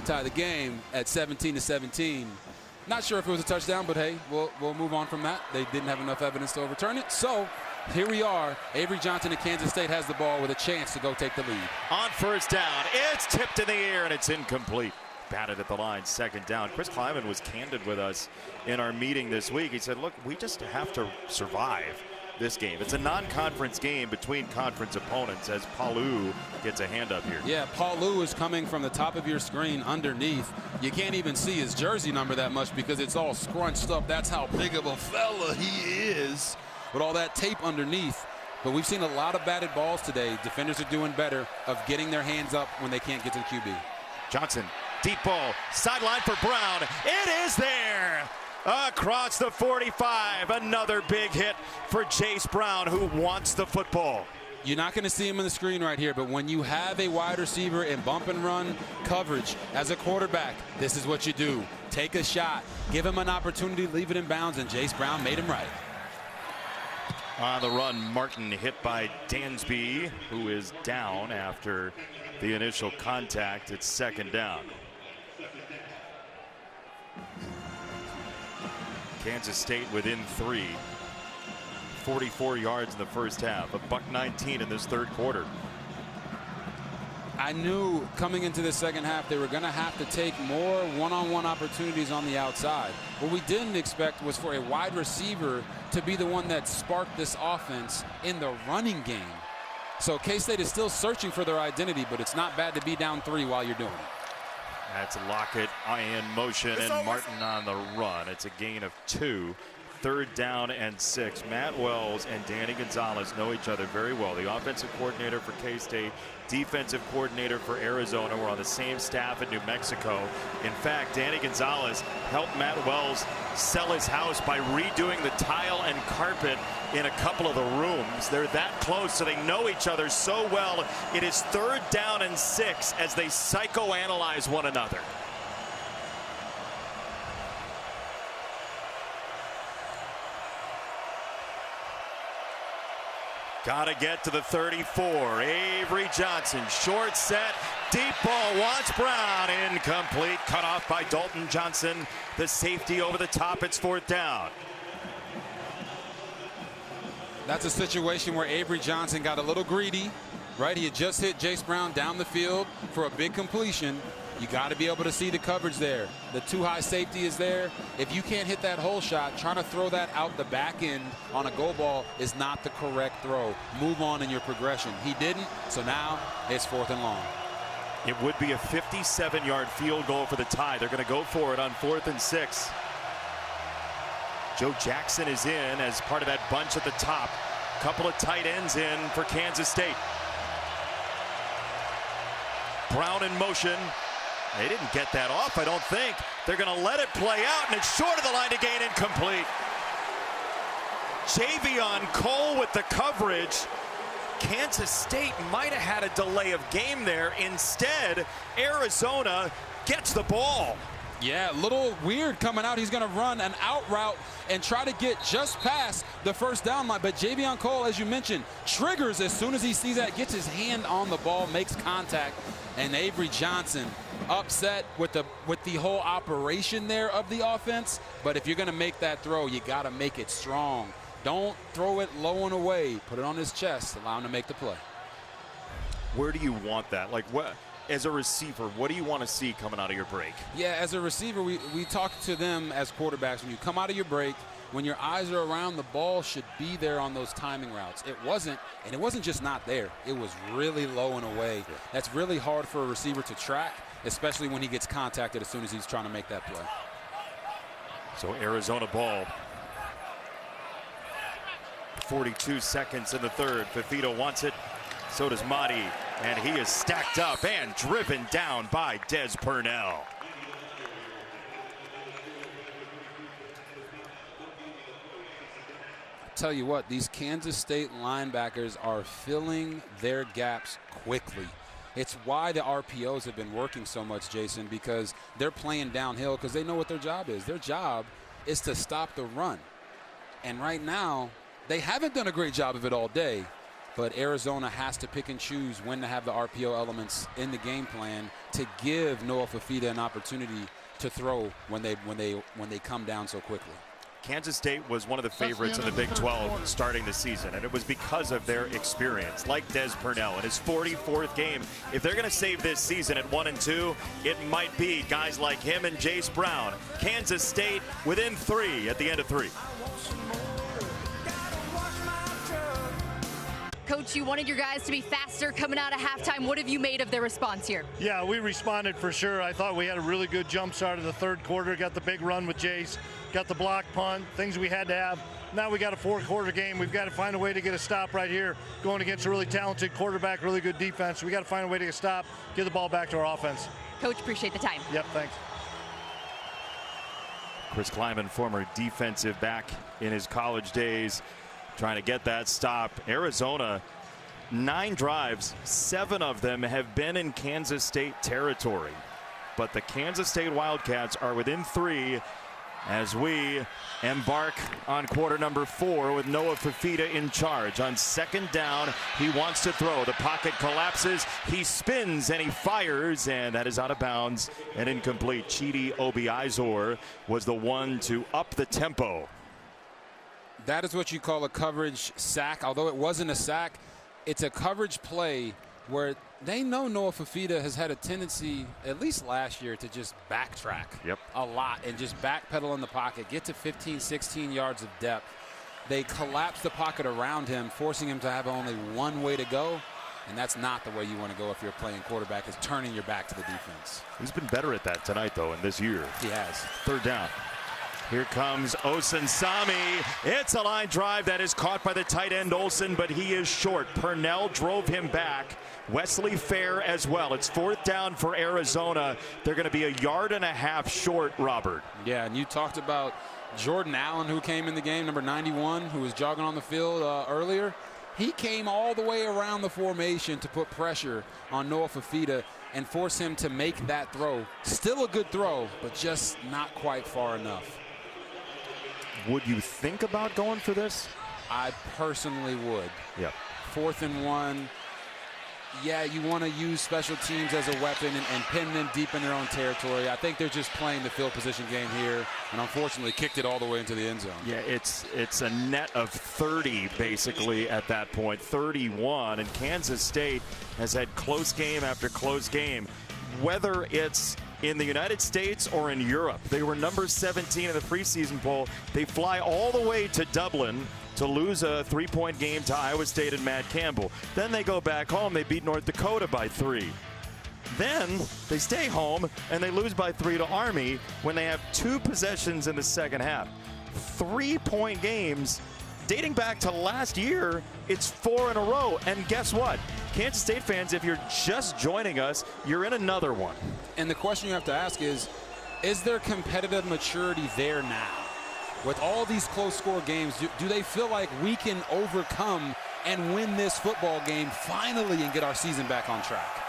tie the game at 17-17. Not sure if it was a touchdown, but hey, we'll move on from that. They didn't have enough evidence to overturn it. So here we are. Avery Johnson at Kansas State has the ball with a chance to go take the lead. On first down, it's tipped in the air and it's incomplete. Batted at the line, 2nd down. Chris Kleiman was candid with us in our meeting this week. He said, look, we just have to survive this game. It's a non-conference game between conference opponents as Palu gets a hand up here. Yeah, Palu is coming from the top of your screen underneath. You can't even see his jersey number that much because it's all scrunched up. That's how big of a fella he is with all that tape underneath. But we've seen a lot of batted balls today. Defenders are doing better of getting their hands up when they can't get to the QB. Johnson, deep ball, sideline for Brown. It is there. Across the 45, another big hit for Chase Brown, who wants the football. You're not going to see him on the screen right here, but when you have a wide receiver in bump and run coverage as a quarterback, this is what you do. Take a shot, give him an opportunity, leave it in bounds, and Chase Brown made him right. On the run, Martin hit by Dansby, who is down after the initial contact. It's 2nd down. Kansas State within 3. 44 yards in the first half. $119 in this 3rd quarter. I knew coming into the 2nd half they were going to have to take more one-on-one opportunities on the outside. What we didn't expect was for a wide receiver to be the one that sparked this offense in the running game. So K-State is still searching for their identity, but it's not bad to be down 3 while you're doing it. That's Lockett in motion and Martin on the run. It's a gain of 2. 3rd down and 6. Matt Wells and Danny Gonzalez know each other very well. The offensive coordinator for K-State, defensive coordinator for Arizona, were on the same staff in New Mexico. In fact, Danny Gonzalez helped Matt Wells sell his house by redoing the tile and carpet in a couple of the rooms. They're that close, so they know each other so well. It is 3rd down and 6 as they psychoanalyze one another. Gotta get to the 34. Avery Johnson, short set, deep ball, Watts Brown, incomplete, cut off by Dalton Johnson. The safety over the top, it's 4th down. That's a situation where Avery Johnson got a little greedy, right? He had just hit Jace Brown down the field for a big completion. You got to be able to see the coverage there. The too high safety is there. If you can't hit that hole shot, trying to throw that out the back end on a go ball is not the correct throw. Move on in your progression. He didn't, so now it's 4th and long. It would be a 57-yard field goal for the tie. They're going to go for it on 4th and 6. Joe Jackson is in as part of that bunch at the top. Couple of tight ends in for Kansas State. Brown in motion. They didn't get that off, I don't think. They're going to let it play out, and it's short of the line to gain, incomplete. Javion Cole with the coverage. Kansas State might have had a delay of game there. Instead, Arizona gets the ball. Yeah, a little weird coming out. He's going to run an out route and try to get just past the 1st down line. But Javion Cole, as you mentioned, triggers as soon as he sees that, gets his hand on the ball, makes contact. And Avery Johnson upset with the whole operation there of the offense. But if you're going to make that throw, you got to make it strong. Don't throw it low and away. Put it on his chest. Allow him to make the play. Where do you want that? Like, what, as a receiver, what do you want to see coming out of your break? Yeah, as a receiver, we talk to them as quarterbacks. When you come out of your break, when your eyes are around, the ball should be there on those timing routes. It wasn't, and it wasn't just not there. It was really low and away. Yeah. That's really hard for a receiver to track, especially when he gets contacted as soon as he's trying to make that play. So Arizona ball. 42 seconds in the 3rd. Fifita wants it. So does Mahdi. And he is stacked up and driven down by Des Purnell. Tell you what, these Kansas State linebackers are filling their gaps quickly. It's why the RPOs have been working so much, Jason, because they're playing downhill because they know what their job is. Their job is to stop the run. And right now, they haven't done a great job of it all day, but Arizona has to pick and choose when to have the RPO elements in the game plan to give Noah Fifita an opportunity to throw when they come down so quickly. Kansas State was one of the favorites in the Big 12 starting the season, and it was because of their experience, like Des Purnell in his 44th game. If they're going to save this season at 1-2, it might be guys like him and Jace Brown. Kansas State within 3 at the end of 3. Coach, you wanted your guys to be faster coming out of halftime. What have you made of their response here? Yeah, we responded for sure. I thought we had a really good jump start of the 3rd quarter. Got the big run with Jace, got the block punt, things we had to have. Now we got a 4th-quarter game. We've got to find a way to get a stop right here, going against a really talented quarterback, really good defense. We got to find a way to get a stop, get the ball back to our offense. Coach, appreciate the time. Yep, thanks. Chris Kleiman, former defensive back in his college days, trying to get that stop. Arizona, 9 drives, 7 of them have been in Kansas State territory. But the Kansas State Wildcats are within 3 as we embark on quarter number 4 with Noah Fifita in charge. On 2nd down, he wants to throw. The pocket collapses. He spins and he fires, and that is out of bounds and incomplete. Chidi Obiizor was the one to up the tempo. That is what you call a coverage sack. Although it wasn't a sack, it's a coverage play where they know Noah Fifita has had a tendency, at least last year, to just backtrack a lot and just backpedal in the pocket, get to 15, 16 yards of depth. They collapse the pocket around him, forcing him to have only one way to go, and that's not the way you want to go if you're playing quarterback, is turning your back to the defense. He's been better at that tonight, though, in this year. He has. 3rd down. Here comes Osunsami. It's a line drive that is caught by the tight end Olsen, but he is short. Purnell drove him back. Wesley Fair as well. It's 4th down for Arizona. They're going to be 1.5 yards short, Robert. Yeah, and you talked about Jordan Allen, who came in the game, number 91, who was jogging on the field earlier. He came all the way around the formation to put pressure on Noah Fifita and force him to make that throw. Still a good throw, but just not quite far enough. Would you think about going for this? I personally would. Yep. 4th and 1. Yeah, you want to use special teams as a weapon and pin them deep in their own territory. I think they're just playing the field position game here, and unfortunately kicked it all the way into the end zone. Yeah, it's a net of 30 basically at that point, 31, and Kansas State has had close game after close game. Whether it's in the United States or in Europe, they were number 17 in the preseason poll. They fly all the way to Dublin to lose a 3-point game to Iowa State and Matt Campbell. Then they go back home. They beat North Dakota by 3. Then they stay home and they lose by 3 to Army when they have 2 possessions in the second half. 3-point games dating back to last year. It's 4 in a row. And guess what? Kansas State fans, if you're just joining us, you're in another one. And the question you have to ask is there competitive maturity there now? With all these close score games, do they feel like we can overcome and win this football game finally and get our season back on track?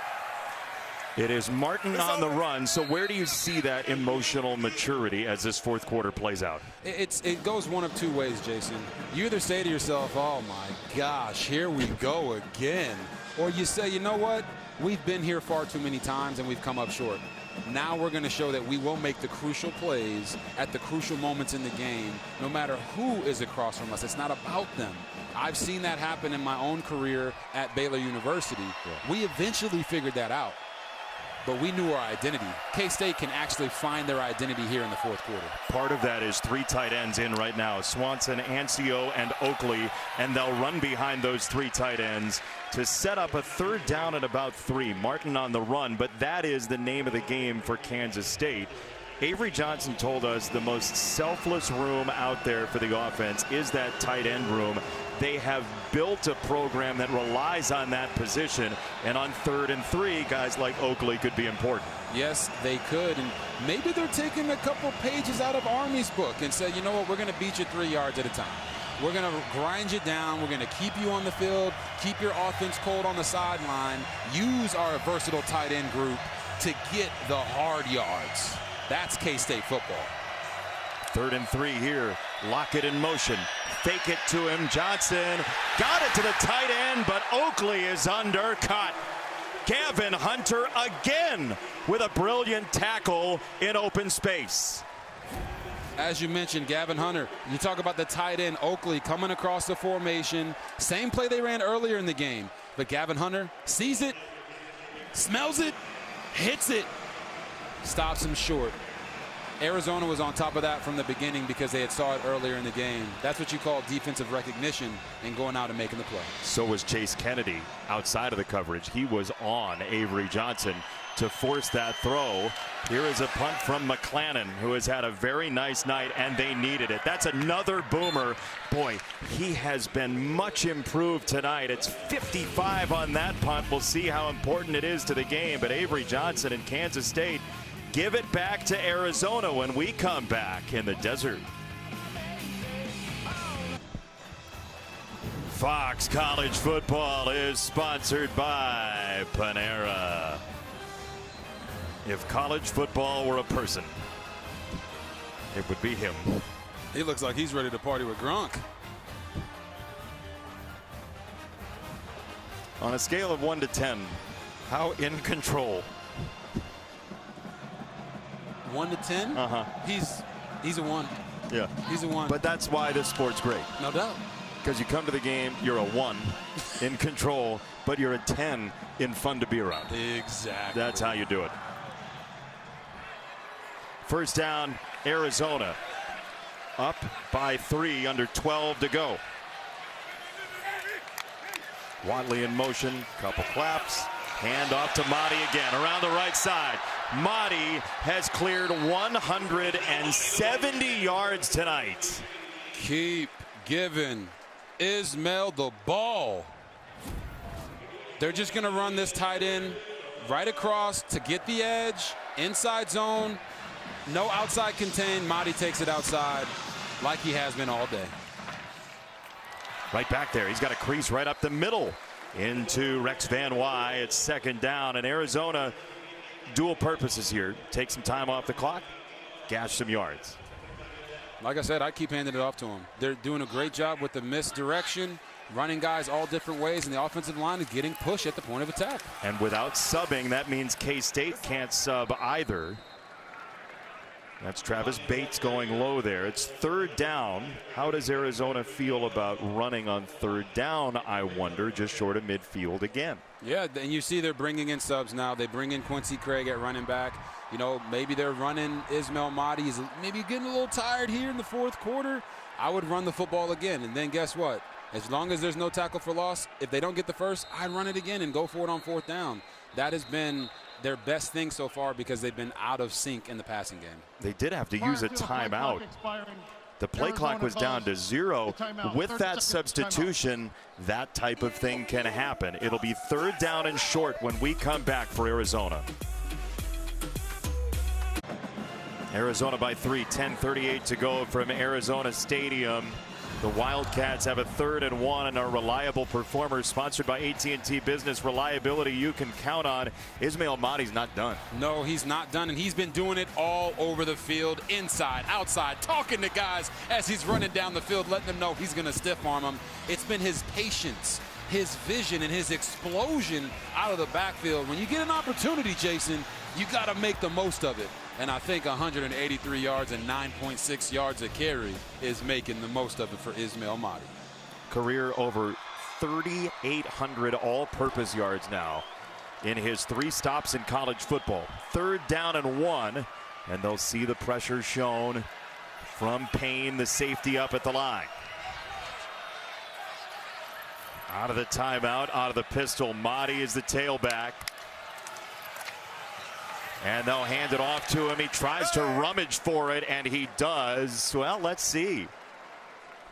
It is Martin on the run. So where do you see that emotional maturity as this fourth quarter plays out? It goes one of 2 ways, Jason. You either say to yourself, oh my gosh, here we go again. Or you say, you know what? We've been here far too many times and we've come up short. Now we're going to show that we will make the crucial plays at the crucial moments in the game, no matter who is across from us. It's not about them. I've seen that happen in my own career at Baylor University. Yeah. We eventually figured that out, but we knew our identity. K-State can actually find their identity here in the fourth quarter. Part of that is 3 tight ends in right now, Swanson, Ancio, and Oakley, and they'll run behind those 3 tight ends to set up a 3rd down at about 3. Martin on the run, but that is the name of the game for Kansas State. Avery Johnson told us the most selfless room out there for the offense is that tight end room. They have built a program that relies on that position, and on 3rd and 3, guys like Oakley could be important. Yes, they could, and maybe they're taking a couple pages out of Army's book and say, you know what, we're going to beat you 3 yards at a time. We're going to grind you down. We're going to keep you on the field, keep your offense cold on the sideline, use our versatile tight end group to get the hard yards. That's K-State football. 3rd and 3 here. Lockett in motion. Fake it to him. Johnson got it to the tight end, but Oakley is undercut. Gavin Hunter again with a brilliant tackle in open space. As you mentioned, Gavin Hunter, you talk about the tight end, Oakley coming across the formation. Same play they ran earlier in the game. But Gavin Hunter sees it, smells it, hits it, stops him short. Arizona was on top of that from the beginning because they had saw it earlier in the game. That's what you call defensive recognition and going out and making the play. So was Chase Kennedy outside of the coverage. He was on Avery Johnson to force that throw. Here is a punt from McClannon, who has had a very nice night, and they needed it. That's another boomer. Boy, he has been much improved tonight. It's 55 on that punt. We'll see how important it is to the game, but Avery Johnson and Kansas State give it back to Arizona when we come back in the desert. Fox College Football is sponsored by Panera. If college football were a person, it would be him. He looks like he's ready to party with Gronk. On a scale of 1 to 10, how in control? 1 to 10? Uh-huh. He's a 1. Yeah. He's a 1. But that's why this sport's great. No doubt. Because you come to the game, you're a 1 in control, but you're a 10 in fun to be around. Exactly. That's how you do it. First down, Arizona. Up by 3, under 12 to go. Watley in motion, couple claps. Hand off to Mahdi again, around the right side. Mahdi has cleared 170 yards tonight. Keep giving Ismail the ball. They're just going to run this tight end right across to get the edge, inside zone. No outside contain. Mahdi takes it outside like he has been all day. Right back there. He's got a crease right up the middle into Rex Van Wy. It's 2nd down, and Arizona dual purposes here. Take some time off the clock, gash some yards. Like I said, I keep handing it off to them. They're doing a great job with the misdirection running guys all different ways, and the offensive line is getting pushed at the point of attack. And without subbing, that means K-State can't sub either. That's Travis Bates going low there. It's third down. How does Arizona feel about running on third down, I wonder, just short of midfield again? Yeah, and you see they're bringing in subs now. They bring in Quincy Craig at running back. You know, maybe they're running Ismail Mahdi. He's maybe getting a little tired here in the fourth quarter. I would run the football again, and then guess what? As long as there's no tackle for loss, if they don't get the first, I'd run it again and go for it on fourth down. That has been their best thing so far because they've been out of sync in the passing game. They did have to use a timeout. The play clock was down to 0. With that substitution, that type of thing can happen. It'll be third down and short when we come back for Arizona. Arizona by 3, 10:38 to go from Arizona Stadium. The Wildcats have a 3rd and 1 and a reliable performer, sponsored by AT&T Business. Reliability you can count on. Ismail Mahdi's not done. No, he's not done, and he's been doing it all over the field, inside, outside, talking to guys as he's running down the field, letting them know he's going to stiff arm them. It's been his patience, his vision, and his explosion out of the backfield. When you get an opportunity, Jason, you got to make the most of it. And I think 183 yards and 9.6 yards a carry is making the most of it for Ismail Mahdi. Career over 3,800 all-purpose yards now in his 3 stops in college football. Third down and 1, and they'll see the pressure shown from Payne, the safety up at the line. Out of the timeout, out of the pistol, Mahdi is the tailback. And they'll hand it off to him. He tries to rummage for it, and he does. Well, let's see.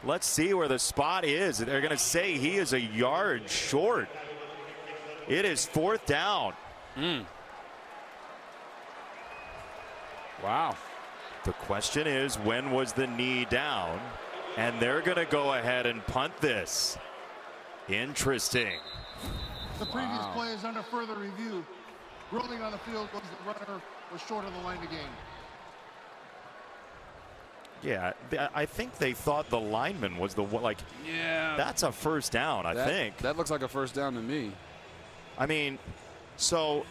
Let's see where the spot is. They're going to say he is a yard short. It is fourth down. Wow. The question is, when was the knee down? And they're going to go ahead and punt this. Interesting. The previous play is under further review. Rolling on the field was the runner was short of the line to gain. Yeah, I think they thought the lineman was the one. Like, yeah, that's a first down. I think that looks like a first down to me. I mean, so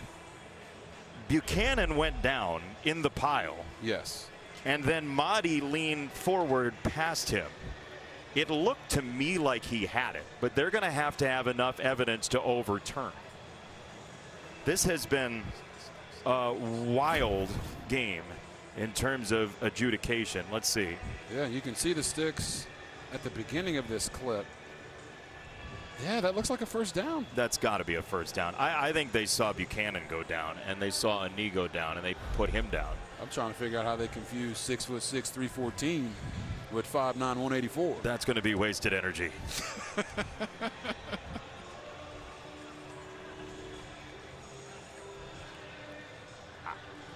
Buchanan went down in the pile. Yes. And then Mahdi leaned forward past him. It looked to me like he had it, but they're going to have enough evidence to overturn. This has been a wild game in terms of adjudication. Let's see. Yeah, you can see the sticks at the beginning of this clip. Yeah, that looks like a first down. That's got to be a first down. I think they saw Buchanan go down, and they saw a knee go down, and they put him down. I'm trying to figure out how they confuse 6'6", 314 with 5'9", 184. That's going to be wasted energy.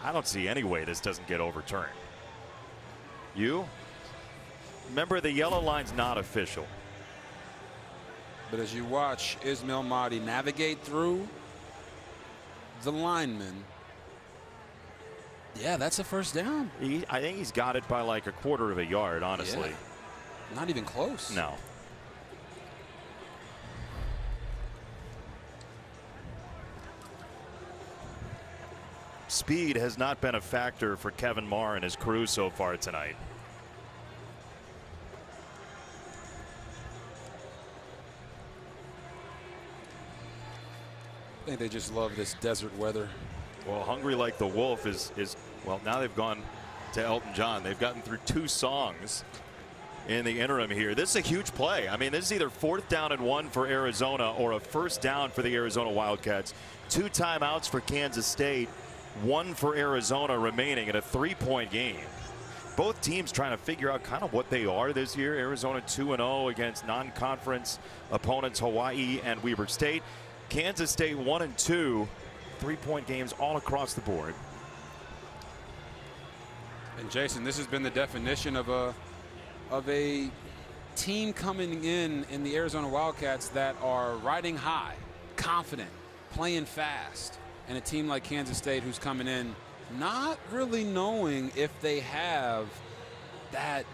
I don't see any way this doesn't get overturned. You? Remember, the yellow line's not official. But as you watch Ismail Mahdi navigate through the lineman, yeah, that's a first down. I think he's got it by like a quarter of a yard, honestly. Yeah. Not even close. No. Speed has not been a factor for Kevin Marr and his crew so far tonight. I think they just love this desert weather. Well, Hungry Like the Wolf is well, now they've gone to Elton John. They've gotten through 2 songs in the interim here. This is a huge play. I mean, this is either fourth down and 1 for Arizona or a first down for the Arizona Wildcats. 2 timeouts for Kansas State, 1 for Arizona remaining in a 3-point game. Both teams trying to figure out kind of what they are this year. Arizona 2-0 against non-conference opponents Hawaii and Weber State. Kansas State 1-2, 3-point games all across the board. And Jason, this has been the definition of a team coming in the Arizona Wildcats that are riding high, confident, playing fast, and a team like Kansas State who's coming in not really knowing if they have that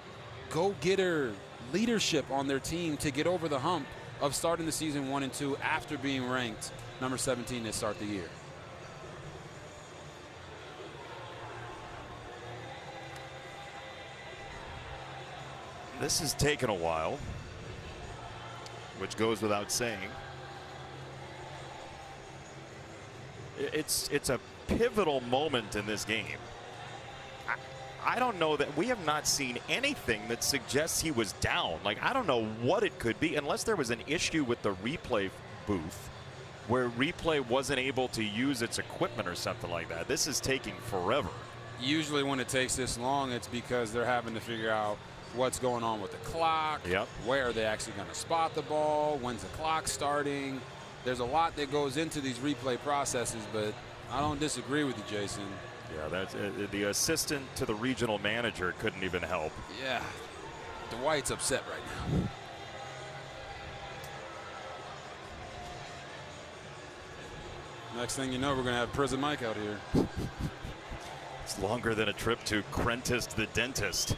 go-getter leadership on their team to get over the hump of starting the season 1-2 after being ranked number 17 to start the year. This has taken a while, which goes without saying. It's a pivotal moment in this game. I don't know that we have not seen anything that suggests he was down. Like, I don't know what it could be, unless there was an issue with the replay booth where replay wasn't able to use its equipment or something like that. This is taking forever. Usually when it takes this long, it's because they're having to figure out what's going on with the clock, where are they actually going to spot the ball, when's the clock starting. There's a lot that goes into these replay processes, but I don't disagree with you, Jason. Yeah, that's the assistant to the regional manager couldn't even help. Yeah, Dwight's upset right now. Next thing you know, we're going to have Prison Mike out here. It's longer than a trip to Crentist the dentist.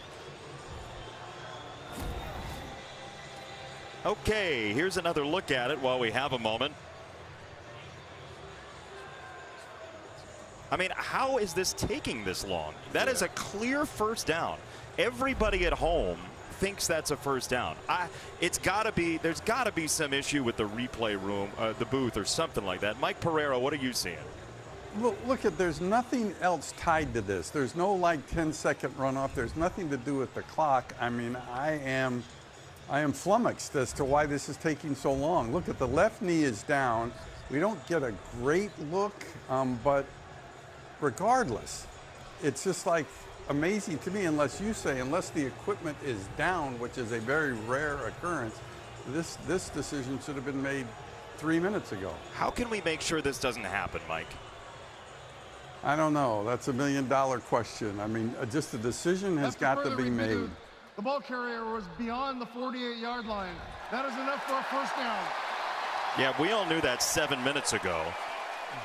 Okay, here's another look at it while we have a moment. I mean, how is this taking this long? That is a clear first down. Everybody at home thinks that's a first down. It's got to be. There's got to be some issue with the replay room, the booth, or something like that. Mike Pereira, what are you seeing? Look at, there's nothing else tied to this. There's no like 10-second runoff. There's nothing to do with the clock. I mean, I am flummoxed as to why this is taking so long. Look at the left knee is down. We don't get a great look, but regardless, it's just like amazing to me, unless the equipment is down, which is a very rare occurrence. This decision should have been made 3 minutes ago. How can we make sure this doesn't happen, Mike? I don't know. That's $1 million question. I mean, just the decision has got to be made. The ball carrier was beyond the 48-yard line. That is enough for a first down. Yeah, we all knew that 7 minutes ago.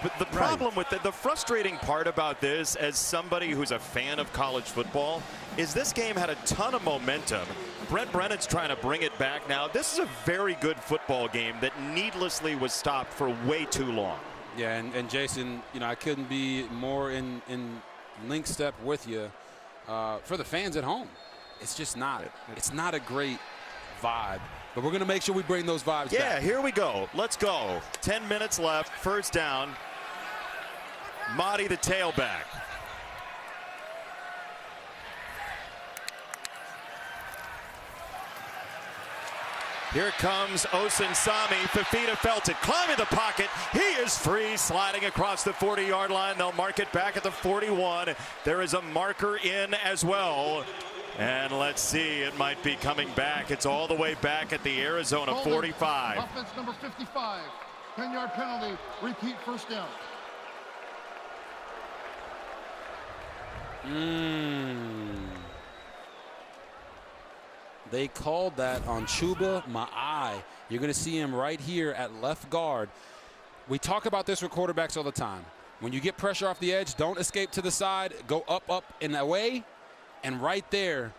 But the problem with the frustrating part about this, as somebody who's a fan of college football, is this game had a ton of momentum. Brent Brennan's trying to bring it back now. This is a very good football game that needlessly was stopped for way too long. Yeah, and Jason, you know, I couldn't be more in link step with you. For the fans at home, it's just not. It's not a great vibe. But we're going to make sure we bring those vibes back. Yeah, here we go. Let's go. 10 minutes left. First down. Mahdi, the tailback. Here comes Osun Sami. Fifita felt it. Climbing the pocket. He is free, sliding across the 40-yard line. They'll mark it back at the 41. There is a marker in as well. And let's see, it might be coming back. It's all the way back at the Arizona 45. Offense number 55. 10-yard penalty. Repeat first down. They called that on Chuba Ma'ai. You're going to see him right here at left guard. We talk about this with quarterbacks all the time. When you get pressure off the edge, don't escape to the side. Go up, up, and away. And right there,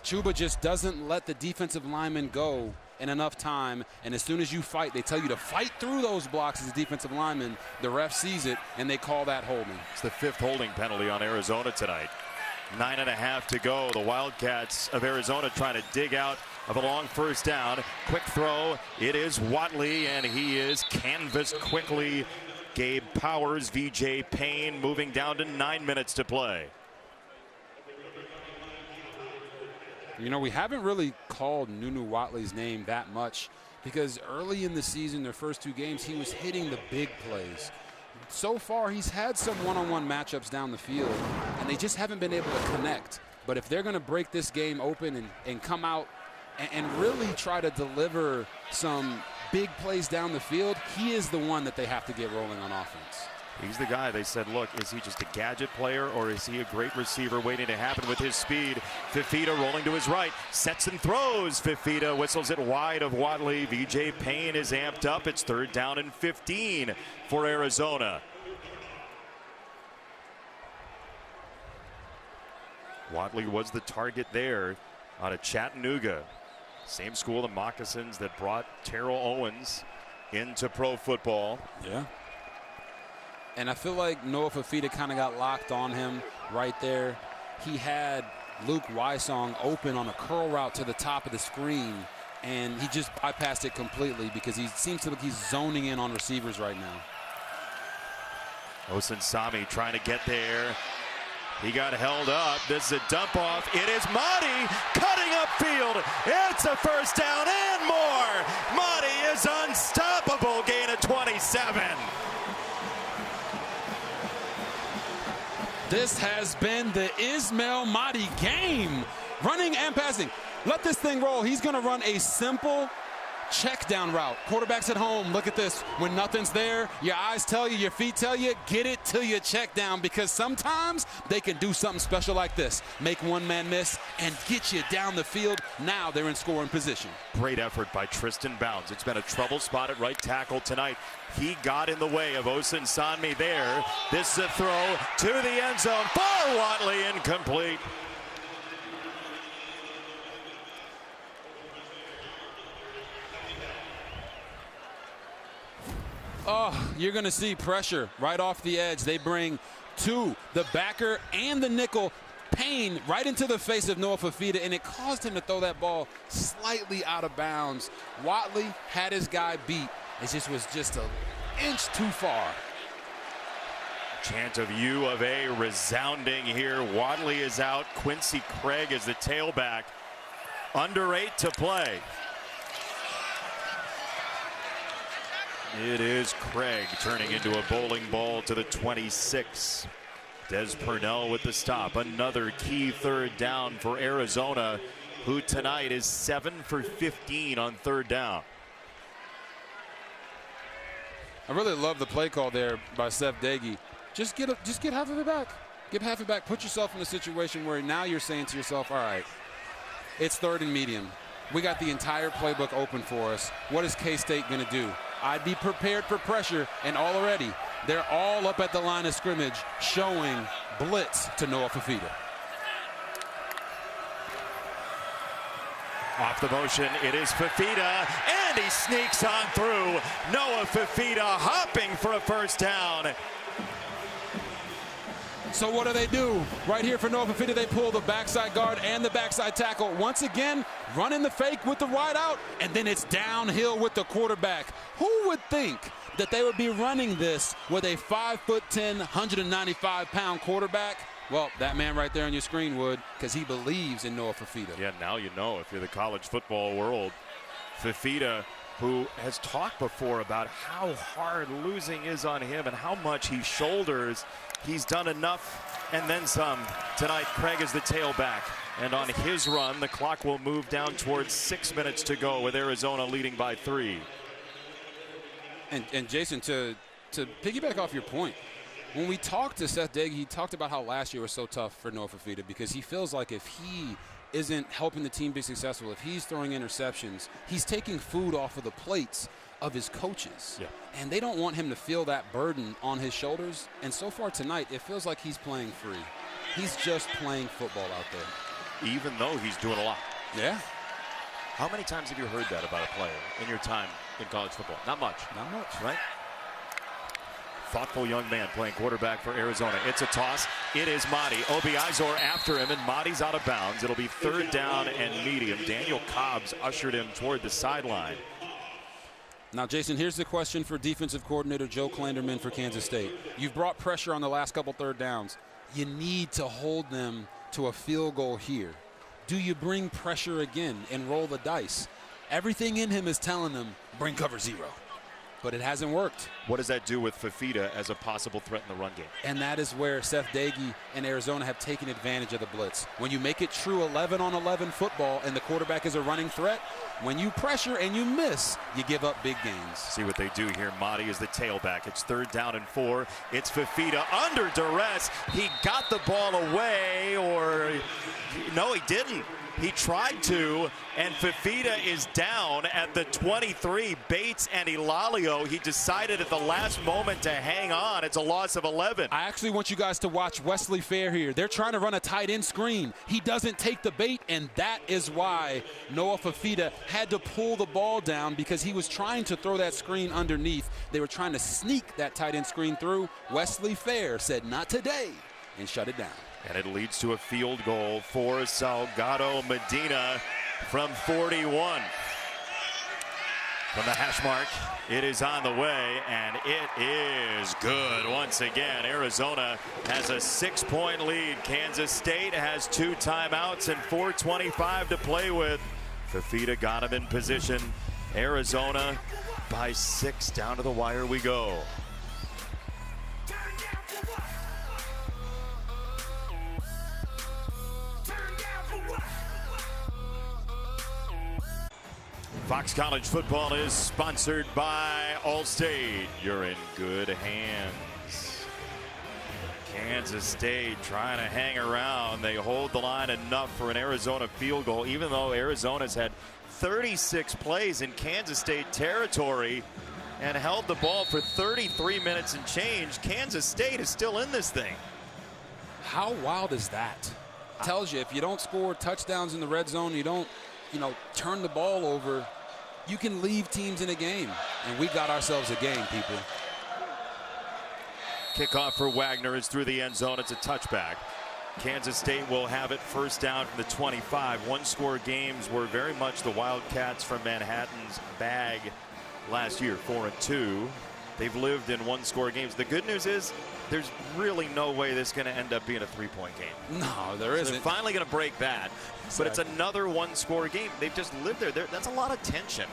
Chuba just doesn't let the defensive lineman go in enough time. And as soon as you fight, they tell you to fight through those blocks as a defensive lineman. The ref sees it, and they call that holding. It's the 5th holding penalty on Arizona tonight. 9.5 to go. The Wildcats of Arizona trying to dig out of a long first down. Quick throw. It is Watley, and he is canvassed quickly. Gabe Powers, VJ Payne moving down to 9 minutes to play. You know, we haven't really called Nunu Watley's name that much because early in the season, their first 2 games, he was hitting the big plays. So far, he's had some one-on-one matchups down the field, and they just haven't been able to connect. But if they're going to break this game open and come out and really try to deliver some big plays down the field, he is the one that they have to get rolling on offense. He's the guy they said, look, is he just a gadget player or is he a great receiver waiting to happen with his speed? Fifita rolling to his right, sets and throws. Fifita whistles it wide of Watley. VJ Payne is amped up. It's 3rd down and 15 for Arizona. Watley was the target there out of Chattanooga. Same school of moccasins that brought Terrell Owens into pro football. Yeah. And I feel like Noah Fifita kind of got locked on him right there. He had Luke Wysong open on a curl route to the top of the screen, and he just bypassed it completely because he seems to look he's zoning in on receivers right now. Osunsami trying to get there. He got held up. This is a dump off. It is Madi cutting upfield. It's a first down and more. Madi is unstoppable. Gain of 27. This has been the Ismail Madi game. Running and passing. Let this thing roll. He's going to run a simple check down route. Quarterbacks at home, look at this. When nothing's there, your eyes tell you, your feet tell you, get it to your check down, because sometimes they can do something special like this. Make one man miss and get you down the field. Now they're in scoring position. Great effort by Tristan Bounds. It's been a trouble spot at right tackle tonight. He got in the way of Osunsami there. This is a throw to the end zone for Watley, incomplete. Oh, you're going to see pressure right off the edge. They bring two, the backer and the nickel. Payne right into the face of Noah Fifita, and it caused him to throw that ball slightly out of bounds. Watley had his guy beat. It just was just an inch too far. Chant of U of A resounding here. Watley is out. Quincy Craig is the tailback. Under 8 to play. It is Craig turning into a bowling ball to the 26. Des Purnell with the stop. Another key third down for Arizona, who tonight is 7 for 15 on third down. I really love the play call there by Seth Dagey. Just get half of it back. Get half of it back. Put yourself in a situation where now you're saying to yourself, all right, it's 3rd and medium. We got the entire playbook open for us. What is K-State going to do? I'd be prepared for pressure, and already they're all up at the line of scrimmage showing blitz to Noah Fifita. Off the motion, it is Fifita, and he sneaks on through. Noah Fifita hopping for a first down. So what do? Right here for Noah Fifita, they pull the backside guard and the backside tackle. Once again, running the fake with the wide out, and then it's downhill with the quarterback. Who would think that they would be running this with a 5'10", 195-pound quarterback? Well, that man right there on your screen would, because he believes in Noah Fifita. Yeah, now you know if you're the college football world. Fifita, who has talked before about how hard losing is on him and how much he shoulders. He's done enough and then some. Tonight, Craig is the tailback. And on his run, the clock will move down towards 6 minutes to go with Arizona leading by 3. And Jason, to piggyback off your point, when we talked to Seth Dagey, he talked about how last year was so tough for Noah Fifita because he feels like if he isn't helping the team be successful, if he's throwing interceptions, he's taking food off of the plates of his coaches. Yeah. And they don't want him to feel that burden on his shoulders. And so far tonight, it feels like he's playing free. He's just playing football out there. Even though he's doing a lot. Yeah. How many times have you heard that about a player in your time in college football? Not much. Not much. Right? Thoughtful young man playing quarterback for Arizona. It's a toss. It is Madi. Obi Izor after him, and Madi's out of bounds. It'll be 3rd down and medium. Daniel Cobbs ushered him toward the sideline. Now, Jason, here's the question for defensive coordinator Joe Klanderman for Kansas State. You've brought pressure on the last couple third downs. You need to hold them to a field goal here. Do you bring pressure again and roll the dice? Everything in him is telling them, bring cover 0. But it hasn't worked. What does that do with Fifita as a possible threat in the run game? And that is where Seth Dagey and Arizona have taken advantage of the blitz. When you make it true 11-on-11 football and the quarterback is a running threat, when you pressure and you miss, you give up big gains. See what they do here. Madi is the tailback. It's 3rd down and 4. It's Fifita under duress. He got the ball away, or no, he didn't. He tried to, and Fifita is down at the 23. Bates and Elalio, he decided at the last moment to hang on. It's a loss of 11. I actually want you guys to watch Wesley Fair here. They're trying to run a tight end screen. He doesn't take the bait, and that is why Noah Fifita had to pull the ball down, because he was trying to throw that screen underneath. They were trying to sneak that tight end screen through. Wesley Fair said, "Not today," and shut it down. And it leads to a field goal for Salgado Medina from 41. From the hash mark, it is on the way, and it is good. Once again, Arizona has a 6-point lead. Kansas State has 2 timeouts and 4:25 to play with. Fifita got him in position. Arizona by 6. Down to the wire we go. Fox College Football is sponsored by Allstate. You're in good hands. Kansas State trying to hang around. They hold the line enough for an Arizona field goal, even though Arizona's had 36 plays in Kansas State territory and held the ball for 33 minutes and change. Kansas State is still in this thing. How wild is that? Tells you if you don't score touchdowns in the red zone, you don't, turn the ball over, you can leave teams in a game. And we got ourselves a game, people. Kickoff for Wagner is through the end zone. It's a touchback. Kansas State will have it first down from the 25. One-score games were very much the Wildcats from Manhattan's bag last year, 4-2. They've lived in one-score games. The good news is there's really no way this is going to end up being a 3-point game. No, there isn't. They're finally going to break that. But it's another one-score game. They've just lived there. That's a lot of tension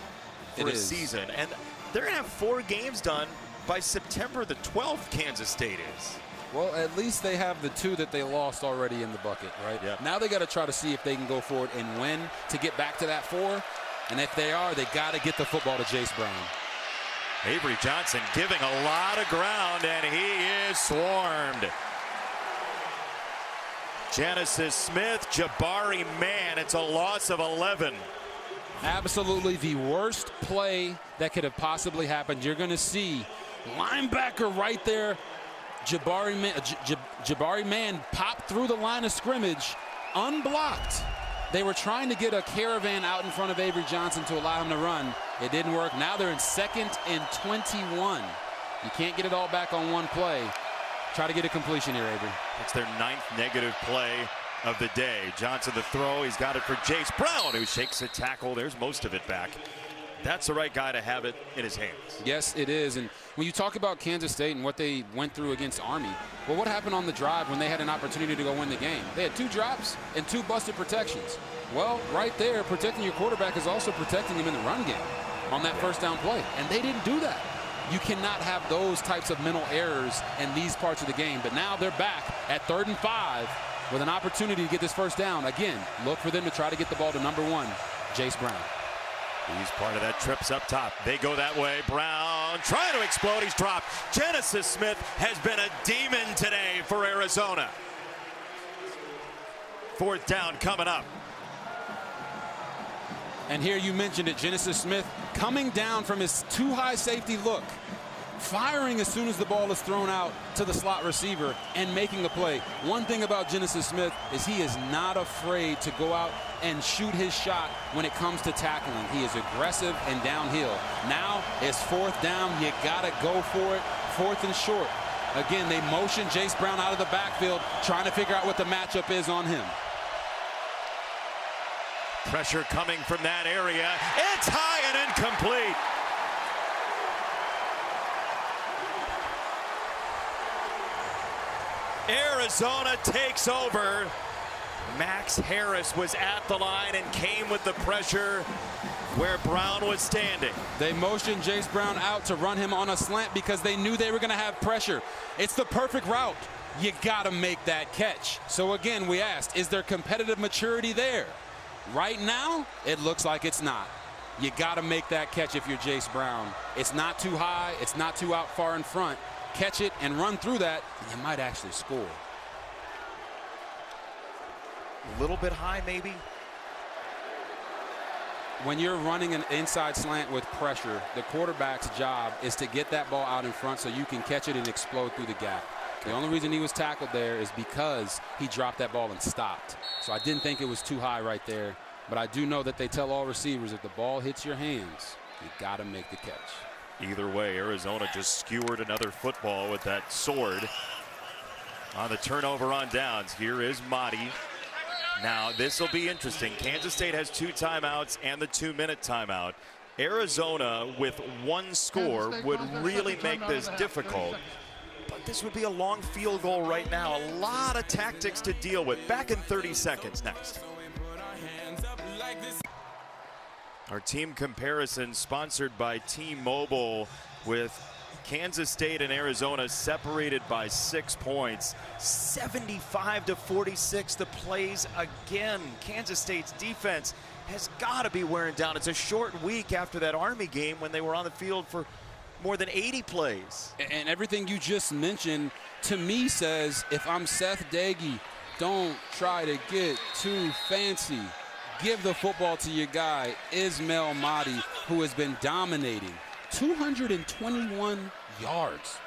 for a season. And they're going to have 4 games done by September the 12th, Kansas State is. Well, at least they have the 2 that they lost already in the bucket, right? Yep. Now they got to try to see if they can go forward and win to get back to that 4. And if they are, they got to get the football to Jace Brown. Avery Johnson giving a lot of ground, and he is swarmed. Genesis Smith, Jabari Mann. It's a loss of 11. Absolutely the worst play that could have possibly happened. You're going to see linebacker right there, Jabari Mann pop through the line of scrimmage, unblocked. They were trying to get a caravan out in front of Avery Johnson to allow him to run. It didn't work. Now they're in 2nd and 21. You can't get it all back on one play. Try to get a completion here, Avery. It's their 9th negative play of the day. Johnson the throw. He's got it for Jace Brown, who shakes a tackle. There's most of it back. That's the right guy to have it in his hands. Yes, it is. And when you talk about Kansas State and what they went through against Army, well, what happened on the drive when they had an opportunity to go win the game? They had 2 drops and 2 busted protections. Well, right there, protecting your quarterback is also protecting him in the run game on that first down play. And they didn't do that. You cannot have those types of mental errors in these parts of the game. But now they're back at 3rd and 5 with an opportunity to get this first down. Again, look for them to try to get the ball to number 1, Jace Brown. He's part of that. Trips up top. They go that way. Brown trying to explode. He's dropped. Genesis Smith has been a demon today for Arizona. 4th down coming up. And here you mentioned it, Genesis Smith coming down from his too high safety look, firing as soon as the ball is thrown out to the slot receiver and making a play. One thing about Genesis Smith is he is not afraid to go out and shoot his shot when it comes to tackling. He is aggressive and downhill. Now it's 4th down. You got to go for it. 4th and short. Again, they motion Jace Brown out of the backfield, trying to figure out what the matchup is on him. Pressure coming from that area. It's high and incomplete. Arizona takes over. Max Harris was at the line and came with the pressure where Brown was standing. They motioned Jace Brown out to run him on a slant because they knew they were going to have pressure. It's the perfect route. You got to make that catch. So again, we asked, is there competitive maturity there? Right now, it looks like it's not. You got to make that catch if you're Jace Brown. It's not too high. It's not too out far in front. Catch it and run through that, and you might actually score. A little bit high, maybe. when you're running an inside slant with pressure, the quarterback's job is to get that ball out in front so you can catch it and explode through the gap. The only reason he was tackled there is because he dropped that ball and stopped. So I didn't think it was too high right there. But I do know that they tell all receivers, if the ball hits your hands, you got to make the catch. Either way, Arizona just skewered another football with that sword. On the turnover on downs, here is Mahdi. Now, this will be interesting. Kansas State has 2 timeouts and the 2-minute timeout. Arizona, with 1 score, would really make this difficult. But this would be a long field goal right now. A lot of tactics to deal with. Back in 30 seconds next. Our team comparison sponsored by T-Mobile, with Kansas State and Arizona separated by 6 points. 75-46 the plays again. Kansas State's defense has got to be wearing down. It's a short week after that Army game when they were on the field for more than 80 plays. And everything you just mentioned to me says, if I'm Seth Doege, don't try to get too fancy. Give the football to your guy, Ismail Mahdi, who has been dominating. 221 yards.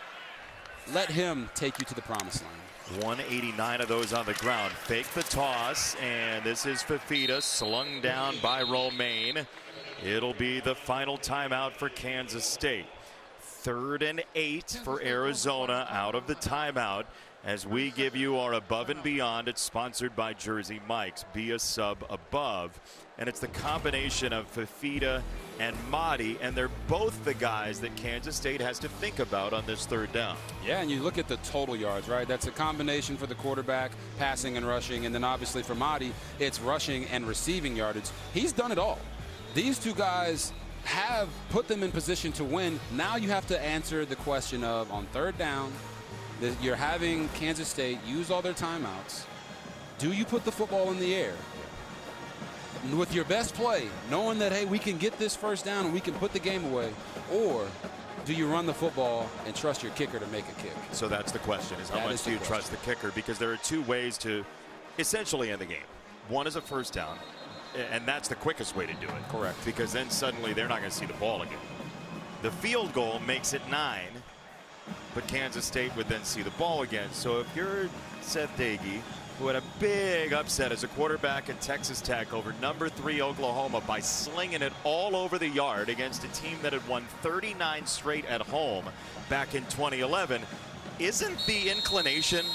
Let him take you to the promised line. 189 of those on the ground. Fake the toss, and this is Fifita, slung down by Romaine. It'll be the final timeout for Kansas State. 3rd and 8 for Arizona out of the timeout. As we give you our Above and Beyond, it's sponsored by Jersey Mike's. Be a sub above. And it's the combination of Fifita and Mahdi, and they're both the guys that Kansas State has to think about on this 3rd down. Yeah, and you look at the total yards, right? That's a combination for the quarterback, passing and rushing, and then obviously for Mahdi, it's rushing and receiving yardage. He's done it all. These 2 guys have put them in position to win. Now you have to answer the question of, on 3rd down, you're having Kansas State use all their timeouts. Do you put the football in the air with your best play, knowing that, hey, we can get this 1st down and we can put the game away? Or do you run the football and trust your kicker to make a kick? So that's the question, is how much do you trust the kicker? Because there are 2 ways to essentially end the game. One is a 1st down, and that's the quickest way to do it. Correct. Because then suddenly they're not going to see the ball again. The field goal makes it 9. But Kansas State would then see the ball again. So if you're Seth Doege, who had a big upset as a quarterback at Texas Tech over number 3 Oklahoma by slinging it all over the yard against a team that had won 39 straight at home back in 2011, isn't the inclination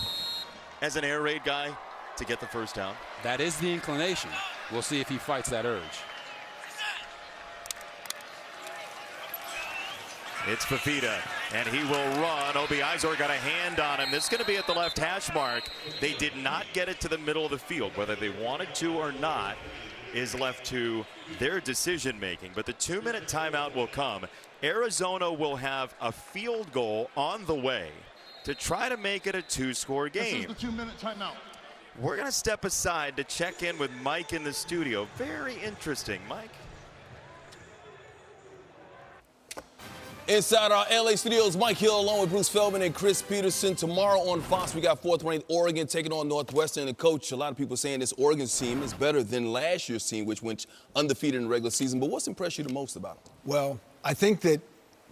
as an air raid guy to get the 1st down? That is the inclination. We'll see if he fights that urge. It's Fifita, and he will run. Obi Izor got a hand on him. This is going to be at the left hash mark. They did not get it to the middle of the field. Whether they wanted to or not is left to their decision-making. But the 2-minute timeout will come. Arizona will have a field goal on the way to try to make it a 2-score game. This is the 2-minute timeout. We're going to step aside to check in with Mike in the studio. Very interesting, Mike. Inside our LA studios, Mike Hill along with Bruce Feldman and Chris Peterson. Tomorrow on Fox, we got 4th-ranked Oregon taking on Northwestern. And, Coach, a lot of people saying this Oregon's team is better than last year's team, which went undefeated in the regular season. But what's impressed you the most about it? Well, I think that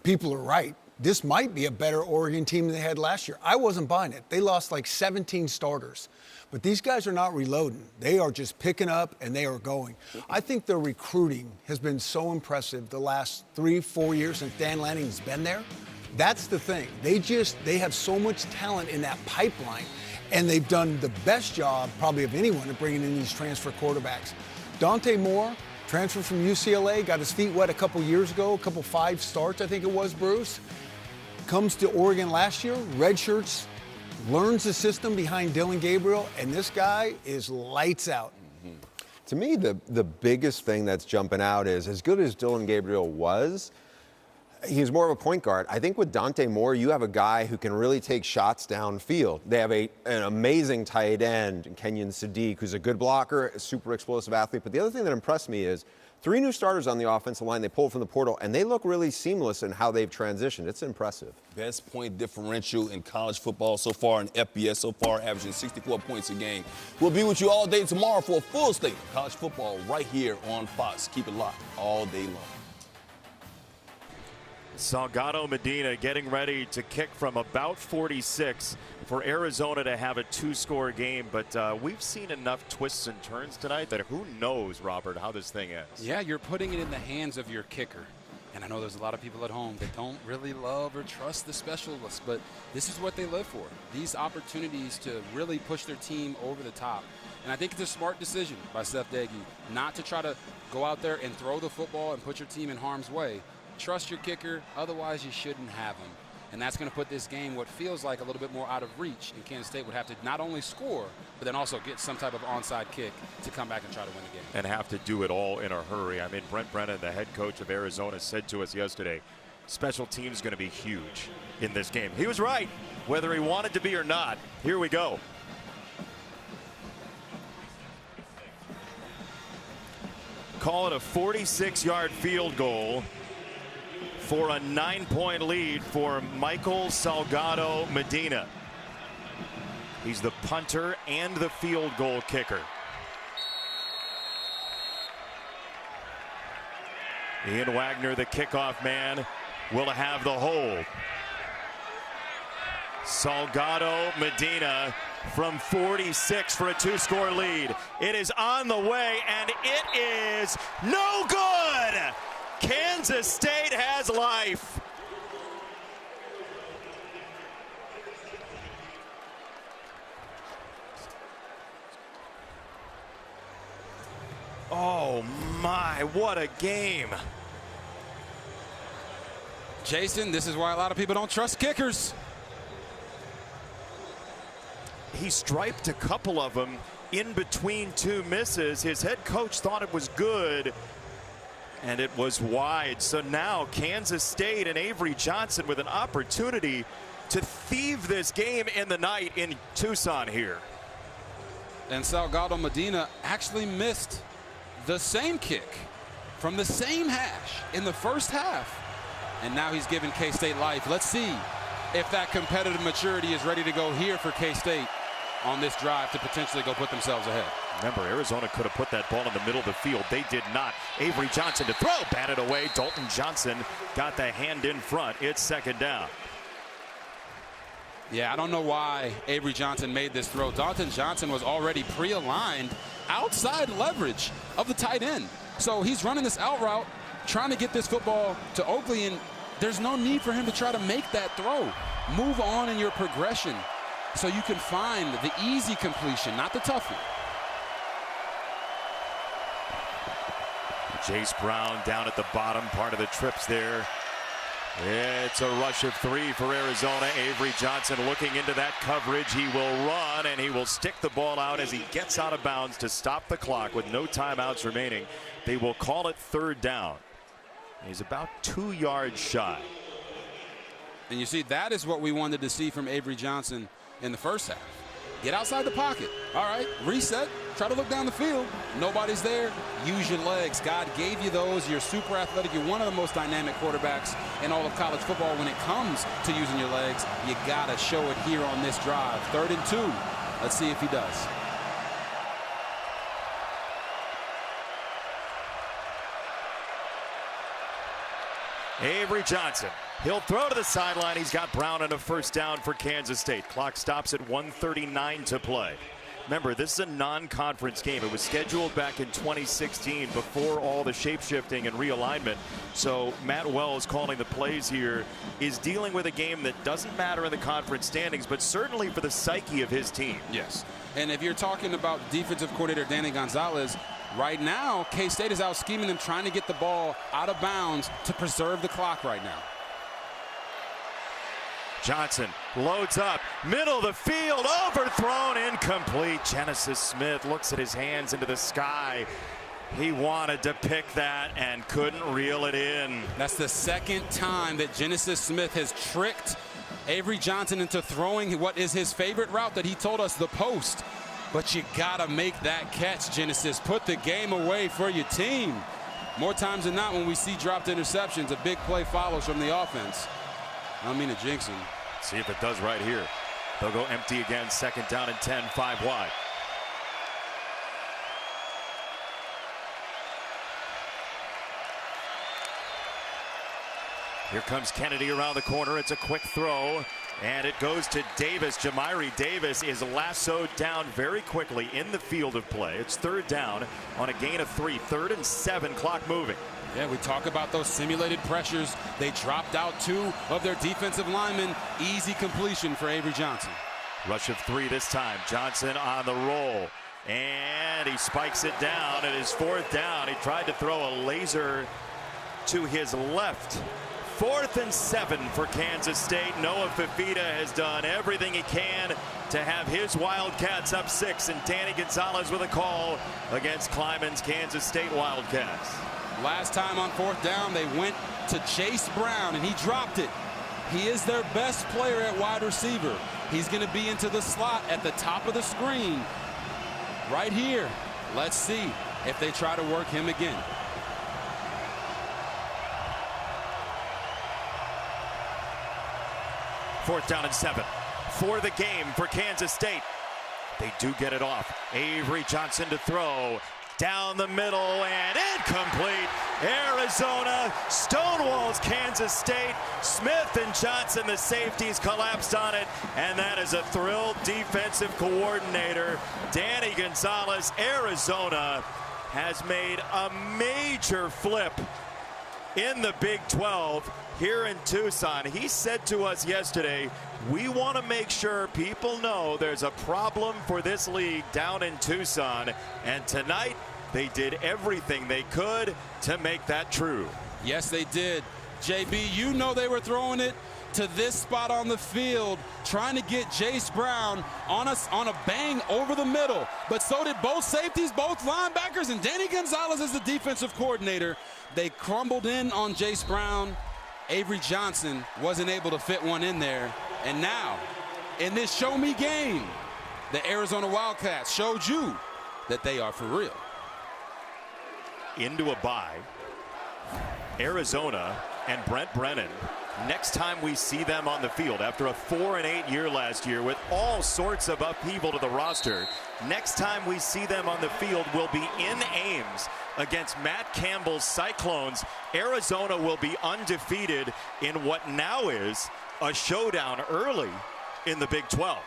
people are right. This might be a better Oregon team than they had last year. I wasn't buying it. They lost like 17 starters. But these guys are not reloading. They are just picking up, and they are going. I think their recruiting has been so impressive the last 3-4 years since Dan Lanning's been there. That's the thing. They have so much talent in that pipeline, and they've done the best job probably of anyone of bringing in these transfer quarterbacks. Dante Moore, transfer from UCLA, got his feet wet a couple years ago, 5 starts, I think it was, Bruce. Comes to Oregon last year, redshirts, learns the system behind Dylan Gabriel, and this guy is lights out. Mm-hmm. To me, the biggest thing that's jumping out is, as good as Dylan Gabriel was, He's more of a point guard. I think with Dante Moore, you have a guy who can really take shots downfield. They have an amazing tight end, Kenyon Sadiq, who's a good blocker, a super explosive athlete. But the other thing that impressed me is 3 new starters on the offensive line they pulled from the portal, and they look really seamless in how they've transitioned. It's impressive. Best point differential in college football so far in FBS so far, averaging 64 points a game. We'll be with you all day tomorrow for a full slate of college football right here on Fox. Keep it locked all day long. Salgado Medina getting ready to kick from about 46 for Arizona to have a 2-score game. But we've seen enough twists and turns tonight that who knows, Robert, how this thing ends. Yeah, you're putting it in the hands of your kicker. And I know there's a lot of people at home that don't really love or trust the specialists, but this is what they live for. These opportunities to really push their team over the top. And I think it's a smart decision by Seth Doege not to try to go out there and throw the football and put your team in harm's way. Trust your kicker, otherwise you shouldn't have him. And that's going to put this game what feels like a little bit more out of reach. And Kansas State would have to not only score, but then also get some type of onside kick to come back and try to win the game. And have to do it all in a hurry. I mean, Brent Brennan, the head coach of Arizona, said to us yesterday, special teams going to be huge in this game. He was right, whether he wanted to be or not. Here we go. Call it a 46-yard field goal for a 9-point lead for Michael Salgado Medina. He's the punter and the field goal kicker. Ian Wagner, the kickoff man, will have the hold. Salgado Medina from 46 for a 2-score lead. It is on the way, and it is no good! Kansas State has life. Oh my, what a game. Jason, this is why a lot of people don't trust kickers. He striped a couple of them in between 2 misses. His head coach thought it was good, and it was wide. So now Kansas State and Avery Johnson with an opportunity to thieve this game in the night in Tucson here. And Salgado Medina actually missed the same kick from the same hash in the first half. And now he's giving K-State life. Let's see if that competitive maturity is ready to go here for K-State on this drive to potentially go put themselves ahead. Remember, Arizona could have put that ball in the middle of the field. They did not. Avery Johnson to throw, batted away. Dalton Johnson got the hand in front. It's second down. Yeah, I don't know why Avery Johnson made this throw. Dalton Johnson was already pre-aligned outside leverage of the tight end. So he's running this out route, trying to get this football to Oakley, and there's no need for him to try to make that throw. Move on in your progression so you can find the easy completion, not the tough one. Jace Brown down at the bottom part of the trips there. It's a rush of 3 for Arizona. Avery Johnson looking into that coverage. He will run, and he will stick the ball out as he gets out of bounds to stop the clock with no timeouts remaining. They will call it third down. He's about 2 yards shy. And you see, that is what we wanted to see from Avery Johnson in the first half. Get outside the pocket. All right, reset. Try to look down the field. Nobody's there. Use your legs. God gave you those. You're super athletic. You're one of the most dynamic quarterbacks in all of college football. When it comes to using your legs, you got to show it here on this drive. 3rd and 2. Let's see if he does. Avery Johnson. He'll throw to the sideline. He's got Brown on a first down for Kansas State. Clock stops at 1:39 to play. Remember, this is a non-conference game. It was scheduled back in 2016 before all the shape-shifting and realignment. So Matt Wells, calling the plays here, is dealing with a game that doesn't matter in the conference standings, but certainly for the psyche of his team. Yes. And if you're talking about defensive coordinator Danny Gonzalez, right now, K-State is out scheming them, trying to get the ball out of bounds to preserve the clock right now. Johnson loads up, middle of the field, overthrown, incomplete. Genesis Smith looks at his hands into the sky. He wanted to pick that and couldn't reel it in. That's the second time that Genesis Smith has tricked Avery Johnson into throwing what is his favorite route that he told us, the post. But you gotta make that catch, Genesis. Put the game away for your team. More times than not, when we see dropped interceptions, a big play follows from the offense. I don't mean to jinx him. See if it does right here. They'll go empty again, 2nd down and 10, 5 wide. Here comes Kennedy around the corner. It's a quick throw, and it goes to Davis. Jamiri Davis is lassoed down very quickly in the field of play. It's 3rd down on a gain of 3. 3rd and 7, clock moving. Yeah, we talk about those simulated pressures. They dropped out 2 of their defensive linemen. Easy completion for Avery Johnson. Rush of 3 this time. Johnson on the roll, and he spikes it down. It is 4th down. He tried to throw a laser to his left. 4th and 7 for Kansas State. Noah Fifita has done everything he can to have his Wildcats up 6, and Danny Gonzalez with a call against Kleiman's Kansas State Wildcats. Last time on 4th down, they went to Chase Brown, and he dropped it. He is their best player at wide receiver. He's going to be into the slot at the top of the screen right here. Let's see if they try to work him again. Fourth down and 7 for the game for Kansas State. They do get it off. Avery Johnson to throw. Down the middle and incomplete. Arizona stonewalls Kansas State. Smith and Johnson, the safeties, collapsed on it. And that is a thrilled defensive coordinator. Danny Gonzalez. Arizona has made a major flip in the Big 12 here in Tucson. He said to us yesterday, we want to make sure people know there's a problem for this league down in Tucson. And tonight, they did everything they could to make that true. Yes, they did. JB, you know they were throwing it to this spot on the field, trying to get Jace Brown on a bang over the middle. But so did both safeties, both linebackers, and Danny Gonzalez as the defensive coordinator. They crumbled in on Jace Brown. Avery Johnson wasn't able to fit one in there. And now, in this show me game, the Arizona Wildcats showed you that they are for real. Into a bye. Arizona and Brent Brennan, next time we see them on the field after a 4-8 year last year with all sorts of upheaval to the roster, next time we see them on the field will be in Ames against Matt Campbell's Cyclones. Arizona will be undefeated in what now is a showdown early in the Big 12.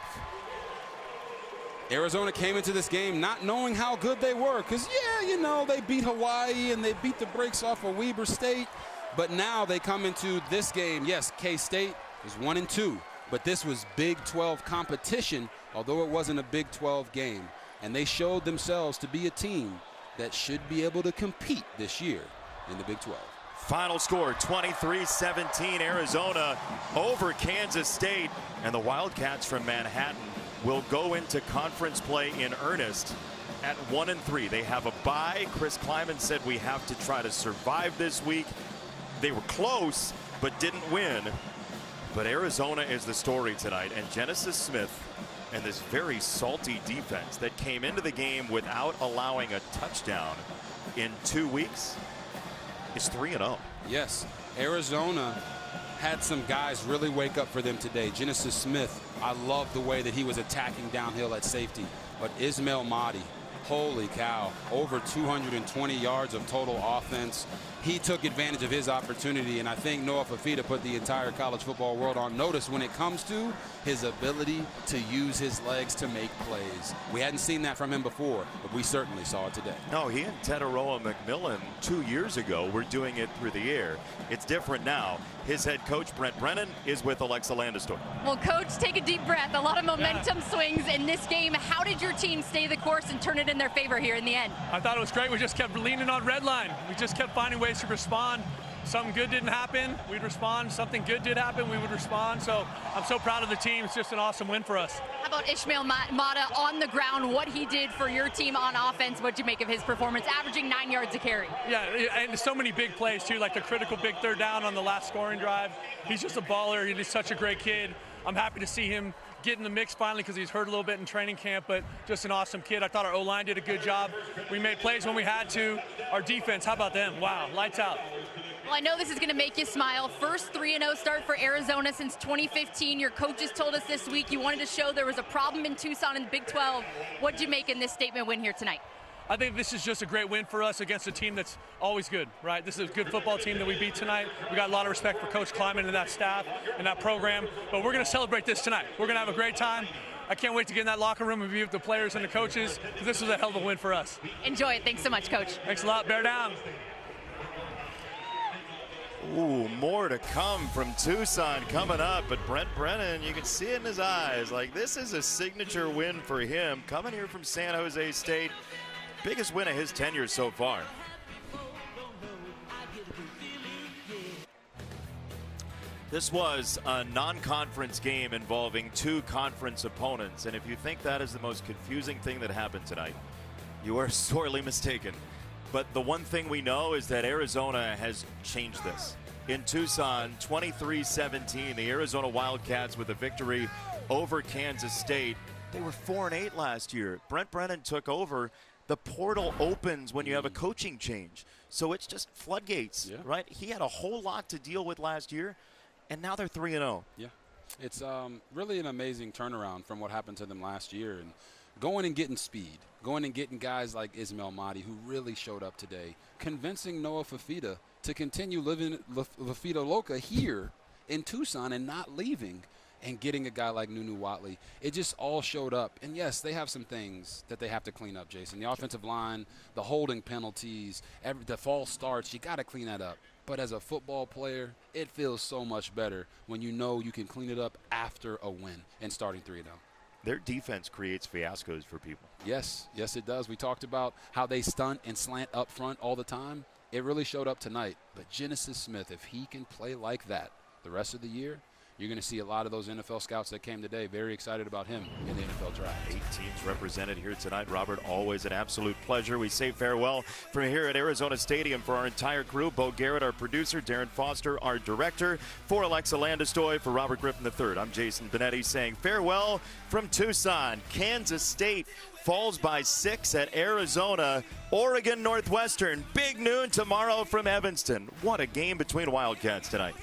Arizona came into this game not knowing how good they were, because, yeah, you know, they beat Hawaii and they beat the brakes off of Weber State. But now they come into this game. Yes, K-State is 1-2, but this was Big 12 competition, although it wasn't a Big 12 game. And they showed themselves to be a team that should be able to compete this year in the Big 12. Final score, 23-17, Arizona over Kansas State. And the Wildcats from Manhattan will go into conference play in earnest at 1-3. They have a bye. Chris Kleiman said we have to try to survive this week. They were close, but didn't win. But Arizona is the story tonight. And Genesis Smith and this very salty defense that came into the game without allowing a touchdown in 2 weeks is 3-0. Yes, Arizona had some guys really wake up for them today. Genesis Smith, I love the way that he was attacking downhill at safety. But Ismail Mahdi, holy cow, over 220 yards of total offense. He took advantage of his opportunity, and I think Noah Fifita put the entire college football world on notice when it comes to his ability to use his legs to make plays. We hadn't seen that from him before, but we certainly saw it today. No, he and Teteroa McMillan 2 years ago were doing it through the air. It's different now. His head coach, Brent Brennan, is with Alexa Landesdorf. Well, Coach, take a deep breath. A lot of momentum swings in this game. How did your team stay the course and turn it in their favor here in the end? I thought it was great. We just kept leaning on red line. We just kept finding ways to respond. something good didn't happen, we'd respond. Something good did happen, we would respond. So I'm so proud of the team. It's just an awesome win for us. How about Ishmael Mata on the ground, what he did for your team on offense? What'd you make of his performance, averaging 9 yards a carry? Yeah, and so many big plays, too, like the critical big third down on the last scoring drive. He's just a baller. He's such a great kid. I'm happy to see him get in the mix finally because he's hurt a little bit in training camp, but just an awesome kid. I thought our O-line did a good job. We made plays when we had to. Our defense, how about them? Wow, lights out. Well, I know this is going to make you smile. First 3-0 start for Arizona since 2015. Your coaches told us this week you wanted to show there was a problem in Tucson in the Big 12. What did you make in this statement win here tonight? I think this is just a great win for us against a team that's always good, right? This is a good football team that we beat tonight. We got a lot of respect for Coach Kleiman and that staff and that program, but we're going to celebrate this tonight. We're going to have a great time. I can't wait to get in that locker room and be with the players and the coaches, because this was a hell of a win for us. Enjoy it. Thanks so much, Coach. Thanks a lot. Bear down. Ooh, more to come from Tucson coming up, but Brent Brennan, you can see it in his eyes, like this is a signature win for him, coming here from San Jose State. Biggest win of his tenure so far. This was a non-conference game involving two conference opponents, and if you think that is the most confusing thing that happened tonight, you are sorely mistaken. But the one thing we know is that Arizona has changed this. In Tucson, 23-17, the Arizona Wildcats with a victory over Kansas State. They were 4-8 last year. Brent Brennan took over. The portal opens when you have a coaching change. So it's just floodgates, right? He had a whole lot to deal with last year, and now they're 3-0. Yeah, it's really an amazing turnaround from what happened to them last year. And going and getting speed, going and getting guys like Ismail Mahdi, who really showed up today, convincing Noah Fifita to continue living La Vida Loca here in Tucson and not leaving, and getting a guy like Nunu Watley. It just all showed up. And, yes, they have some things that they have to clean up, Jason. The offensive line, the holding penalties, the false starts, you got to clean that up. But as a football player, it feels so much better when you know you can clean it up after a win and starting 3-0. Their defense creates fiascos for people. Yes, yes, it does. We talked about how they stunt and slant up front all the time. It really showed up tonight. But Genesis Smith, if he can play like that the rest of the year, you're going to see a lot of those NFL scouts that came today very excited about him in the NFL draft. 8 teams represented here tonight. Robert, always an absolute pleasure. We say farewell from here at Arizona Stadium for our entire crew. Bo Garrett, our producer. Darren Foster, our director. For Alexa Landestoy, for Robert Griffin III, I'm Jason Benetti saying farewell from Tucson. Kansas State falls by 6 at Arizona. Oregon Northwestern, big noon tomorrow from Evanston. What a game between Wildcats tonight.